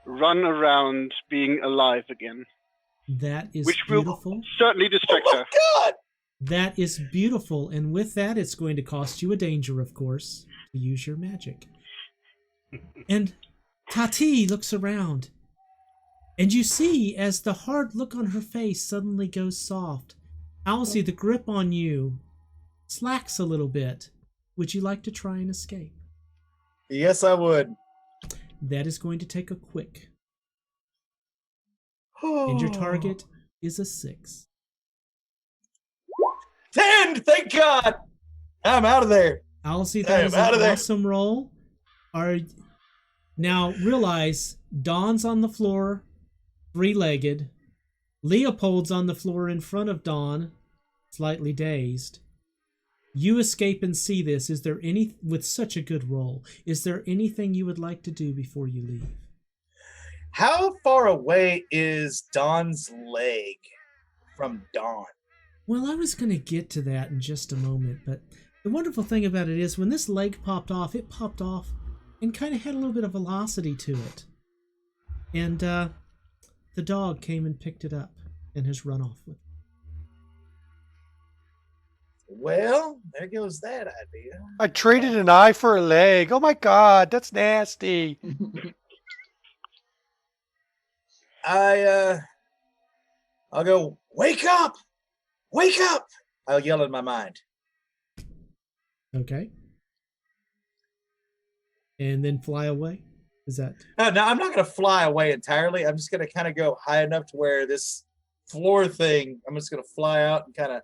S9: run around being alive again.
S2: That is
S9: which
S2: beautiful.
S9: Will certainly distract her.
S5: God!
S2: That is beautiful, and with that, it's going to cost you a danger, of course, to use your magic. And Tati looks around, and you see as the hard look on her face suddenly goes soft. Owlsy, the grip on you slacks a little bit. Would you like to try and escape?
S5: Yes, I would.
S2: That is going to take a quick. And your target is a 6.
S5: 10! Thank God! I'm out of there.
S2: Owlsy, that is an awesome roll. Now realize Dawn's on the floor, 3-legged. Leopold's on the floor in front of Dawn, slightly dazed. You escape and see this. Is there with such a good roll, is there anything you would like to do before you leave?
S5: How far away is Dawn's leg from Dawn?
S2: Well, I was going to get to that in just a moment, but the wonderful thing about it is when this leg popped off, it popped off and kind of had a little bit of velocity to it. And the dog came and picked it up and has run off with it.
S5: Well, there goes that idea.
S3: I traded an eye for a leg. Oh my God, that's nasty.
S5: I'll go, wake up! Wake up! I'll yell in my mind.
S2: Okay. And then fly away? Is that...
S5: No, I'm not going to fly away entirely. I'm just going to kind of go high enough to where this floor thing, I'm just going to fly out and kind of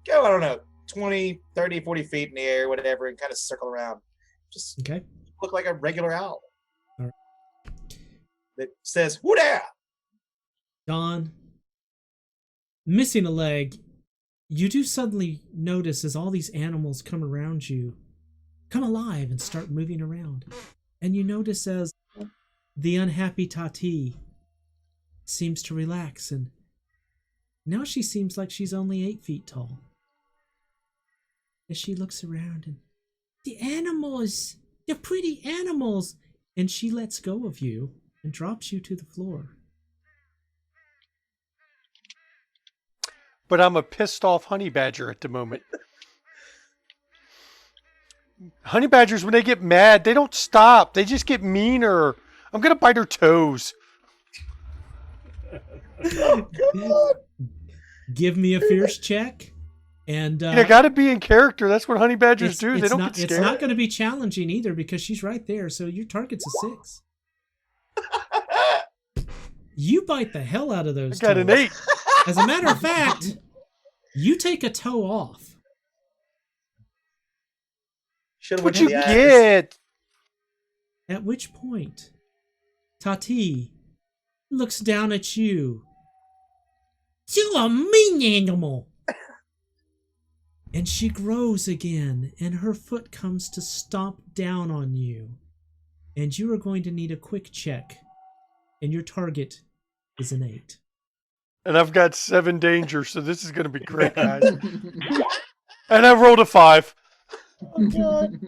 S5: go, I don't know, 20, 30, 40 feet in the air, whatever, and kind of circle around. Just
S2: okay.
S5: Look like a regular owl.
S2: All right.
S5: That says, who there?
S2: Dawn, missing a leg, you do suddenly notice as all these animals come around you, come alive and start moving around. And you notice as the unhappy Tati seems to relax, and now she seems like she's only 8 feet tall. As she looks around and, the animals, the pretty animals, and she lets go of you and drops you to the floor.
S3: But I'm a pissed off honey badger at the moment. Honey badgers, when they get mad, they don't stop. They just get meaner. I'm going to bite her toes.
S5: Oh, God.
S2: Give me a fierce check. And
S3: you got to be in character. That's what honey badgers do. They don't get scared.
S2: It's not going to be challenging either because she's right there. So your target's a 6. You bite the hell out of those
S3: I got
S2: toes.
S3: an 8.
S2: As a matter of fact, you take a toe off.
S3: What you get?
S2: At which point, Tati looks down at you. You a mean animal! And she grows again, and her foot comes to stomp down on you. And you are going to need a quick check. And your target is an 8.
S3: And I've got 7 dangers, so this is going to be great, guys. And I rolled a 5.
S2: Oh, God.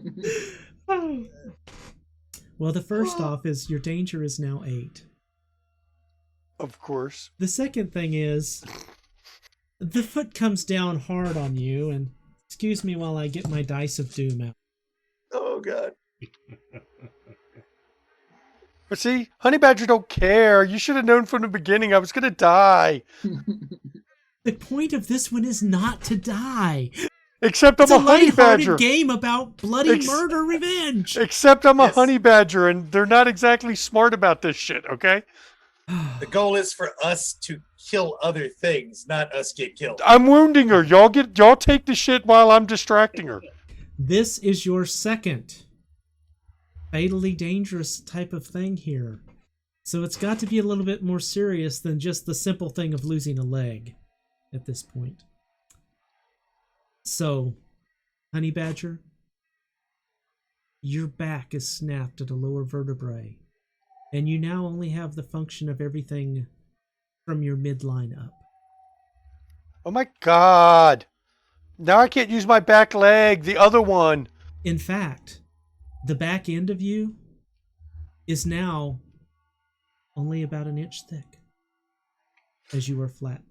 S2: Well, the first off is your danger is now 8.
S3: Of course.
S2: The second thing is the foot comes down hard on you, and excuse me while I get my dice of doom out.
S5: Oh, God.
S3: But see, Honey Badger don't care. You should have known from the beginning I was going to die.
S2: The point of this one is not to die.
S3: Except I'm a Honey Badger.
S2: It's a game about bloody murder revenge.
S3: Except I'm a Honey Badger, and they're not exactly smart about this shit, okay?
S5: The goal is for us to kill other things, not us get killed.
S3: I'm wounding her. Y'all take the shit while I'm distracting her.
S2: This is your second fatally dangerous type of thing here. So it's got to be a little bit more serious than just the simple thing of losing a leg at this point. So, Honey Badger, your back is snapped at a lower vertebrae, and you now only have the function of everything from your midline up.
S3: Oh my God. Now I can't use my back leg, the other one.
S2: In fact, the back end of you is now only about an inch thick as you are flattened.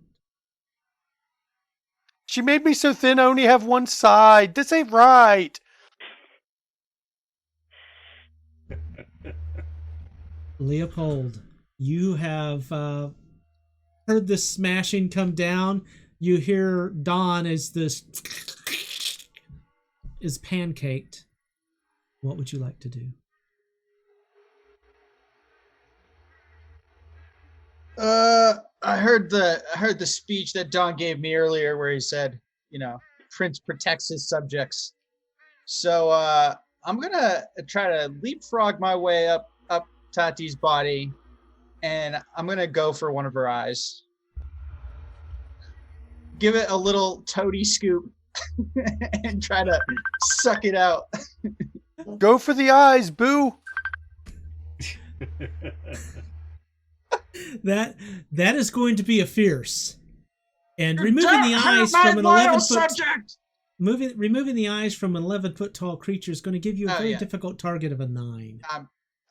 S3: She made me so thin I only have one side. This ain't right.
S2: Leopold, you have heard the smashing come down. You hear Dawn as this is pancaked. What would you like to do?
S4: I heard the speech that Don gave me earlier where he said, Prince protects his subjects. So I'm gonna try to leapfrog my way up Tati's body, and I'm gonna go for one of her eyes. Give it a little toady scoop and try to suck it out.
S3: Go for the eyes, boo.
S2: That is going to be a fierce. And removing the eyes from an 11-foot removing the eyes from an 11-foot tall creature is going to give you a very difficult target of a 9.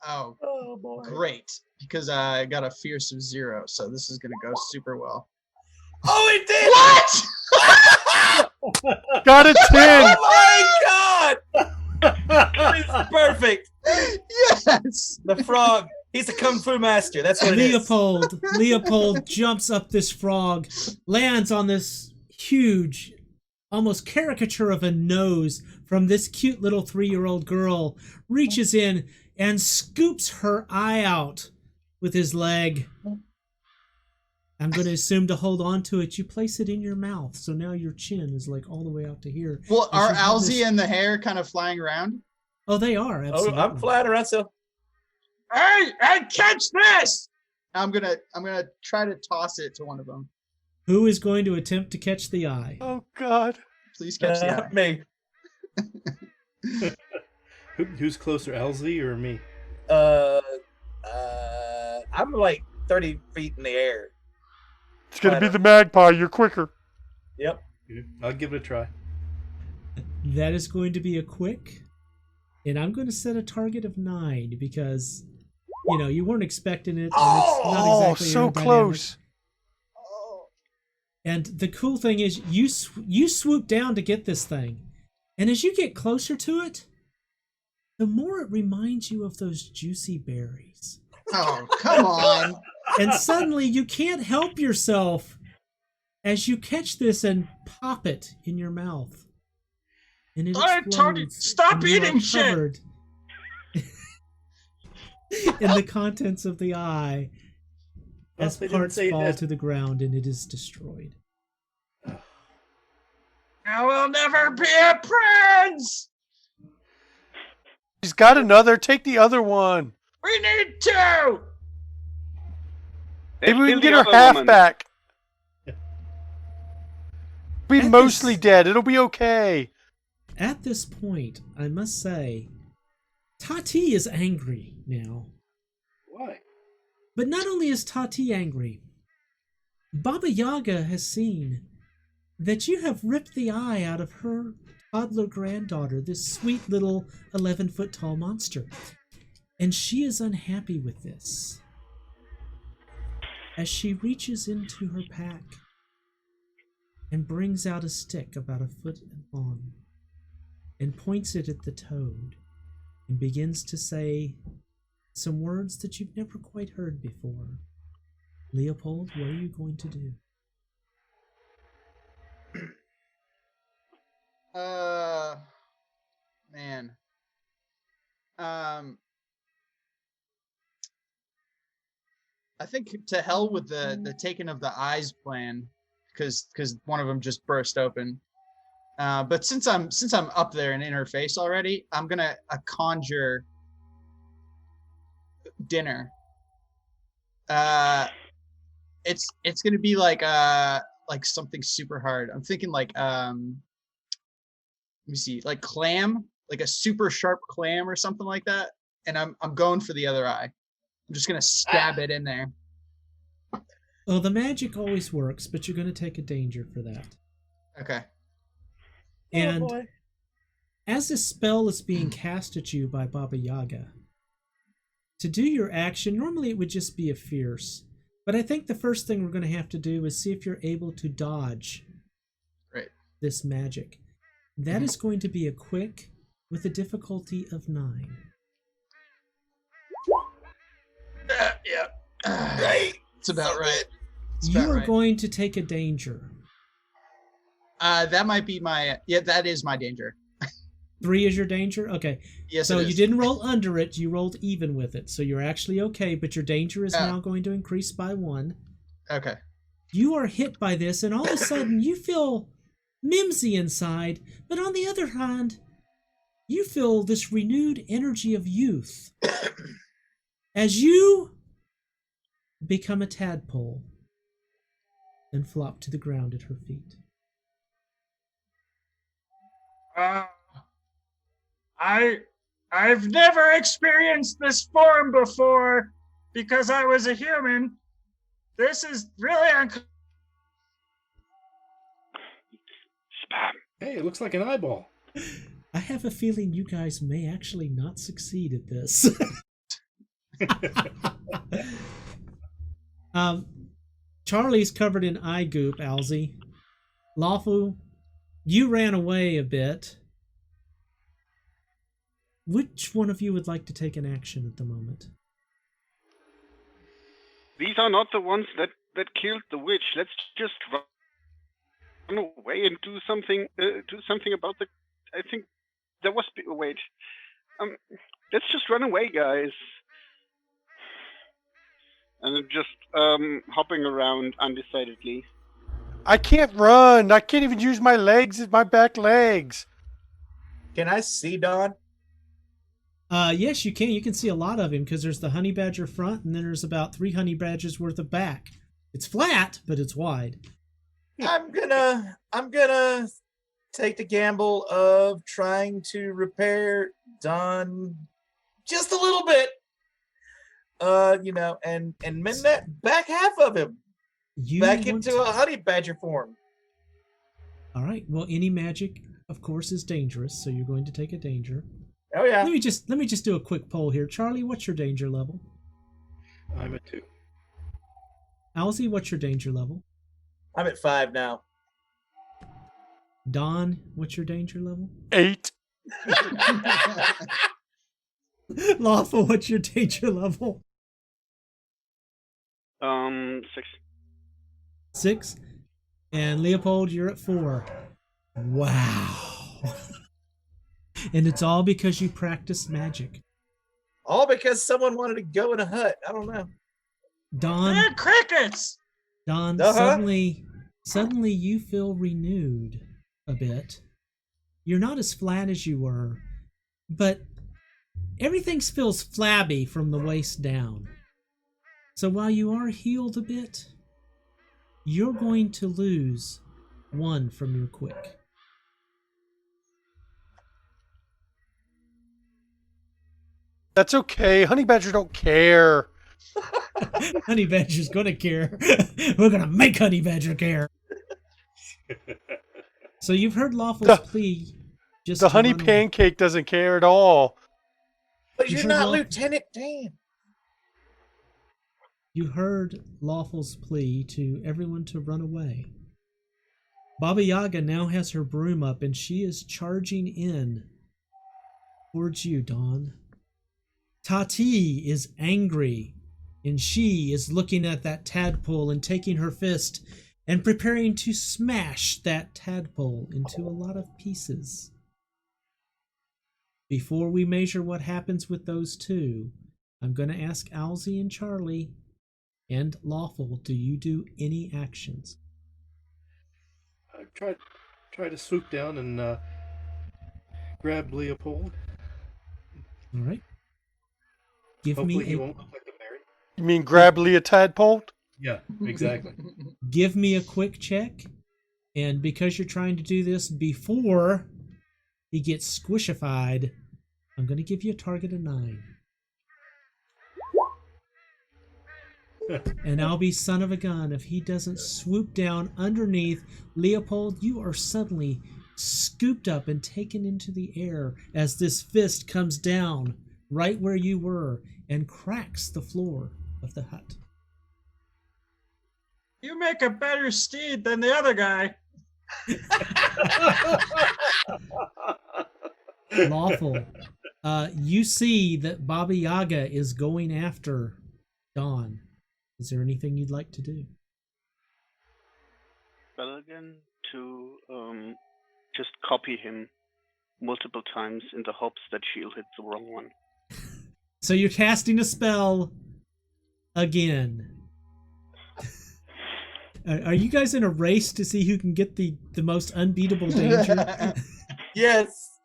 S4: Oh boy. Great, because I got a fierce of 0, so this is going to go super well.
S5: Oh, it did!
S4: What?
S3: Got a 10!
S5: Oh my God! It's perfect.
S4: Yes!
S5: The frog. He's a kung fu master. That's what it is.
S2: Leopold jumps up this frog, lands on this huge, almost caricature of a nose from this cute little 3-year-old girl, reaches in and scoops her eye out with his leg. I'm going to assume to hold on to it, you place it in your mouth, so now your chin is like all the way out to here.
S4: Well, are Alzy and the hair kind of flying around?
S2: Oh, they are, absolutely.
S5: Oh, I'm flying around, so...
S4: Hey, catch this! I'm gonna try to toss it to one of them.
S2: Who is going to attempt to catch the eye?
S3: Oh God!
S4: Please catch the eye.
S5: Me.
S6: Who's closer, Alzy or me?
S5: I'm like 30 feet in the air.
S3: It's gonna be the magpie. You're quicker.
S5: Yep.
S6: I'll give it a try.
S2: That is going to be a quick, and I'm going to set a target of 9 because, you weren't expecting it. And it's not exactly
S3: so close.
S2: And the cool thing is you swoop down to get this thing, and as you get closer to it, the more it reminds you of those juicy berries.
S4: Oh, come on.
S2: And suddenly you can't help yourself as you catch this and pop it in your mouth. And it explodes.
S7: Stop eating shit!
S2: In the contents of the eye as parts fall to the ground and it is destroyed.
S7: I will never be a prince!
S3: He's got another. Take the other one.
S7: We need two.
S3: Maybe we
S9: There's
S3: can
S9: still
S3: get
S9: the
S3: her
S9: other
S3: half
S9: woman.
S3: back. Be
S2: At
S3: mostly
S2: this-
S3: dead. It'll be okay.
S2: At this point, I must say, Tati is angry now.
S6: Why?
S2: But not only is Tati angry, Baba Yaga has seen that you have ripped the eye out of her toddler granddaughter, this sweet little 11-foot tall monster. And she is unhappy with this. As she reaches into her pack and brings out a stick about a foot long and points it at the toad and begins to say some words that you've never quite heard before. Leopold, what are you going to do?
S4: Man. I think to hell with the taking of the eyes plan, because one of them just burst open. But since I'm up there in interface already, I'm gonna conjure dinner. It's gonna be like something super hard. I'm thinking like let me see, like clam, like a super sharp clam or something like that. And I'm going for the other eye. I'm just gonna stab it in there.
S2: Well, the magic always works, but you're going to take a danger for that.
S4: Okay.
S2: And as this spell is being cast at you by Baba Yaga, to do your action, normally it would just be a fierce. But I think the first thing we're going to have to do is see if you're able to dodge this magic. That is going to be a quick with a difficulty of 9.
S4: Right. It's about right.
S2: You are going to take a danger.
S4: That might be my... Yeah, that is my danger.
S2: 3 is your danger? Okay.
S4: Yes,
S2: so
S4: it is.
S2: you didn't roll under it, you rolled even with it. So you're actually okay, but your danger is now going to increase by 1.
S4: Okay.
S2: You are hit by this, and all of a sudden you feel mimsy inside, but on the other hand, you feel this renewed energy of youth as you become a tadpole and flop to the ground at her feet.
S7: I've never experienced this form before because I was a human. This is really
S6: Hey, it looks like an eyeball.
S2: I have a feeling you guys may actually not succeed at this. Charlie's covered in eye goop, Alzy. Lawful, you ran away a bit. Which one of you would like to take an action at the moment?
S9: These are not the ones that killed the witch. Let's just run away and do something about the... I think there was... Wait. Let's just run away, guys. And I'm just hopping around undecidedly.
S3: I can't run. I can't even use my legs as my back legs.
S5: Can I see Don?
S2: Yes, you can. You can see a lot of him because there's the honey badger front, and then there's about 3 honey badgers worth of back. It's flat, but it's wide.
S5: I'm gonna take the gamble of trying to repair Don just a little bit. And mend that back half of him back into a honey badger form.
S2: All right. Well, any magic, of course, is dangerous, so you're going to take a danger.
S5: Oh yeah.
S2: Let me just do a quick poll here. Charlie, what's your danger level?
S6: I'm at 2.
S2: Alzy, what's your danger level?
S5: I'm at 5 now.
S2: Don, what's your danger level?
S3: 8.
S2: Lawful, what's your danger level?
S9: 6.
S2: 6. And Leopold, you're at 4. Wow. And it's all because you practiced magic.
S5: All because someone wanted to go in a hut. I don't know.
S2: Don,
S7: They're crickets.
S2: Don, suddenly you feel renewed a bit. You're not as flat as you were, but everything feels flabby from the waist down. So while you are healed a bit, you're going to lose 1 from your quick.
S3: That's okay. Honey Badger don't care.
S2: Honey Badger's gonna care. We're gonna make Honey Badger care. So you've heard Lawful's plea. Just
S3: the honey pancake doesn't care at all.
S5: But you're not Lieutenant Dan.
S2: You heard Lawful's plea to everyone to run away. Baba Yaga now has her broom up and she is charging in towards you, Dawn. Tati is angry and she is looking at that tadpole and taking her fist and preparing to smash that tadpole into a lot of pieces. Before we measure what happens with those two, I'm going to ask Owlsy and Charlie and Lawful, do you do any actions?
S6: I try to swoop down and grab Leopold.
S2: All right.
S6: Hopefully he won't look like a berry.
S3: You mean grab Leah Tadpole?
S6: Yeah, exactly.
S2: Give me a quick check, and because you're trying to do this before he gets squishified, I'm going to give you a target of 9. And I'll be son of a gun if he doesn't swoop down underneath Leopold. You are suddenly scooped up and taken into the air as this fist comes down right where you were and cracks the floor of the hut.
S7: You make a better steed than the other guy.
S2: Lawful. You see that Baba Yaga is going after Dawn. Is there anything you'd like to do?
S9: Spell again to just copy him multiple times in the hopes that she'll hit the wrong one.
S2: So you're casting a spell again. Are you guys in a race to see who can get the most unbeatable danger?
S5: Yes.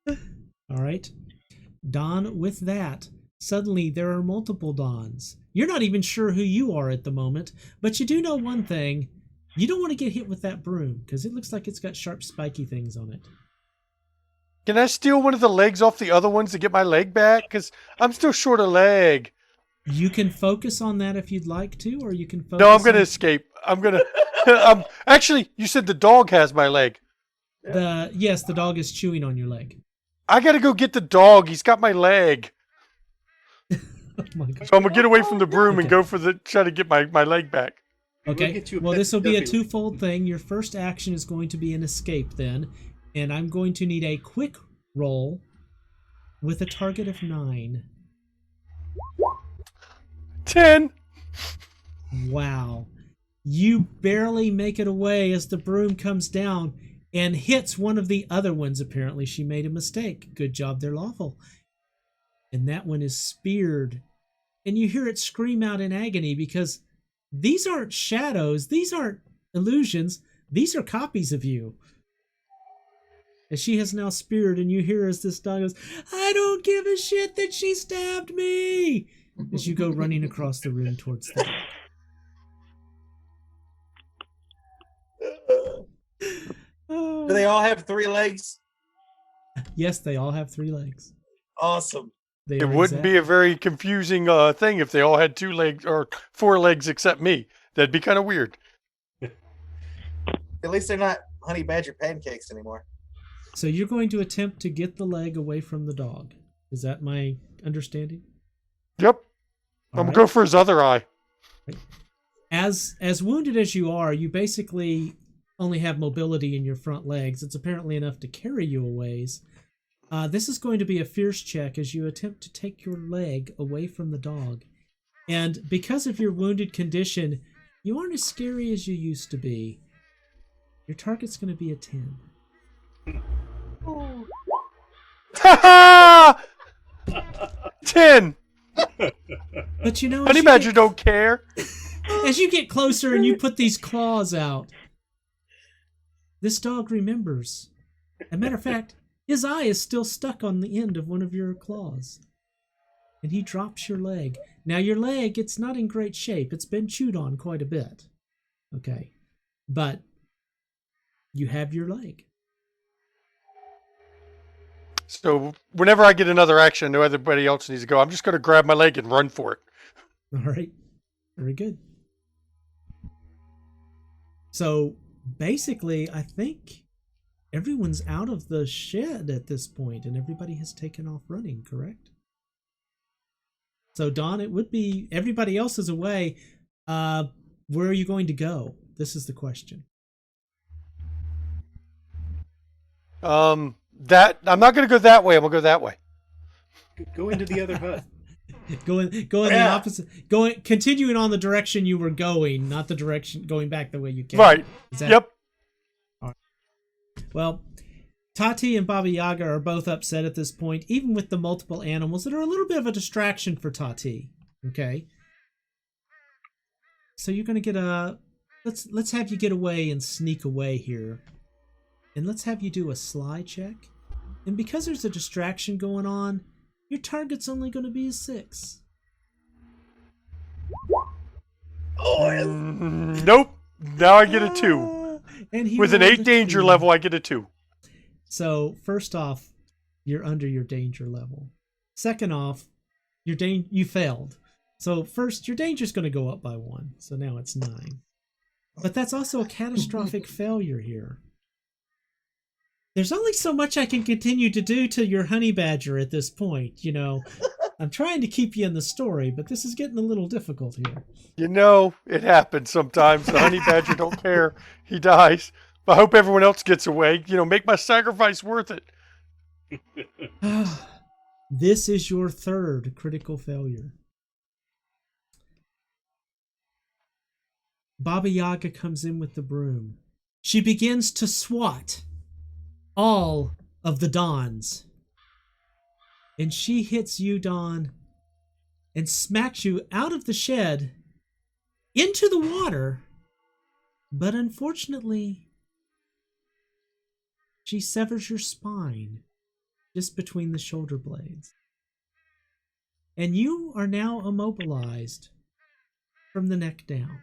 S2: All right. Dawn, with that, suddenly there are multiple Dawns. You're not even sure who you are at the moment, but you do know one thing. You don't want to get hit with that broom, because it looks like it's got sharp, spiky things on it.
S3: Can I steal one of the legs off the other ones to get my leg back? Because I'm still short a leg.
S2: You can focus on that if you'd like to, or you can focus
S3: No, I'm going to escape. I'm going to... actually, you said the dog has my leg.
S2: Yes, the dog is chewing on your leg.
S3: I got to go get the dog. He's got my leg.
S2: Oh my God.
S3: So I'm going to get away from the broom and go for try to get my leg back.
S2: Okay, well, this will be a twofold thing. Your first action is going to be an escape then, and I'm going to need a quick roll with a target of 9.
S3: 10.
S2: Wow. You barely make it away as the broom comes down and hits one of the other ones. Apparently, she made a mistake. Good job there, Lawful. And that one is speared. And you hear it scream out in agony because these aren't shadows. These aren't illusions. These are copies of you. As she has now speared, and you hear as this dog goes, I don't give a shit that she stabbed me! As you go running across the room towards the dog.
S5: Do they all have 3 legs?
S2: Yes, they all have 3 legs.
S5: Awesome.
S3: It wouldn't be a very confusing thing if they all had 2 legs or 4 legs except me. That'd be kind of weird.
S5: At least they're not honey badger pancakes anymore.
S2: So you're going to attempt to get the leg away from the dog. Is that my understanding?
S3: Yep. I'm going to go for his other eye.
S2: As wounded as you are, you basically only have mobility in your front legs. It's apparently enough to carry you a ways. This is going to be a fierce check as you attempt to take your leg away from the dog. And because of your wounded condition, you aren't as scary as you used to be. Your target's going to be a 10.
S3: Ha 10.
S2: But you know,
S3: Honey Badger don't care.
S2: As you get closer and you put these claws out, this dog remembers. As a matter of fact, His eye is still stuck on the end of one of your claws. And he drops your leg. Now your leg, it's not in great shape. It's been chewed on quite a bit. Okay. But you have your leg.
S3: So whenever I get another action, I know everybody else needs to go. I'm just going to grab my leg and run for it.
S2: All right. Very good. So basically, I think everyone's out of the shed at this point, and everybody has taken off running, correct? So Dawn, it would be everybody else is away. Where are you going to go? This is the question.
S3: That I'm not going to go that way. I'm going to go that way.
S6: Go into the other hut.
S2: Go in the opposite. Continuing on the direction you were going, not the direction going back the way you came.
S3: Right.
S2: That,
S3: yep.
S2: All right. Well, Tati and Baba Yaga are both upset at this point, even with the multiple animals that are a little bit of a distraction for Tati. Okay. So you're gonna get let's have you get away and sneak away here. And let's have you do a sly check. And because there's a distraction going on, your target's only going to be a 6.
S3: Nope. Now I get a 2.
S2: And
S3: with an 8 danger level, I get a 2.
S2: So first off, you're under your danger level. Second off, you failed. So first, your danger's going to go up by 1. So now it's 9. But that's also a catastrophic failure here. There's only so much I can continue to do to your honey badger at this point, you know. I'm trying to keep you in the story, but this is getting a little difficult here.
S3: You know, it happens sometimes. The honey badger don't care. He dies. But I hope everyone else gets away. You know, make my sacrifice worth it.
S2: This is your 3rd critical failure. Baba Yaga comes in with the broom. She begins to swat all of the Dons. And she hits you, Don, and smacks you out of the shed into the water. But unfortunately, she severs your spine just between the shoulder blades. And you are now immobilized from the neck down.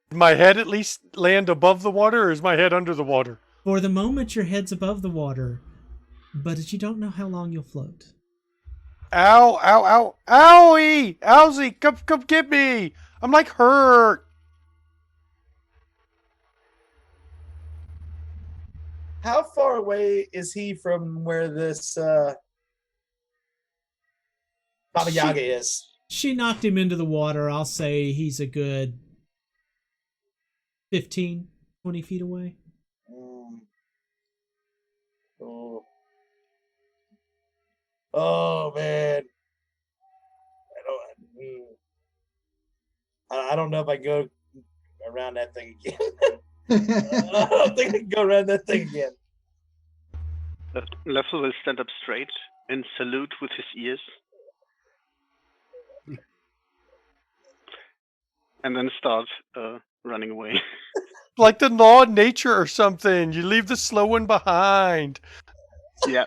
S3: Did my head at least land above the water, or is my head under the water?
S2: For the moment, your head's above the water, but you don't know how long you'll float.
S3: Ow, ow, ow, owie! Owzie, come get me! I'm like hurt.
S5: How far away is he from where this Baba Yaga is?
S2: She knocked him into the water. I'll say he's a good 15, 20 feet away.
S5: Oh man. I don't know if I go around that thing again. I don't think I can go around that thing again.
S9: Leffel will stand up straight and salute with his ears. And then start running away.
S3: Like the law of nature or something. You leave the slow one behind.
S9: Yeah.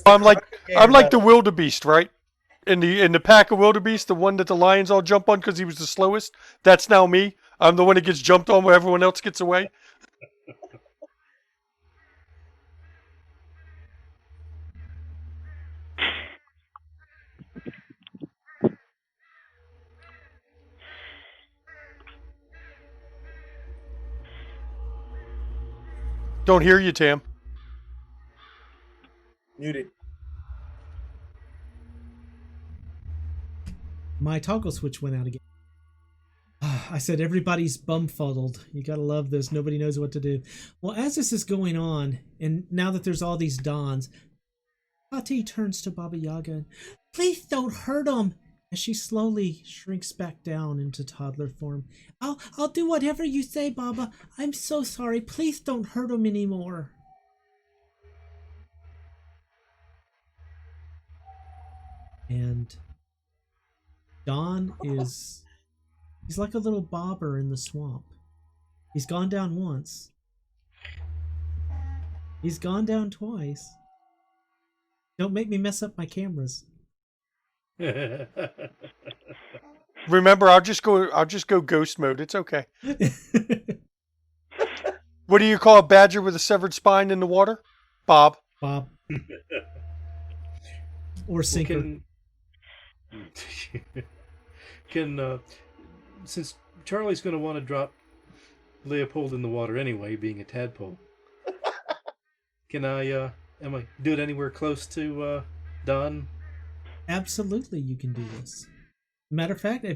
S3: I'm like the wildebeest, right? In the pack of wildebeest, the one that the lions all jump on because he was the slowest. That's now me. I'm the one that gets jumped on where everyone else gets away. Don't hear you, Tam.
S5: Muted.
S2: My toggle switch went out again. I said everybody's bumfuddled. You gotta love this. Nobody knows what to do. Well, as this is going on, and now that there's all these Dons, Tati turns to Baba Yaga. Please don't hurt him. As she slowly shrinks back down into toddler form. I'll do whatever you say, Baba. I'm so sorry. Please don't hurt him anymore. And Don he's like a little bobber in the swamp. He's gone down once. He's gone down twice. Don't make me mess up my cameras.
S3: Remember, I'll just go ghost mode. It's okay. What do you call a badger with a severed spine in the water? Bob.
S2: Bob. Or sinker.
S6: Can since Charlie's going to want to drop Leopold in the water anyway, being a tadpole, can I do it anywhere close to Don?
S2: Absolutely, you can do this. Matter of fact,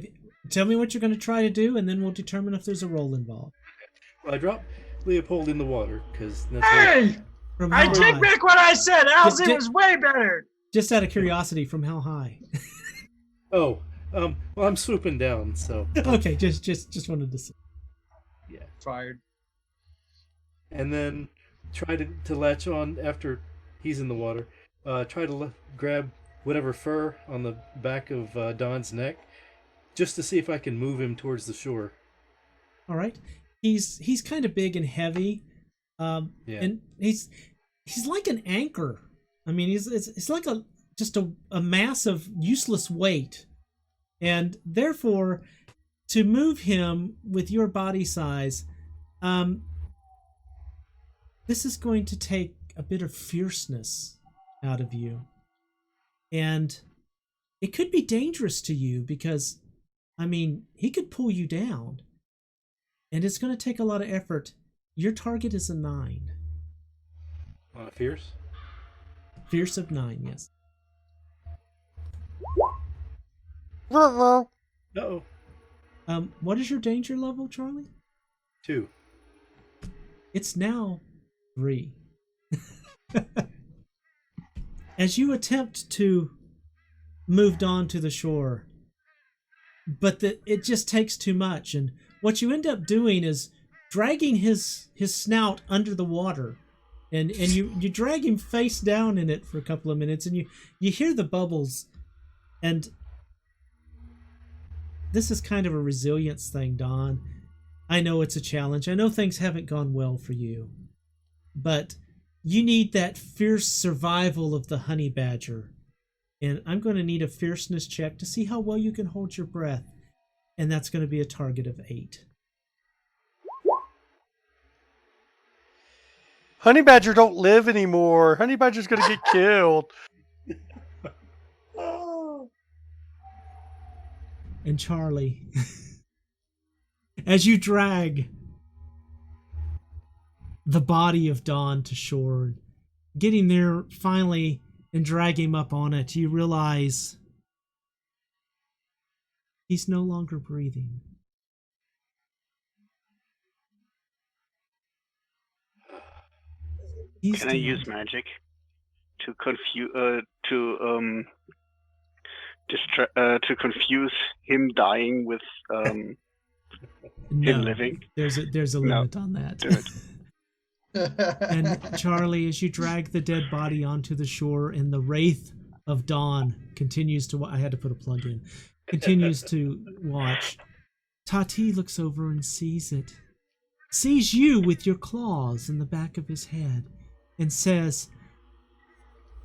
S2: tell me what you're going to try to do, and then we'll determine if there's a roll involved.
S6: Well, I drop Leopold in the water because that's
S7: Hey! I take back what I said. Alzy was way better.
S2: Just out of curiosity, from how high?
S6: Oh, well, I'm swooping down, so.
S2: Okay, just wanted to see.
S6: Yeah.
S4: Fired.
S6: And then try to latch on after he's in the water. Try to grab whatever fur on the back of Don's neck, just to see if I can move him towards the shore.
S2: All right. He's kind of big and heavy, and he's like an anchor. I mean, it's like just a mass of useless weight, and therefore, to move him with your body size, this is going to take a bit of fierceness out of you, and it could be dangerous to you because, I mean, he could pull you down. And it's going to take a lot of effort. Your target is a 9.
S6: Fierce?
S2: Fierce of 9, yes.
S6: Uh-oh.
S2: What is your danger level, Charlie?
S6: 2.
S2: It's now 3. As you attempt to move Dawn to the shore, but it just takes too much, and what you end up doing is dragging his snout under the water, and you drag him face down in it for a couple of minutes, and you hear the bubbles, and this is kind of a resilience thing, Don. I know it's a challenge. I know things haven't gone well for you, but you need that fierce survival of the honey badger, and I'm going to need a fierceness check to see how well you can hold your breath. And that's going to be a target of 8.
S3: Honey badger don't live anymore. Honey badger's going to get killed.
S2: And Charlie, as you drag the body of Dawn to shore, getting there finally and drag him up on it, you realize he's no longer breathing.
S9: Can I use magic to confuse him dying with him living?
S2: There's a limit on that. And Charlie, as you drag the dead body onto the shore, and the wraith of Dawn continues to. I had to put a plug in. Continues to watch. Tati looks over and sees it. Sees you with your claws in the back of his head, and says,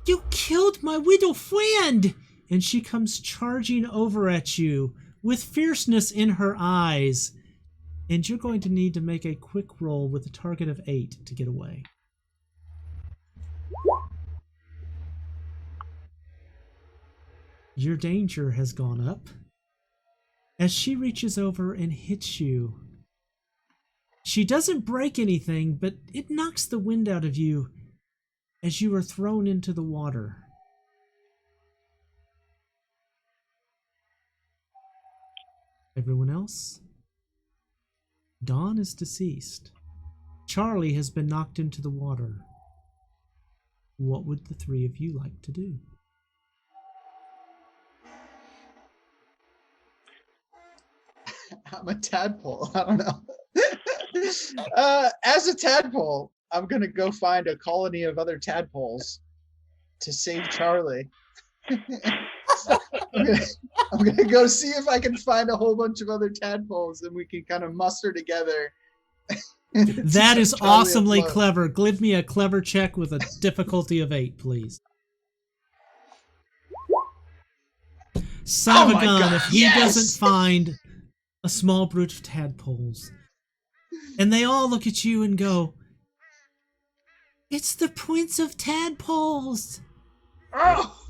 S2: "You killed my widow friend!" And she comes charging over at you with fierceness in her eyes. And you're going to need to make a quick roll with a target of 8 to get away. Your danger has gone up. As she reaches over and hits you, she doesn't break anything, but it knocks the wind out of you as you are thrown into the water. Everyone else? Dawn is deceased. Charlie has been knocked into the water. What would the three of you like to do?
S4: I'm a tadpole. I don't know. As a tadpole, I'm gonna go find a colony of other tadpoles to save Charlie. I'm gonna go see if I can find a whole bunch of other tadpoles, and we can kind of muster together
S2: That is
S4: Charlie
S2: awesomely
S4: afloat.
S2: clever. Give me a clever check with a difficulty of 8, please. Son
S4: Oh
S2: of a
S4: my
S2: gun,
S4: God,
S2: if he
S4: yes!
S2: doesn't find a small brood of tadpoles. And they all look at you and go, "It's the Prince of Tadpoles!"
S7: Oh!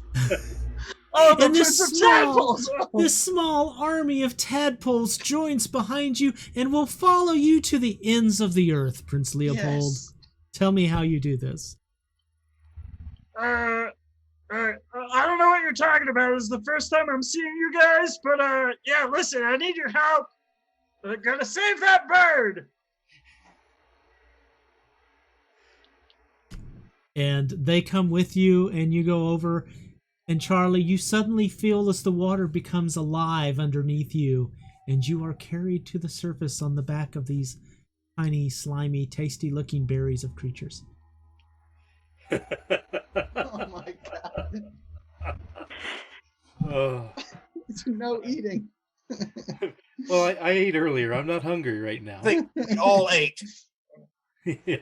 S7: Oh, the
S2: And
S7: Prince of Tadpoles! Oh.
S2: this small army of tadpoles joins behind you and will follow you to the ends of the earth, Prince Leopold.
S4: Yes.
S2: Tell me how you do this.
S7: I don't know what you're talking about. This is the first time I'm seeing you guys, but yeah, listen, I need your help. I gotta save that bird.
S2: And they come with you, and you go over. And Charlie, you suddenly feel as the water becomes alive underneath you, and you are carried to the surface on the back of these tiny, slimy, tasty-looking berries of creatures.
S4: Oh my God.
S6: Oh.
S4: No eating.
S6: Well, I ate earlier. I'm not hungry right now.
S5: I think we all ate.
S6: Yeah.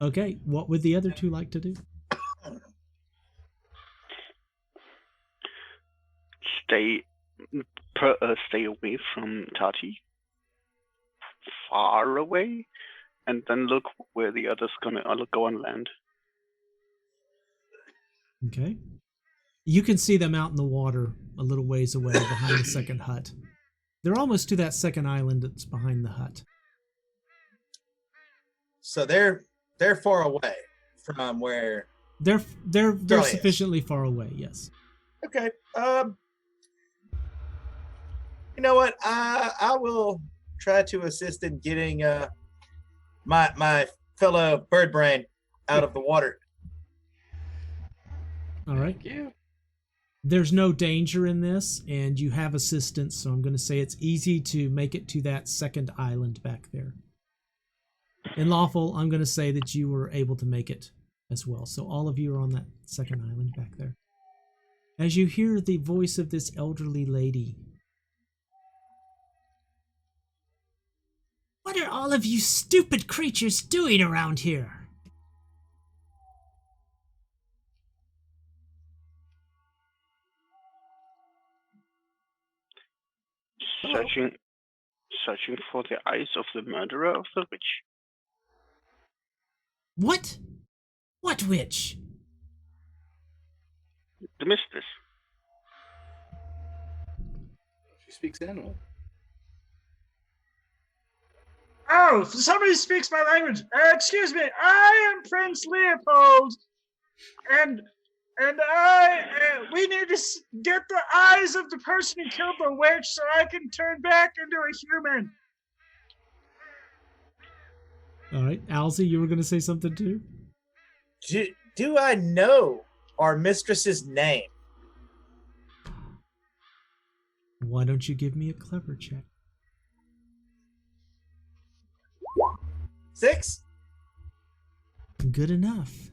S2: Okay, what would the other two like to do?
S9: Stay away from Tati. Far away. And then look where the others gonna go on land.
S2: Okay. You can see them out in the water a little ways away behind the second hut. They're almost to that second island that's behind the hut.
S5: So they're far away from where.
S2: They're
S5: Charlie is.
S2: sufficiently far away, yes.
S5: Okay. You know what? I will try to assist in getting my fellow bird brain out of the water.
S2: All right.
S6: Thank you.
S2: There's no danger in this, and you have assistance, so I'm going to say it's easy to make it to that second island back there. And Lawful, I'm going to say that you were able to make it as well. So all of you are on that second island back there. As you hear the voice of this elderly lady. "What are all of you stupid creatures doing around here?"
S9: Searching for the eyes of the murderer of the witch.
S2: What? What witch?
S9: The mistress.
S6: She speaks animal.
S7: Oh, somebody speaks my language. Excuse me, I am Prince Leopold, and we need to get the eyes of the person who killed the witch so I can turn back into a human.
S2: All right, Alzy, you were going to say something too?
S5: Do I know our mistress's name?
S2: Why don't you give me a clever check?
S5: 6?
S2: Good enough.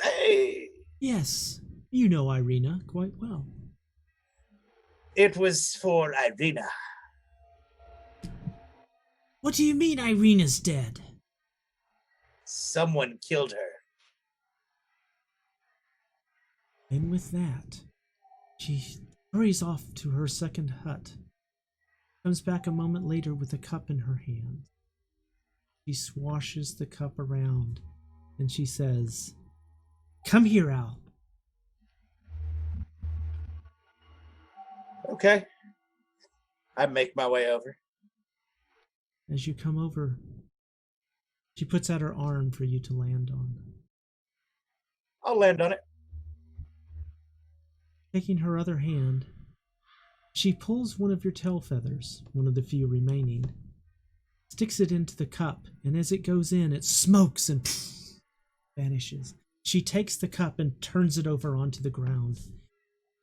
S5: Hey!
S2: Yes, you know Irina quite well.
S5: It was for Irina.
S2: What do you mean Irina's dead?
S5: Someone killed her.
S2: And with that, she hurries off to her second hut. Comes back a moment later with a cup in her hand. She swashes the cup around and she says, "Come here, Al."
S5: Okay. I make my way over.
S2: As you come over, she puts out her arm for you to land on.
S5: I'll land on it.
S2: Taking her other hand, she pulls one of your tail feathers, one of the few remaining, sticks it into the cup, and as it goes in, it smokes and vanishes. She takes the cup and turns it over onto the ground,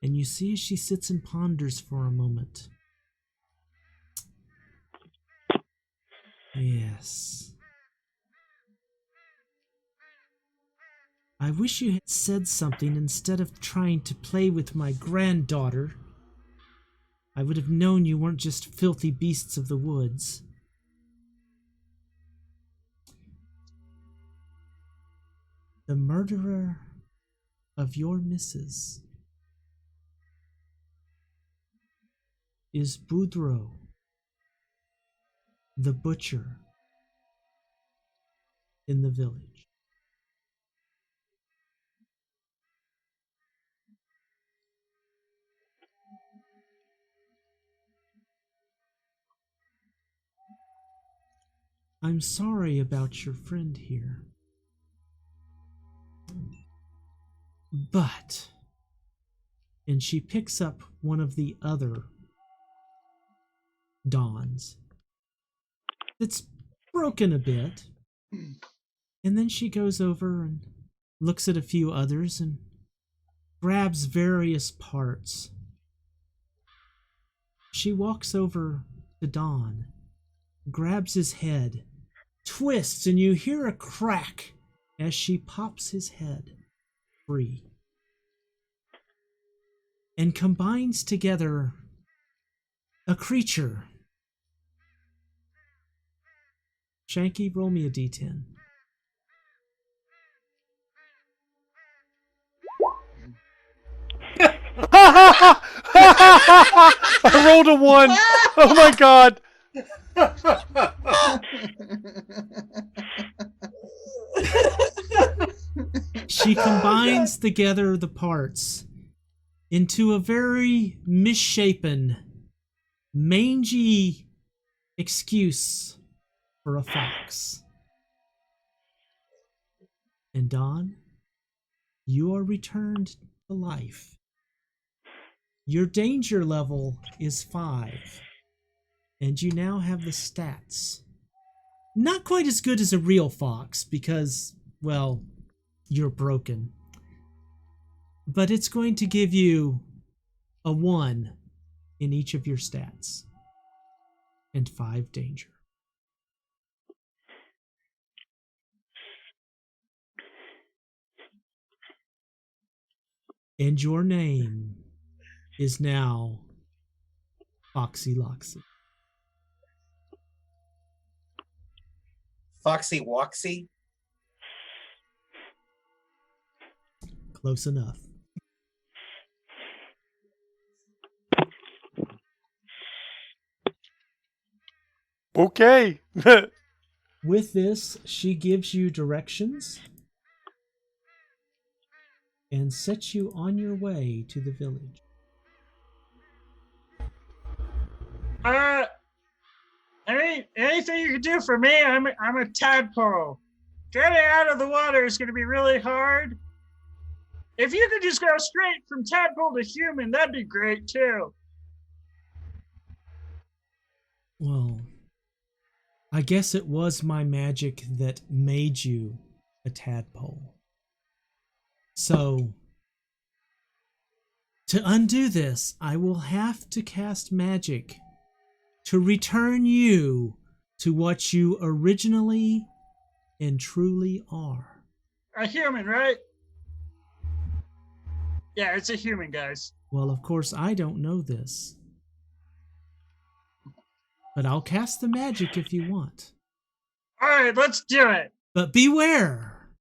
S2: and you see as she sits and ponders for a moment. Yes. I wish you had said something instead of trying to play with my granddaughter. I would have known you weren't just filthy beasts of the woods. The murderer of your missus is Boudreaux, the butcher in the village. I'm sorry about your friend here. But, and she picks up one of the other Dawns that's broken a bit. And then she goes over and looks at a few others and grabs various parts. She walks over to Don, grabs his head, twists, and you hear a crack as she pops his head free and combines together a creature. Shanky, roll me a d10.
S3: I rolled a 1. Oh my god.
S2: She combines together the parts into a very misshapen, mangy excuse for a fox. And Don, you are returned to life. Your danger level is 5, and you now have the stats. Not quite as good as a real fox because, well, you're broken. But it's going to give you a 1 in each of your stats and 5 danger. And your name is now Foxy Loxy.
S5: Foxy Woxy?
S2: Close enough.
S3: Okay.
S2: With this, she gives you directions and sets you on your way to the village.
S7: Anything you can do for me? I'm a tadpole. Getting out of the water is going to be really hard. If you could just go straight from tadpole to human, that'd be great too.
S2: Well, I guess it was my magic that made you a tadpole. So, to undo this, I will have to cast magic to return you to what you originally and truly are.
S7: A human, right? Yeah, it's a human, guys.
S2: Well, of course, I don't know this. But I'll cast the magic if you want.
S7: All right, let's do it.
S2: But beware!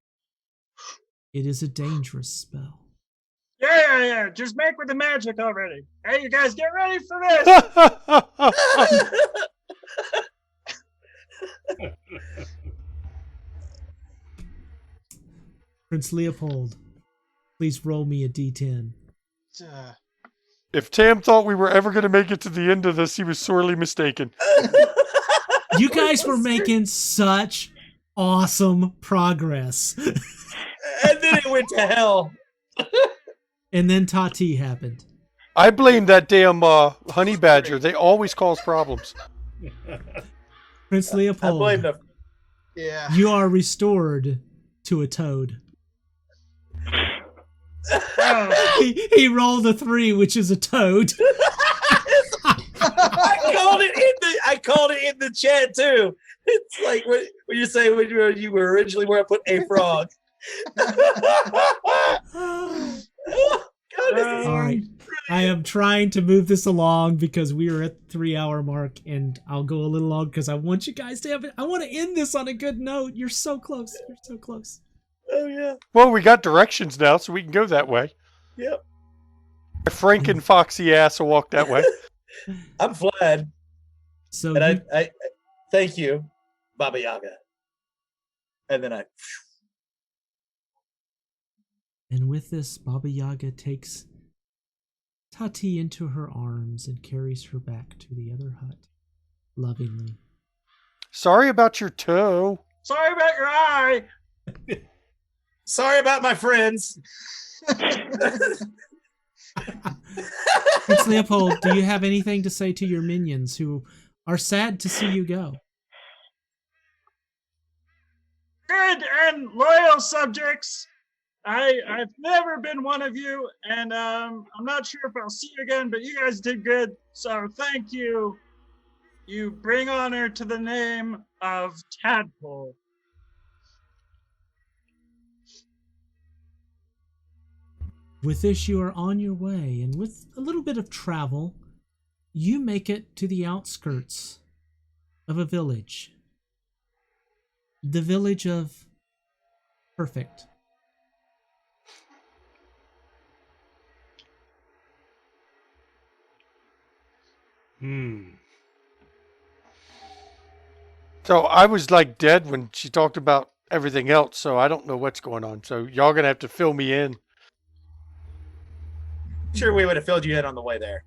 S2: It is a dangerous spell.
S7: Yeah. Just make with the magic already. Hey, you guys get ready for this.
S2: Prince Leopold, please roll me a d10.
S3: If Tam thought we were ever going to make it to the end of this, he was sorely mistaken.
S2: You guys were making such awesome progress.
S5: And then it went to hell.
S2: And then Tati happened.
S3: I blame that damn honey badger. They always cause problems.
S2: Prince Leopold,
S5: I blame them.
S4: Yeah.
S2: you are restored to a toad. He rolled a 3, which is a toad.
S5: I called it in the chat too. It's like when you say when you were originally where I put a frog.
S2: All right. I am trying to move this along because we are at the 3-hour mark, and I'll go a little long because I want you guys to have it. I want to end this on a good note. You're so close. You're so close.
S5: Oh yeah.
S3: Well, we got directions now, so we can go that way.
S5: Yep.
S3: Frank and Foxy ass will walk that way.
S5: I'm flattered.
S2: So
S5: And
S2: you,
S5: I thank you, Baba Yaga. And then
S2: and with this, Baba Yaga takes Tati into her arms and carries her back to the other hut, lovingly.
S3: Sorry about your toe.
S7: Sorry about your eye.
S5: sorry about my friends.
S2: Prince Leopold, do you have anything to say to your minions who are sad to see you go?
S7: Good and loyal subjects. I've never been one of you, and I'm not sure if I'll see you again, but you guys did good, so thank you. You bring honor to the name of Tadpole.
S2: With this, you are on your way, and with a little bit of travel, you make it to the outskirts of a village. The village of Perfect.
S3: So I was like dead when she talked about everything else, so I don't know what's going on. So y'all gonna have to fill me in.
S5: Sure, we would have filled you in on the way there.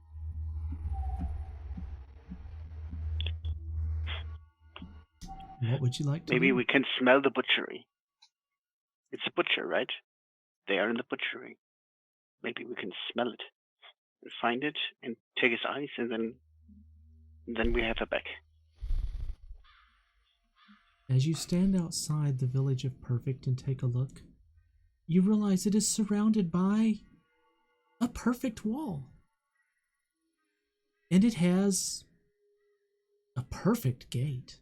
S2: What would you like to
S9: Maybe
S2: do?
S9: we can smell the butchery. It's a butcher, right? They are in the butchery. Maybe we can smell it and find it and take his eyes, and then we have her back.
S2: As you stand outside the village of Perfect and take a look, you realize it is surrounded by a perfect wall. And it has a perfect gate.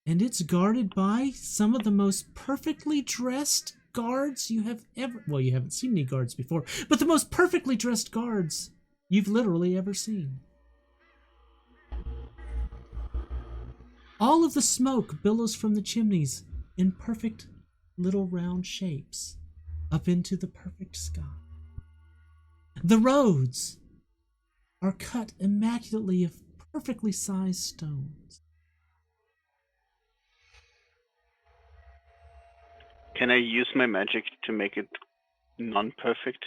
S2: And it's guarded by some of the most perfectly dressed guards you have ever... Well, you haven't seen any guards before, but the most perfectly dressed guards you've literally ever seen. All of the smoke billows from the chimneys in perfect little round shapes up into the perfect sky. The roads are cut immaculately of perfectly sized stones.
S9: Can I use my magic to make it non-perfect?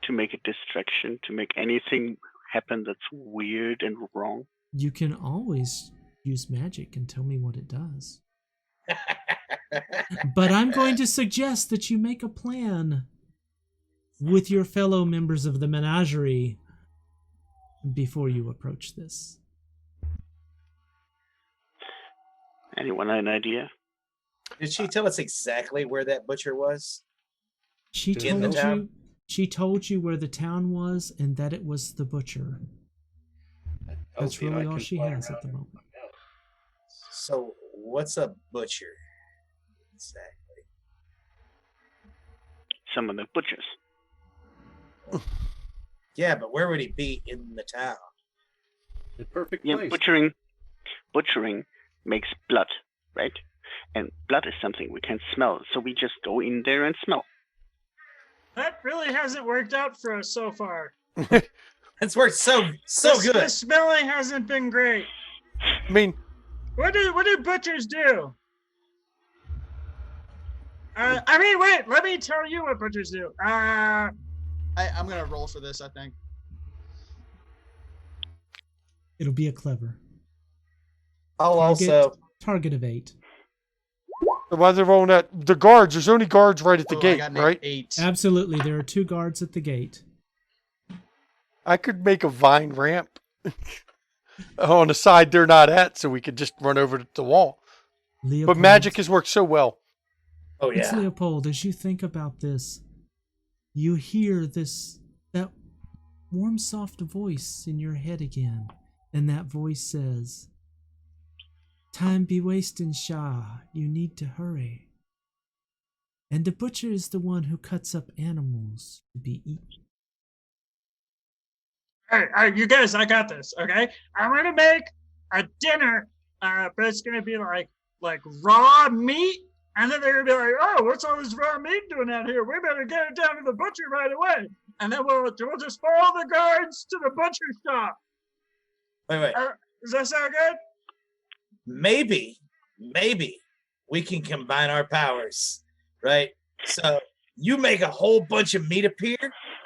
S9: To make a distraction? To make anything happen that's weird and wrong?
S2: You can always use magic and tell me what it does. But I'm going to suggest that you make a plan with your fellow members of the menagerie before you approach this.
S9: Anyone have an idea?
S5: Did she tell us exactly where that butcher was?
S2: She
S5: In the town?
S2: told you where the town was and that it was the butcher. That's
S6: Okay,
S2: really
S6: I
S2: all
S6: can
S2: she
S6: fly
S2: has
S6: around
S2: at the moment.
S5: So, what's a butcher? Exactly.
S9: Someone that butchers.
S5: Yeah, but where would he be in the town?
S6: The perfect
S9: Yeah,
S6: place.
S9: butchering makes blood, right? And blood is something we can smell, so we just go in there and smell.
S7: That really hasn't worked out for us so far.
S5: It's worked so
S7: The
S5: good.
S7: smelling hasn't been great.
S3: I mean,
S7: What do butchers do? Wait. Let me tell you what butchers do. I'm gonna roll for this. I think.
S2: It'll be a clever.
S5: I'll also.
S2: Target of 8.
S3: while they're rolling that, the guards, there's only guards right at the
S7: I
S3: gate,
S7: got an
S3: right?
S7: 8.
S2: Absolutely, there are 2 guards at the gate.
S3: I could make a vine ramp on the side they're not at, so we could just run over to the wall.
S2: Leopold,
S3: But magic has worked so well.
S5: Oh
S2: It's
S5: yeah.
S2: Leopold, as you think about this, you hear that warm, soft voice in your head again. And that voice says, "Time be wasting, Shah. You need to hurry." And the butcher is the one who cuts up animals to be eaten.
S7: All right, you guys, I got this. Okay, I'm gonna make a dinner, but it's gonna be like raw meat And then they're gonna be like, "Oh, what's all this raw meat doing out here? We better get it down to the butcher right away." And then we'll just follow the guards to the butcher shop.
S5: Wait.
S7: Does that sound good?
S5: Maybe we can combine our powers, right? So you make a whole bunch of meat appear.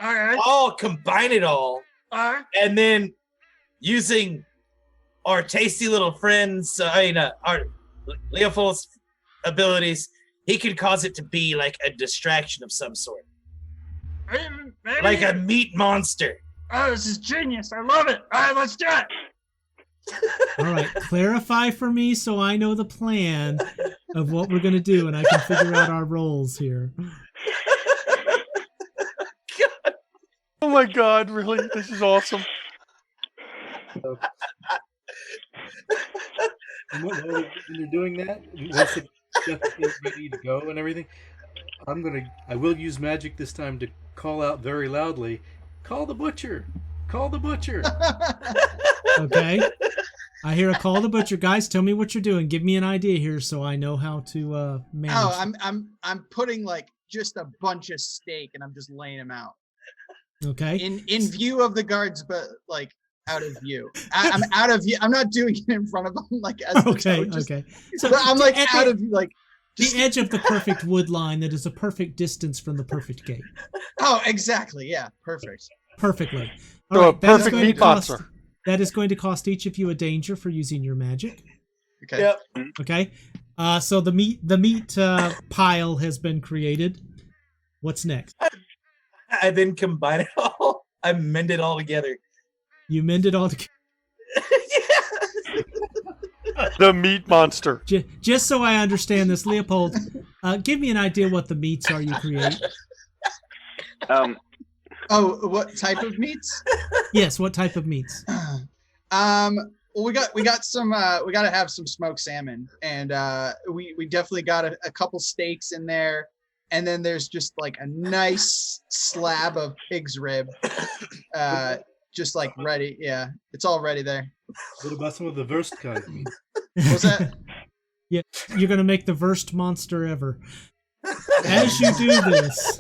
S7: All right.
S5: I'll combine it all. And then using our tasty little friends, our Leopold's abilities, he could cause it to be like a distraction of some sort.
S7: Maybe.
S5: Like a meat monster.
S7: Oh, this is genius. I love it. All right, let's do it.
S2: All right, clarify for me so I know the plan of what we're going to do and I can figure out our roles here.
S3: Oh my God, really? This is awesome.
S6: And when you're doing that, once the stuff is ready to go and everything, I will use magic this time to call out very loudly, "Call the butcher! Call the butcher!"
S2: Okay. I hear a call the butcher. Guys, tell me what you're doing. Give me an idea here so I know how to manage.
S4: Oh, I'm putting like just a bunch of steak and I'm just laying them out.
S2: Okay.
S4: In view of the guards, but like out of view. I'm out of view. I'm not doing it in front of them like as
S2: okay.
S4: So I'm like out of like
S2: the edge of the perfect wood line that is a perfect distance from the perfect gate.
S4: Oh, exactly. Yeah, perfect.
S2: Perfectly.
S3: So
S2: All
S3: a perfect meat monster.
S2: That is going to cost each of you a danger for using your magic.
S4: Okay.
S5: Yep.
S2: Okay. So the meat pile has been created. What's next?
S5: I then combine it all. I mend it all together.
S2: You mend it all together.
S3: The meat monster.
S2: Just so I understand this, Leopold, give me an idea what the meats are you create.
S4: Oh, what type of meats?
S2: Yes, what type of meats?
S4: Well, we got some. We got to have some smoked salmon, and we definitely got a couple steaks in there, and then there's just like a nice slab of pig's rib, just like ready. Yeah, it's all ready there.
S6: What about some of the worst kind of meat?
S4: What's that?
S2: Yeah, you're gonna make the worst monster ever. As you do this,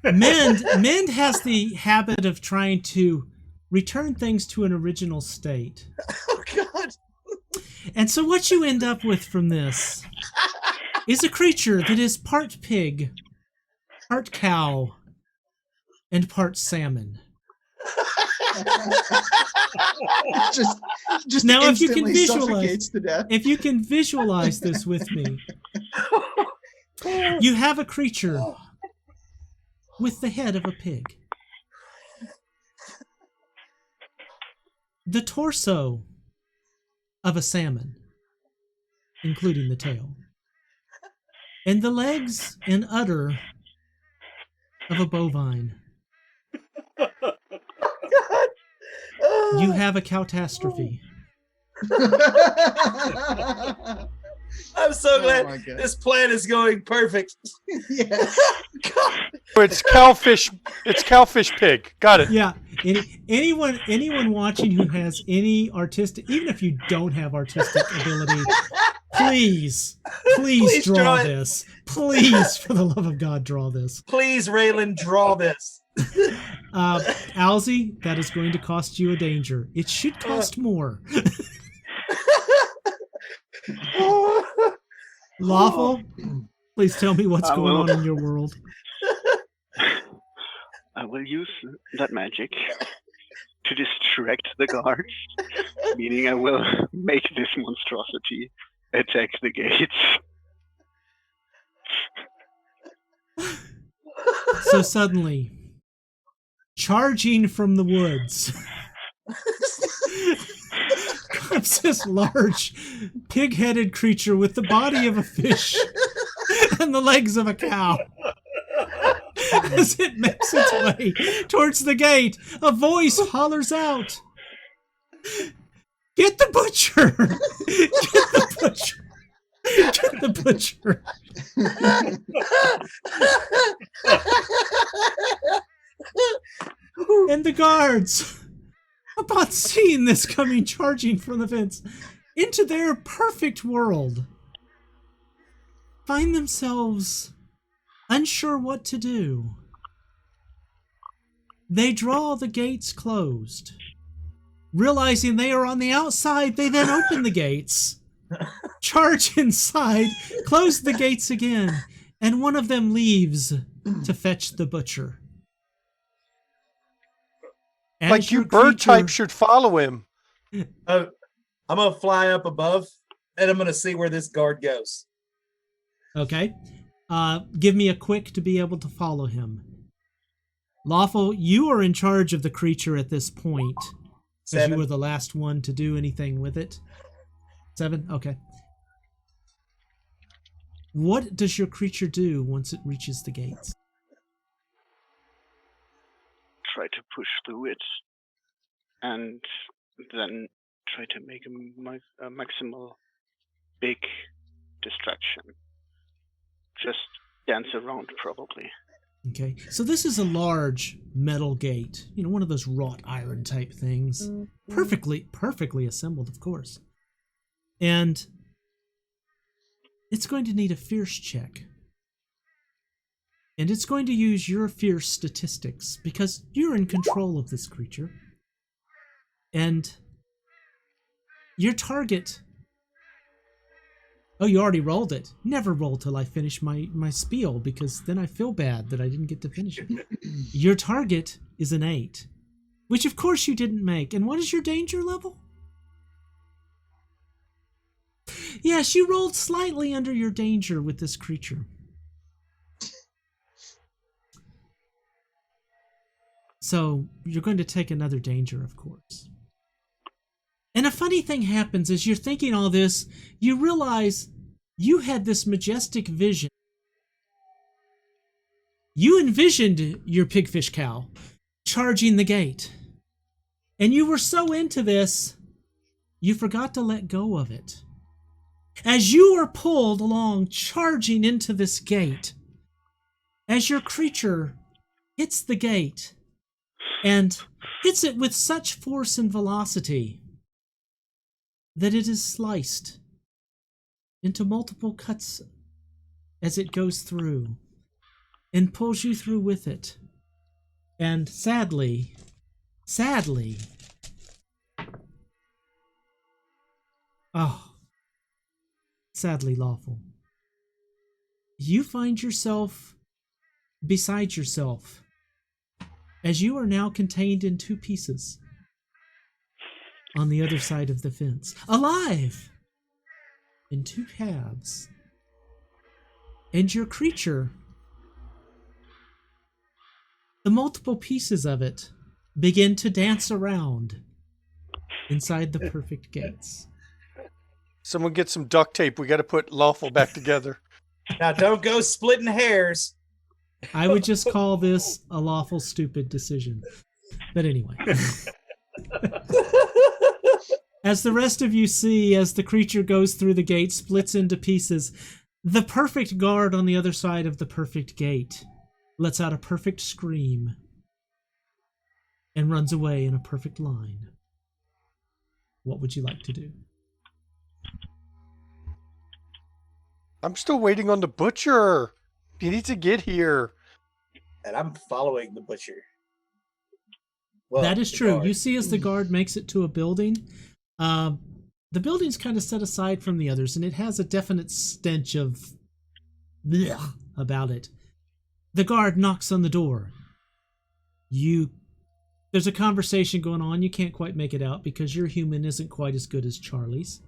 S2: Mend has the habit of trying to return things to an original state.
S5: Oh God!
S2: And so what you end up with from this is a creature that is part pig, part cow, and part salmon.
S4: just
S2: Now, if you can visualize this with me, you have a creature with the head of a pig, the torso of a salmon, including the tail, and the legs and udder of a bovine. You have a catastrophe.
S5: I'm so glad this plan is going perfect.
S4: Yes.
S3: It's cowfish. It's cowfish pig. Got it.
S2: Yeah. Anyone watching who has any artistic, even if you don't have artistic ability, please draw this. Please, for the love of God, draw this.
S5: Please, Raylan, draw this.
S2: Alzy, that is going to cost you a danger. It should cost more. Lawful, please tell me what's going on in your world.
S9: I will use that magic to distract the guards, meaning I will make this monstrosity attack the gates.
S2: So suddenly, charging from the woods comes this large, pig-headed creature with the body of a fish and the legs of a cow. As it makes its way towards the gate, a voice hollers out, "Get the butcher! Get the butcher! Get the butcher!" And the guards, upon seeing this coming charging from the fence into their perfect world, find themselves unsure what to do. They draw the gates closed. Realizing they are on the outside, they then open the gates, charge inside, close the gates again, and one of them leaves to fetch the butcher. As
S3: Like you
S2: your
S3: bird
S2: creature-
S3: type should follow him.
S5: I'm gonna fly up above, and I'm gonna see where this guard goes.
S2: Okay. Give me a quick to be able to follow him. Lawful, you are in charge of the creature at this point. Because you
S5: 7.
S2: were the last one to do anything with it. 7? Okay. What does your creature do once it reaches the gates?
S9: Try to push through it, and then try to make a maximal big distraction. Just dance around, probably.
S2: Okay. So this is a large metal gate. You know, one of those wrought iron type things. Perfectly assembled, of course. And it's going to need a fierce check. And it's going to use your fierce statistics because you're in control of this creature. And your target... Oh, you already rolled it. Never roll till I finish my spiel because then I feel bad that I didn't get to finish it. Your target is an 8, which of course you didn't make. And what is your danger level? Yes, you rolled slightly under your danger with this creature. So you're going to take another danger, of course. And a funny thing happens as you're thinking all this, you realize you had this majestic vision. You envisioned your pigfish cow charging the gate. And you were so into this, you forgot to let go of it. As you are pulled along, charging into this gate, as your creature hits the gate and hits it with such force and velocity that it is sliced into multiple cuts as it goes through and pulls you through with it. And sadly, Lawful, you find yourself beside yourself as you are now contained in 2 pieces on the other side of the fence, alive in 2 halves. And your creature, the multiple pieces of it, begin to dance around inside the perfect gates.
S3: Someone get some duct tape. We got to put Lawful back together.
S5: Now, don't go splitting hairs.
S2: I would just call this a lawful stupid decision. But anyway. As the rest of you see, as the creature goes through the gate, splits into pieces, the perfect guard on the other side of the perfect gate lets out a perfect scream and runs away in a perfect line. What would you like to do?
S3: I'm still waiting on the butcher. He needs to get here.
S5: And I'm following the butcher. Well,
S2: that is
S5: the
S2: true.
S5: guard.
S2: You see as the guard makes it to a building, the building's kind of set aside from the others, and it has a definite stench of blech about it. The guard knocks on the door. There's a conversation going on. You can't quite make it out because your human isn't quite as good as Charlie's.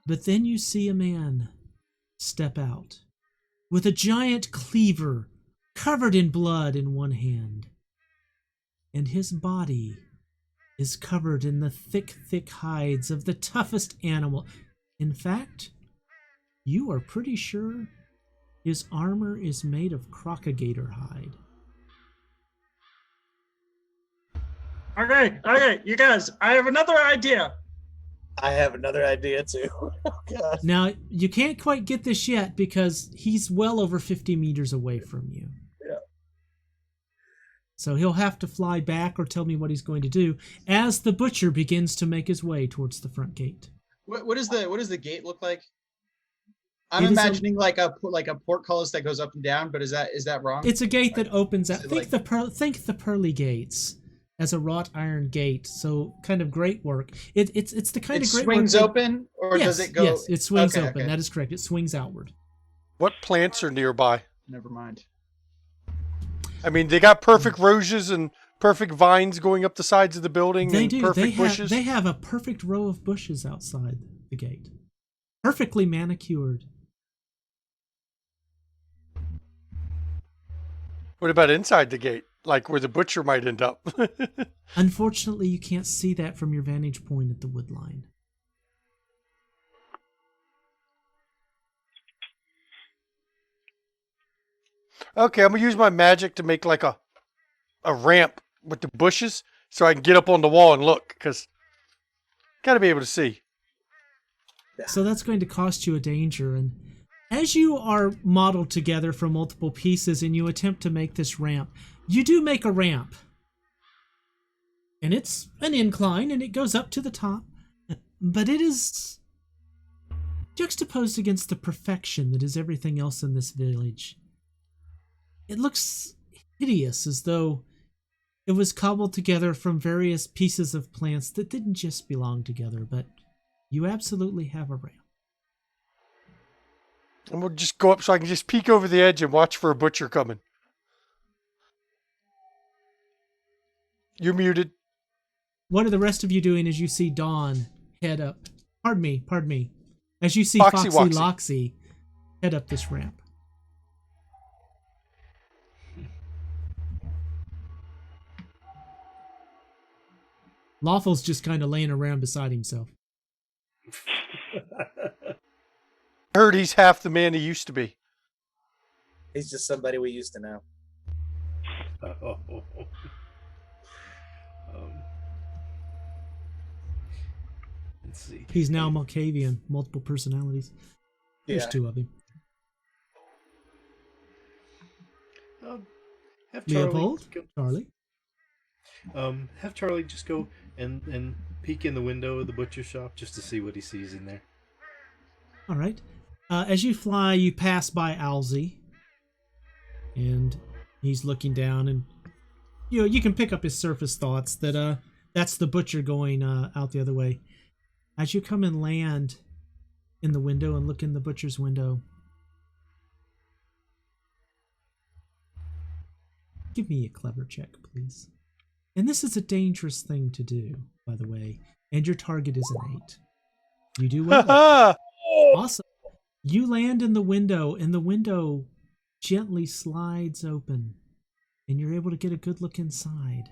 S2: But then you see a man step out with a giant cleaver covered in blood in one hand. And his body is covered in the thick hides of the toughest animal. In fact, you are pretty sure his armor is made of crocagator hide.
S7: Okay, you guys, I have another idea.
S5: I have another idea too. Oh, God.
S2: Now, you can't quite get this yet because he's well over 50 meters away from you.
S5: Yeah.
S2: So he'll have to fly back or tell me what he's going to do as the butcher begins to make his way towards the front gate.
S13: What does the gate look like?
S4: I'm
S2: It is
S4: imagining like a portcullis that goes up and down, but is that wrong?
S2: It's a gate that opens out.
S4: Is it
S2: Think the pearly gates as a wrought iron gate. So kind of great work. It's the kind
S4: it
S2: of great
S4: swings
S2: work
S4: open, or
S2: yes,
S4: does it go?
S2: Yes, it swings
S4: Okay,
S2: open.
S4: okay.
S2: That is correct. It swings outward.
S3: What plants are nearby?
S4: Never mind.
S3: I mean, they got perfect roses and perfect vines going up the sides of the building.
S2: They
S3: and
S2: do.
S3: Perfect bushes.
S2: They have a perfect row of bushes outside the gate, perfectly manicured.
S3: What about inside the gate? Like where the butcher might end up?
S2: Unfortunately, you can't see that from your vantage point at the wood line.
S3: Okay, I'm gonna use my magic to make like a ramp with the bushes so I can get up on the wall and look, because gotta be able to see.
S2: So that's going to cost you a danger. And as you are modeled together from multiple pieces and you attempt to make this ramp, you do make a ramp. And it's an incline and it goes up to the top. But it is juxtaposed against the perfection that is everything else in this village. It looks hideous, as though it was cobbled together from various pieces of plants that didn't just belong together, but you absolutely have a ramp.
S3: And we'll just go up so I can just peek over the edge and watch for a butcher coming. You're muted.
S2: What are the rest of you doing as you see Dawn head up? Pardon me. As you see
S3: Foxy
S2: Foxy
S3: Woxy.
S2: Loxy head up this ramp. Lawful's just kind of laying around beside himself.
S3: I heard he's half the man he used to be.
S5: He's just somebody we used to know.
S6: Let's see.
S2: He's now Malkavian, multiple personalities. There's
S5: Yeah.
S2: two of him.
S6: Have Charlie
S2: Leopold,
S6: go,
S2: Charlie.
S6: have Charlie just go and peek in the window of the butcher shop just to see what he sees in there.
S2: All right. As you fly, you pass by Alzy, and he's looking down, and you can pick up his surface thoughts that that's the butcher going out the other way. As you come and land in the window and look in the butcher's window, give me a clever check, please. And this is a dangerous thing to do, by the way. And your target is an 8. You do well. Awesome. You land in the window, and the window gently slides open, and you're able to get a good look inside.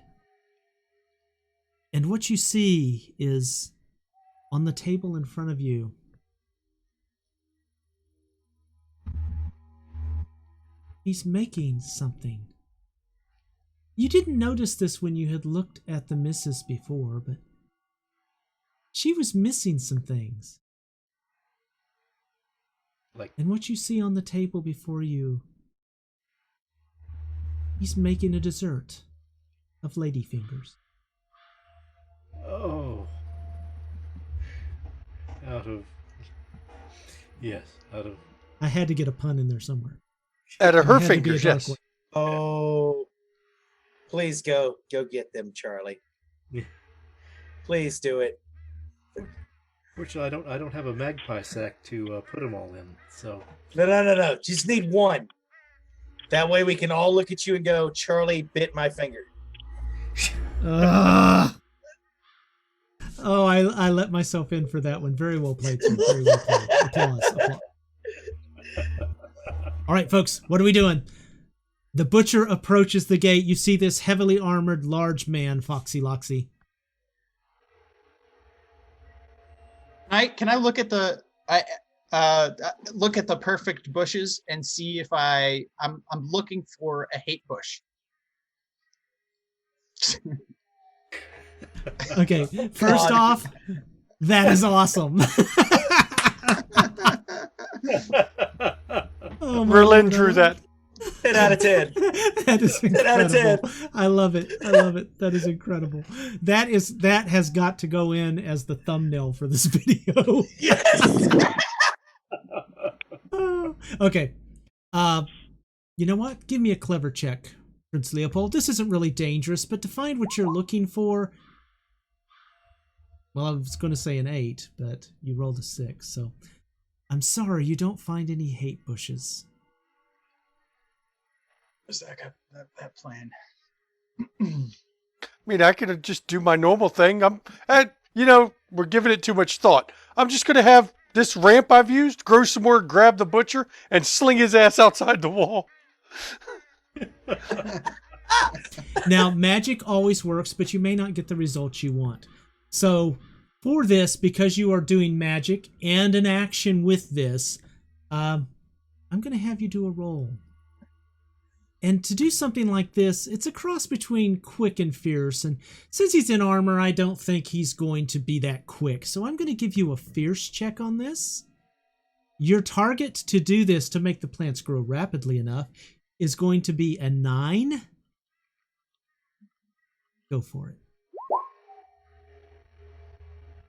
S2: And what you see is, on the table in front of you, he's making something. You didn't notice this when you had looked at the missus before, but she was missing some things. And what you see on the table before you, he's making a dessert of ladyfingers.
S6: Oh. Out of...
S2: I had to get a pun in there somewhere.
S3: Out of
S2: It
S3: her
S2: had to be a
S3: fingers,
S2: dark
S3: yes.
S2: one.
S5: Oh, please go get them, Charlie. Please do it.
S6: Fortunately, I don't have a magpie sack to put them all in. So
S5: No. Just need one. That way we can all look at you and go, Charlie bit my finger.
S2: Oh, I let myself in for that one. Very well played, sir. Very well played. Applause. All right, folks, what are we doing? The butcher approaches the gate. You see this heavily armored large man, Foxy Loxy.
S4: Can I look at the look at the perfect bushes and see if I'm looking for a hate bush.
S2: Okay, first off, that is awesome. Oh my
S3: Merlin
S2: God.
S3: drew that.
S5: 10 out of 10.
S2: That is
S5: 10 out of 10.
S2: incredible. I love it. That is incredible. That has got to go in as the thumbnail for this video.
S5: Yes.
S2: Okay. You know what? Give me a clever check, Prince Leopold. This isn't really dangerous, but to find what you're looking for... Well, I was going to say an 8, but you rolled a 6, so... I'm sorry, you don't find any hate bushes.
S4: Is that plan?
S3: I mean, I could just do my normal thing. We're giving it too much thought. I'm just going to have this ramp I've used, grow some more, grab the butcher, and sling his ass outside the wall.
S2: Now, magic always works, but you may not get the results you want. So, for this, because you are doing magic and an action with this, I'm going to have you do a roll. And to do something like this, it's a cross between quick and fierce. And since he's in armor, I don't think he's going to be that quick. So I'm going to give you a fierce check on this. Your target to do this, to make the plants grow rapidly enough, is going to be a 9. Go for it.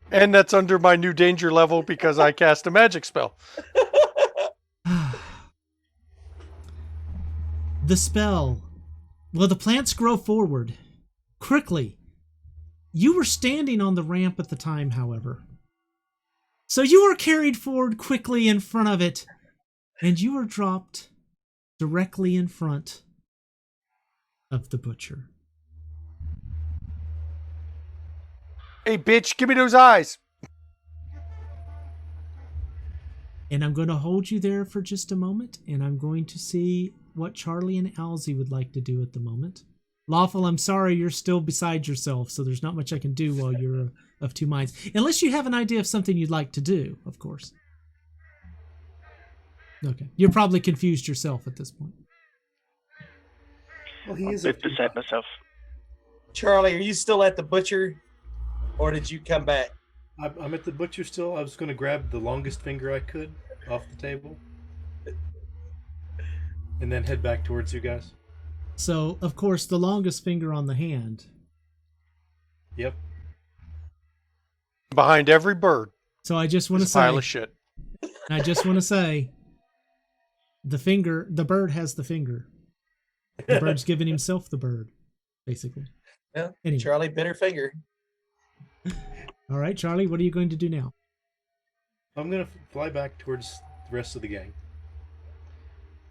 S3: And that's under my new danger level because I cast a magic spell.
S2: The spell. Well, the plants grow forward quickly. You were standing on the ramp at the time, however. So you are carried forward quickly in front of it, and you are dropped directly in front of the butcher.
S3: Hey, bitch, give me those eyes.
S2: And I'm going to hold you there for just a moment, and I'm going to see what Charlie and Alzy would like to do at the moment. Lawful, I'm sorry, you're still beside yourself, so there's not much I can do while you're of two minds. Unless you have an idea of something you'd like to do, of course. Okay. You're probably confused yourself at this point.
S6: Well, he is
S9: a bit beside myself.
S5: Charlie, are you still at the butcher? Or did you come back?
S6: I'm at the butcher still. I was going to grab the longest finger I could off the table. And then head back towards you guys.
S2: So, of course, the longest finger on the hand.
S6: Yep.
S3: Behind every bird.
S2: So I just want to say...
S3: pile of shit.
S2: I just want to say... The bird has the finger. The bird's giving himself the bird, basically.
S5: Yeah,
S2: anyway.
S5: Charlie, bitter finger.
S2: All right, Charlie, what are you going to do now?
S6: I'm going to fly back towards the rest of the gang.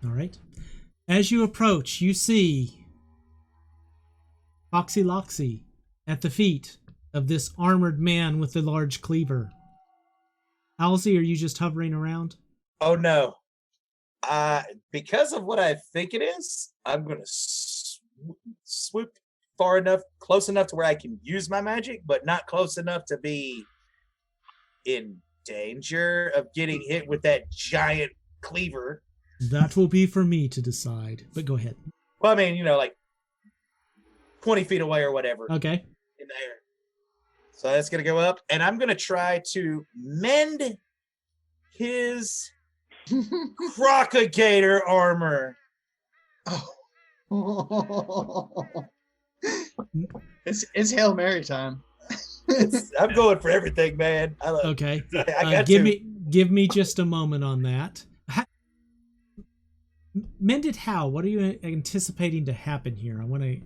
S2: All right. As you approach, you see Foxy Loxy at the feet of this armored man with the large cleaver. Alzy, are you just hovering around?
S5: Oh, no. Because of what I think it is, I'm going to swoop close enough to where I can use my magic, but not close enough to be in danger of getting hit with that giant cleaver.
S2: That will be for me to decide, but go ahead.
S5: Well, I mean, like 20 feet away or whatever.
S2: Okay.
S5: In the air. So that's going to go up, and I'm going to try to mend his crocagator armor.
S4: Oh. It's Hail Mary time.
S5: I'm going for everything, man.
S2: Okay.
S5: I got
S2: give me just a moment on that. Mended how? What are you anticipating to happen here? I want to...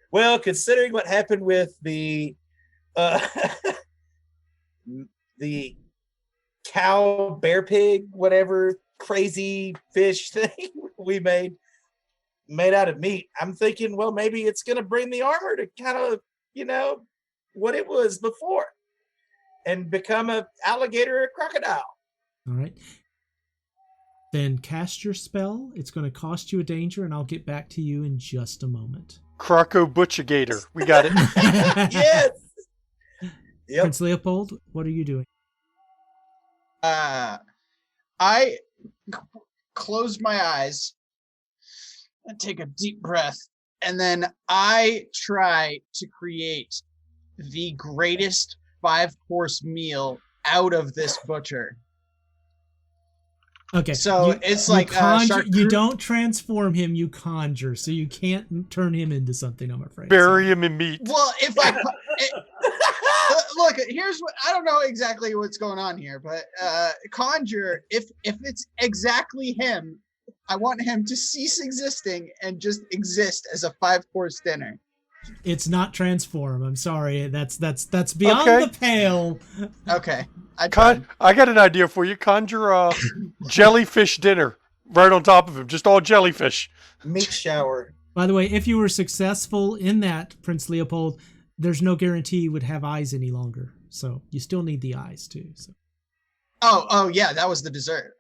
S5: Well, considering what happened with the the cow, bear pig, whatever crazy fish thing we made out of meat, I'm thinking, well, maybe it's going to bring the armor to kind of, what it was before and become a alligator or crocodile.
S2: All right. Then cast your spell. It's going to cost you a danger, and I'll get back to you in just a moment.
S3: Croco Butcher-gator. We got it.
S5: Yes. Yep.
S2: Prince Leopold, what are you doing?
S4: I close my eyes and take a deep breath, and then I try to create the greatest 5-course meal out of this butcher.
S2: Okay.
S4: So it's like
S2: you don't transform him, you conjure. So you can't turn him into something, I'm afraid.
S3: Bury him in meat.
S4: Well, if I look, here's what I don't know exactly what's going on here, but conjure. If it's exactly him, I want him to cease existing and just exist as a 5-course dinner.
S2: It's not transform. I'm sorry. That's beyond the pale.
S4: Okay.
S3: I got an idea for you. Conjure a jellyfish dinner right on top of him. Just all jellyfish.
S5: Meat shower.
S2: By the way, if you were successful in that, Prince Leopold, there's no guarantee you would have eyes any longer. So you still need the eyes too. So.
S4: Oh yeah, that was the dessert.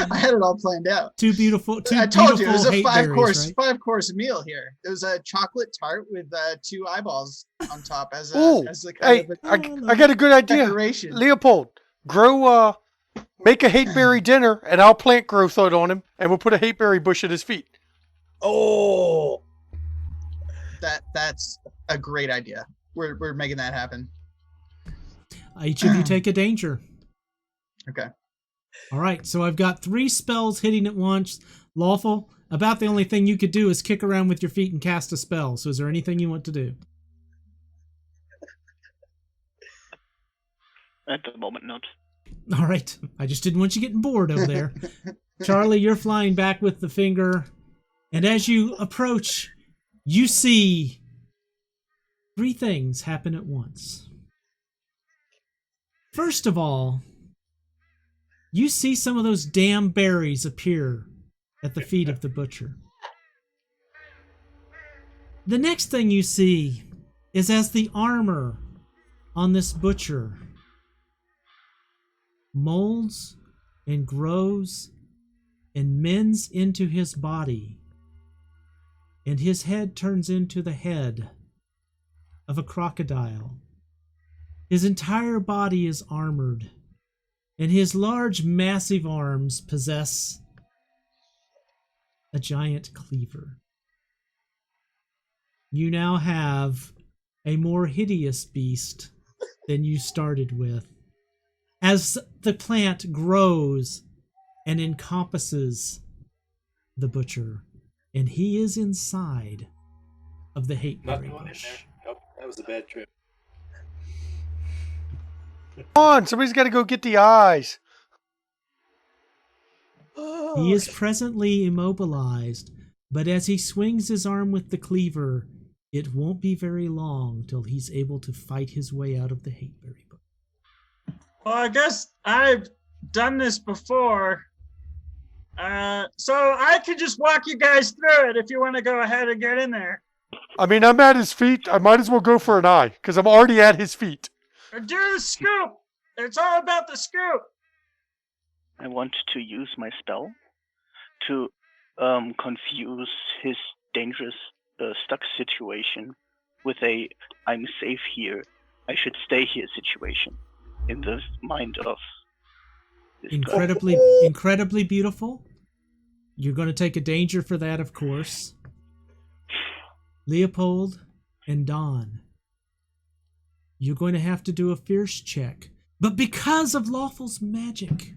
S4: I had it all planned out.
S2: I
S4: told you it was a 5-course meal here. It was a chocolate tart with 2 eyeballs on top as a kind of
S3: I got a good idea.
S4: decoration.
S3: Leopold, make a hateberry dinner, and I'll plant growth out on him, and we'll put a hateberry bush at his feet.
S5: Oh,
S4: that's a great idea. We're making that happen.
S2: Each of you take a danger.
S4: Okay.
S2: All right, so I've got 3 spells hitting at once. Lawful, about the only thing you could do is kick around with your feet and cast a spell. So is there anything you want to do?
S9: At the moment, not.
S2: All right, I just didn't want you getting bored over there. Charlie, you're flying back with the finger. And as you approach, you see 3 things happen at once. First of all, you see some of those damn berries appear at the feet of the butcher. The next thing you see is as the armor on this butcher molds and grows and mends into his body, and his head turns into the head of a crocodile. His entire body is armored, and his large, massive arms possess a giant cleaver. You now have a more hideous beast than you started with, as the plant grows and encompasses the butcher, and he is inside of the hateberry bush.
S6: Nope, that was a bad trip.
S3: Come on, somebody's got to go get the eyes.
S2: He is presently immobilized, but as he swings his arm with the cleaver, it won't be very long till he's able to fight his way out of the hateberry bush.
S7: Well, I guess I've done this before. So I could just walk you guys through it if you want to go ahead and get in there.
S3: I mean, I'm at his feet. I might as well go for an eye, because I'm already at his feet.
S7: Do the scoop. It's all about the scoop.
S9: I want to use my spell to confuse his dangerous stuck situation with a "I'm safe here, I should stay here" situation in the mind of this
S2: incredibly beautiful. You're going to take a danger for that, of course. Leopold and Dawn, you're going to have to do a fierce check. But because of Lawful's magic,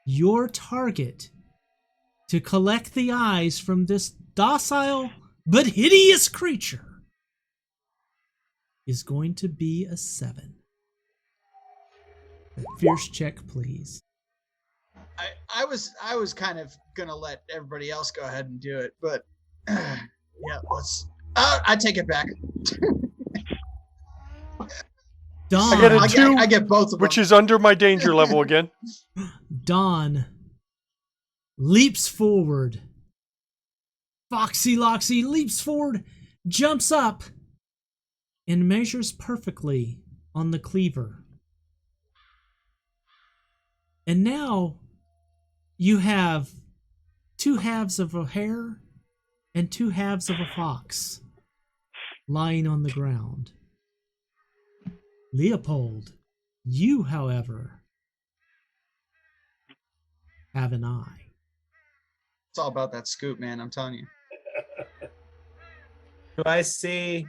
S2: your target to collect the eyes from this docile but hideous creature is going to be a 7. A fierce check, please.
S4: I was kind of gonna let everybody else go ahead and do it, but yeah, let's. I take it back.
S2: Dawn,
S3: I get a 2,
S4: I get both of them,
S3: which is under my danger level again.
S2: Dawn leaps forward. Foxy Loxy leaps forward, jumps up, and measures perfectly on the cleaver. And now you have 2 halves of a hare and 2 halves of a fox lying on the ground. Leopold, you, however, have an eye.
S4: It's all about that scoop, man. I'm telling you.
S5: Do I see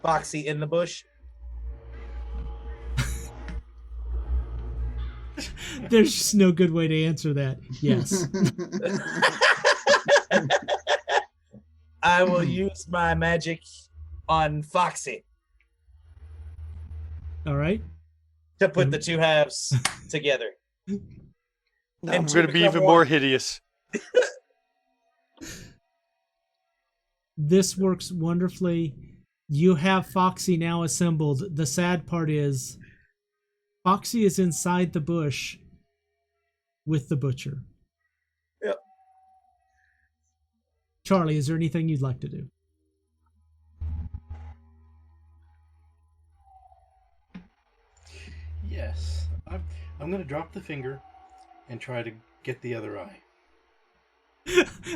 S5: Foxy in the bush?
S2: There's just no good way to answer that. Yes.
S5: I will use my magic on Foxy
S2: All right.
S5: to put the two halves together.
S3: I'm
S5: And
S3: going to be
S5: become
S3: even
S5: one.
S3: more hideous.
S2: This works wonderfully. You have Foxy now assembled. The sad part is Foxy is inside the bush with the butcher.
S5: Yep.
S2: Charlie, is there anything you'd like to do?
S6: Yes. I'm going to drop the finger and try to get the other eye.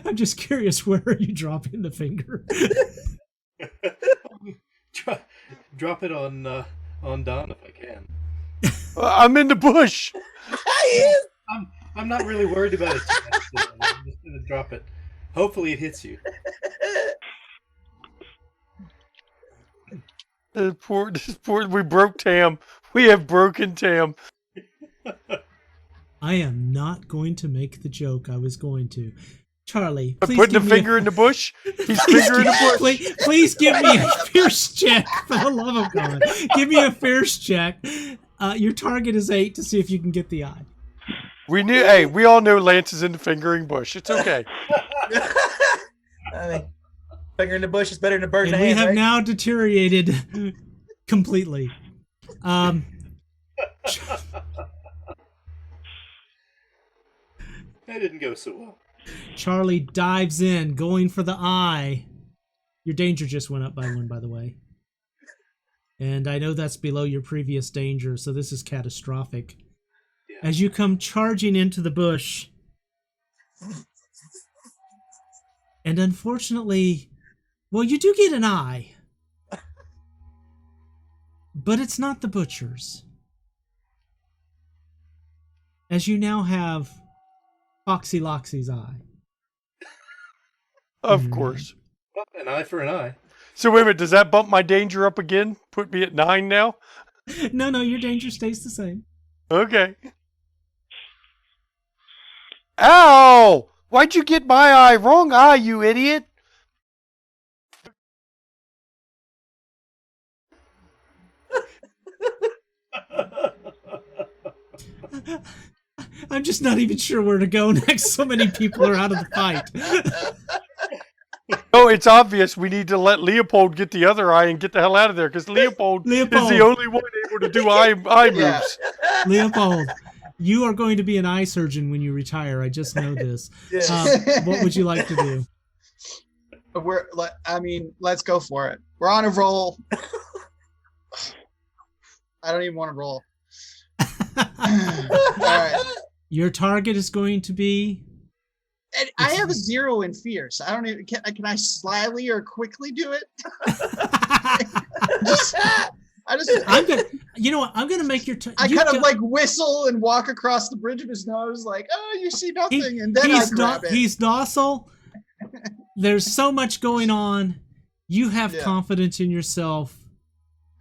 S2: I'm just curious, where are you dropping the finger?
S6: Drop it on Don if I can.
S3: I'm in the bush.
S6: I'm not really worried about it. I'm just going to drop it. Hopefully it hits you.
S3: This poor, we broke Tam. We have broken Tam.
S2: I am not going to make the joke I was going to. Charlie,
S3: I'm
S2: please
S3: putting
S2: give
S3: the
S2: me
S3: finger in the bush. He's finger in the bush.
S2: Please give me a fierce check, for the love of God. Give me a fierce check. Your target is 8 to see if you can get the eye.
S3: Hey, we all know Lance is in the fingering bush. It's okay.
S5: I mean, finger in the bush is better than a bird in
S2: And
S5: the
S2: we
S5: hand,
S2: have
S5: right?
S2: now deteriorated completely.
S6: That didn't go so well.
S2: Charlie dives in, going for the eye. Your danger just went up by 1, by the way. And I know that's below your previous danger, so this is catastrophic.
S6: Yeah.
S2: As you come charging into the bush, and unfortunately, well, you do get an eye. But it's not the butcher's. As you now have Foxy Loxy's eye.
S3: Of course.
S6: An eye for an eye.
S3: So wait a minute, does that bump my danger up again? Put me at 9 now?
S2: No, your danger stays the same.
S3: Okay. Ow! Why'd you get my eye? Wrong eye, you idiot!
S2: I'm just not even sure where to go next. So many people are out of the fight.
S3: Oh, it's obvious. We need to let Leopold get the other eye and get the hell out of there, because Leopold is the only one able to do eye moves.
S2: Leopold, you are going to be an eye surgeon when you retire. I just know this. What would you like to do?
S4: Let's go for it. We're on a roll. I don't even want to roll. All right.
S2: Your target is going to be...
S4: And I have a 0 in fear, so I don't even. Can I slyly or quickly do it?
S2: I'm gonna. You know what? I'm gonna make your.
S4: I kind of like whistle and walk across the bridge of his nose, like, "Oh, you see nothing," and then I grab it.
S2: He's docile. There's so much going on. You have confidence in yourself.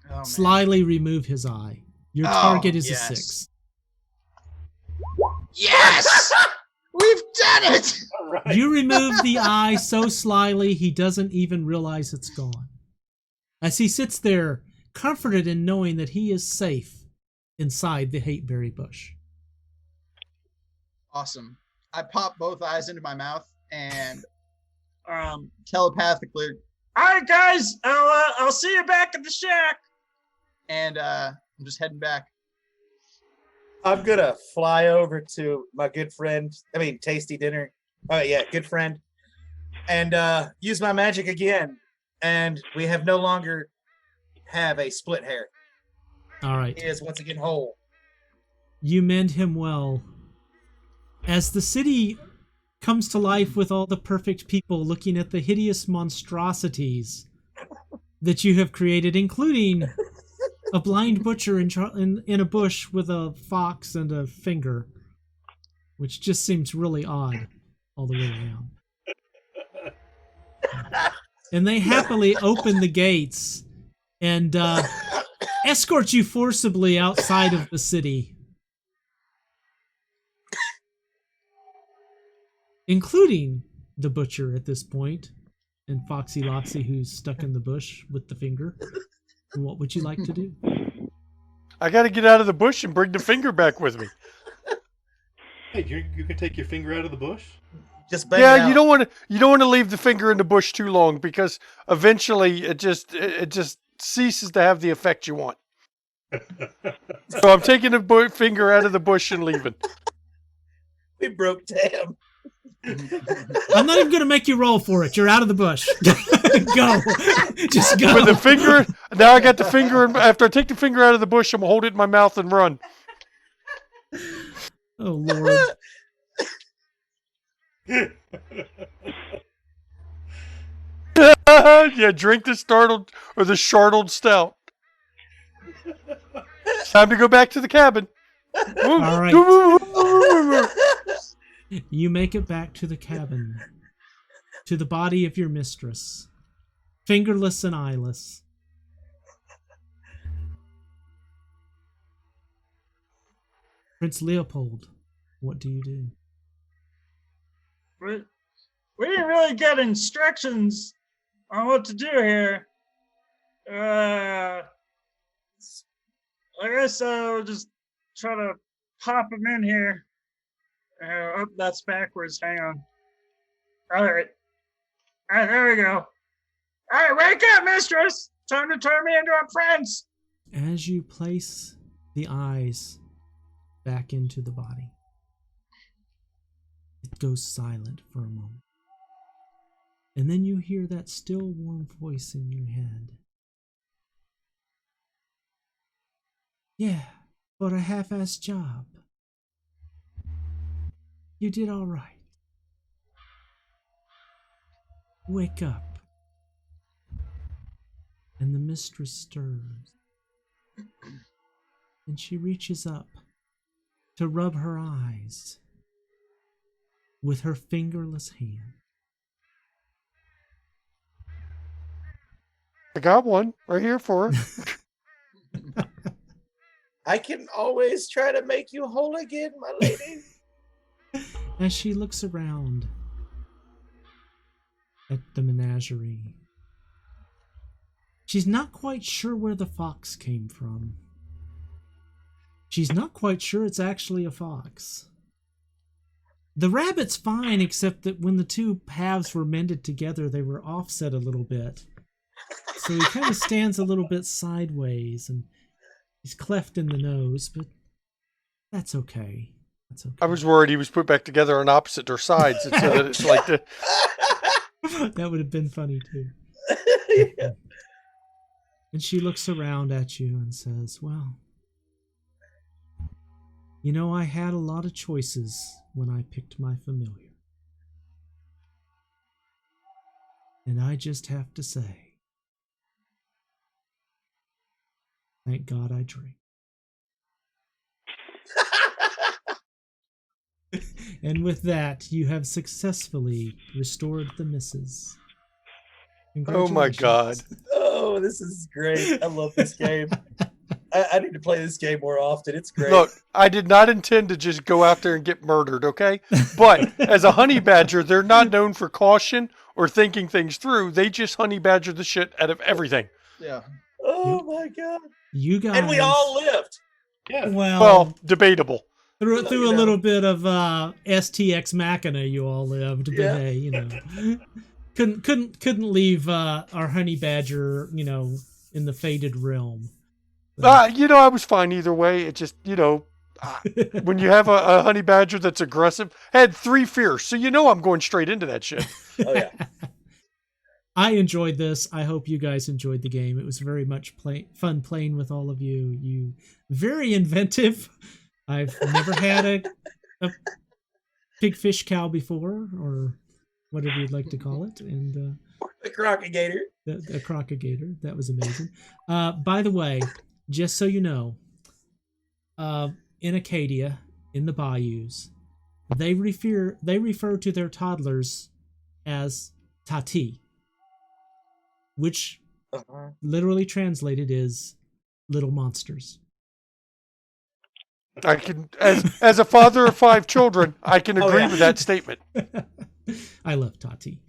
S4: Oh,
S2: Slyly remove his eye. Your target is a 6.
S4: Yes! We've done it!
S6: Right.
S2: You remove the eye so slyly he doesn't even realize it's gone. As he sits there, comforted in knowing that he is safe inside the hateberry bush.
S4: Awesome. I pop both eyes into my mouth and telepathically, "All right, guys, I'll see you back at the shack." And I'm just heading back.
S5: I'm gonna fly over to my good friend. Tasty Dinner. Oh yeah, good friend, and use my magic again. And we have no longer have a split hair.
S2: All right.
S5: He is once again whole.
S2: You mend him well. As the city comes to life with all the perfect people looking at the hideous monstrosities that you have created, including a blind butcher in a bush with a fox and a finger, which just seems really odd all the way around. And they happily open the gates and escort you forcibly outside of the city. including the butcher at this point, and Foxy Loxy, who's stuck in the bush with the finger. And what would you like to do?
S3: I got to get out of the bush and bring the finger back with me.
S6: Hey, you can take your finger out of the bush?
S5: Just bang
S3: Yeah,
S5: it out.
S3: you don't want to leave the finger in the bush too long because eventually it just ceases to have the effect you want. So I'm taking the finger out of the bush and leaving.
S5: We broke Tam.
S2: I'm not even going to make you roll for it. You're out of the bush. Go. Just go.
S3: With the finger, now I got the finger. After I take the finger out of the bush, I'm going to hold it in my mouth and run.
S2: Oh, Lord.
S3: Yeah, drink the startled or the shardled stout. It's time to go back to the cabin.
S2: All right. You make it back to the cabin, to the body of your mistress, fingerless and eyeless. Prince Leopold, what do you do?
S7: We didn't really get instructions on what to do here. I guess we'll just try to pop him in here. Oh, that's backwards. Hang on. All right, there we go. All right, wake up, mistress. Time to turn me into a prince.
S2: As you place the eyes back into the body, it goes silent for a moment. And then you hear that still warm voice in your head. Yeah, for a half-assed job. You did all right. Wake up. And the mistress stirs. And she reaches up to rub her eyes with her fingerless hand.
S3: I got one right here for her.
S5: I can always try to make you whole again, my lady.
S2: As she looks around at the menagerie, she's not quite sure where the fox came from. She's not quite sure it's actually a fox. The rabbit's fine, except that when the two halves were mended together, they were offset a little bit. So he kind of stands a little bit sideways, and he's cleft in the nose, but that's okay. That's okay.
S3: I was worried he was put back together on opposite their sides. So that it's like the...
S2: That would have been funny too.
S5: Yeah.
S2: And she looks around at you and says, well, you know, I had a lot of choices when I picked my familiar. And I just have to say, thank God I drink. And with that, you have successfully restored the missus.
S3: Oh my God.
S5: Oh, this is great. I love this game. I need to play this game more often. It's great.
S3: Look, I did not intend to just go out there and get murdered, okay? But as a honey badger, they're not known for caution or thinking things through. They just honey badger the shit out of everything.
S4: Yeah.
S5: Oh my God.
S2: You guys.
S5: And we all lived.
S6: Yeah.
S3: Well, debatable.
S2: Through a little bit of STX Machina, you all lived, but
S5: Yeah.
S2: hey, you know, couldn't leave our honey badger, you know, in the faded realm.
S3: You know, I was fine either way. It just, you know, when you have a honey badger that's aggressive, had 3 fierce, so you know I'm going straight into that shit.
S5: Oh yeah.
S2: I enjoyed this. I hope you guys enjoyed the game. It was very much fun playing with all of you. You very inventive. I've never had a big fish cow before, or whatever you'd like to call it, and
S5: The crocagator.
S2: the crocagator. That was amazing. By the way, just so you know, in Acadia, in the bayous, they refer to their toddlers as tati, which literally translated is little monsters.
S3: I can, as a father of 5 children, I can agree with that statement.
S2: I love Tati.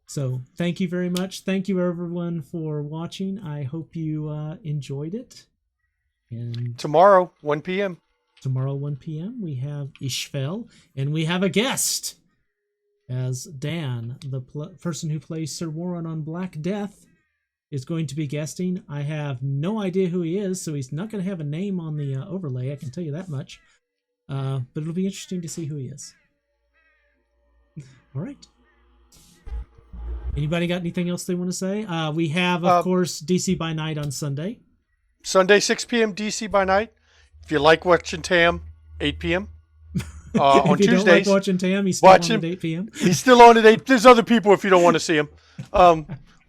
S2: So thank you very much. Thank you everyone for watching. I hope you enjoyed it. And
S3: tomorrow, 1 p.m.
S2: Tomorrow, 1 p.m., we have Ishfel, and we have a guest. As Dan, the person who plays Sir Warren on Black Death, is going to be guesting. I have no idea who he is, so he's not going to have a name on the overlay, I can tell you that much. But it'll be interesting to see who he is. All right. Anybody got anything else they want to say? We have, of course, DC by Night on Sunday.
S3: Sunday, 6 p.m. DC by Night. If you like watching Tam, 8 p.m. On
S2: if you
S3: Tuesdays.
S2: Don't like watching Tam, he's still on at 8 p.m.
S3: He's still on at 8. There's other people if you don't want to see him.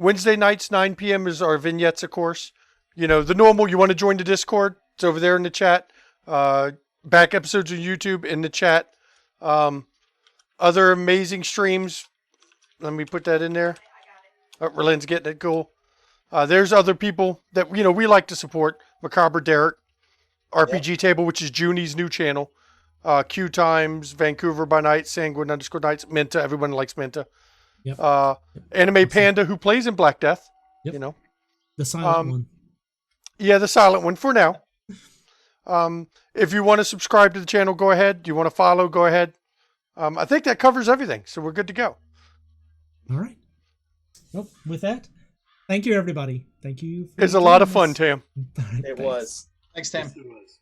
S3: Wednesday nights, 9 p.m. is our vignettes, of course. You know, the normal, you want to join the Discord, it's over there in the chat. Back episodes on YouTube in the chat. Other amazing streams. Let me put that in there. Oh, Berlin's getting it. Cool. There's other people that, you know, we like to support. Macabre Derek, RPG Table, which is Junie's new channel. Q Times, Vancouver by Night, Sanguine _Nights, Minta. Everyone likes Minta.
S2: Yep.
S3: Anime Panda, who plays in Black Death.
S2: Yep.
S3: You know,
S2: the silent one.
S3: Yeah, the silent one for now. If you want to subscribe to the channel, go ahead. Do you want to follow? Go ahead. I think that covers everything, so we're good to go.
S2: All right. Well, with that, thank you, everybody. Thank you.
S3: It's a lot of fun, Tam.
S5: It was.
S4: Thanks, Tam.
S6: Yes, it was.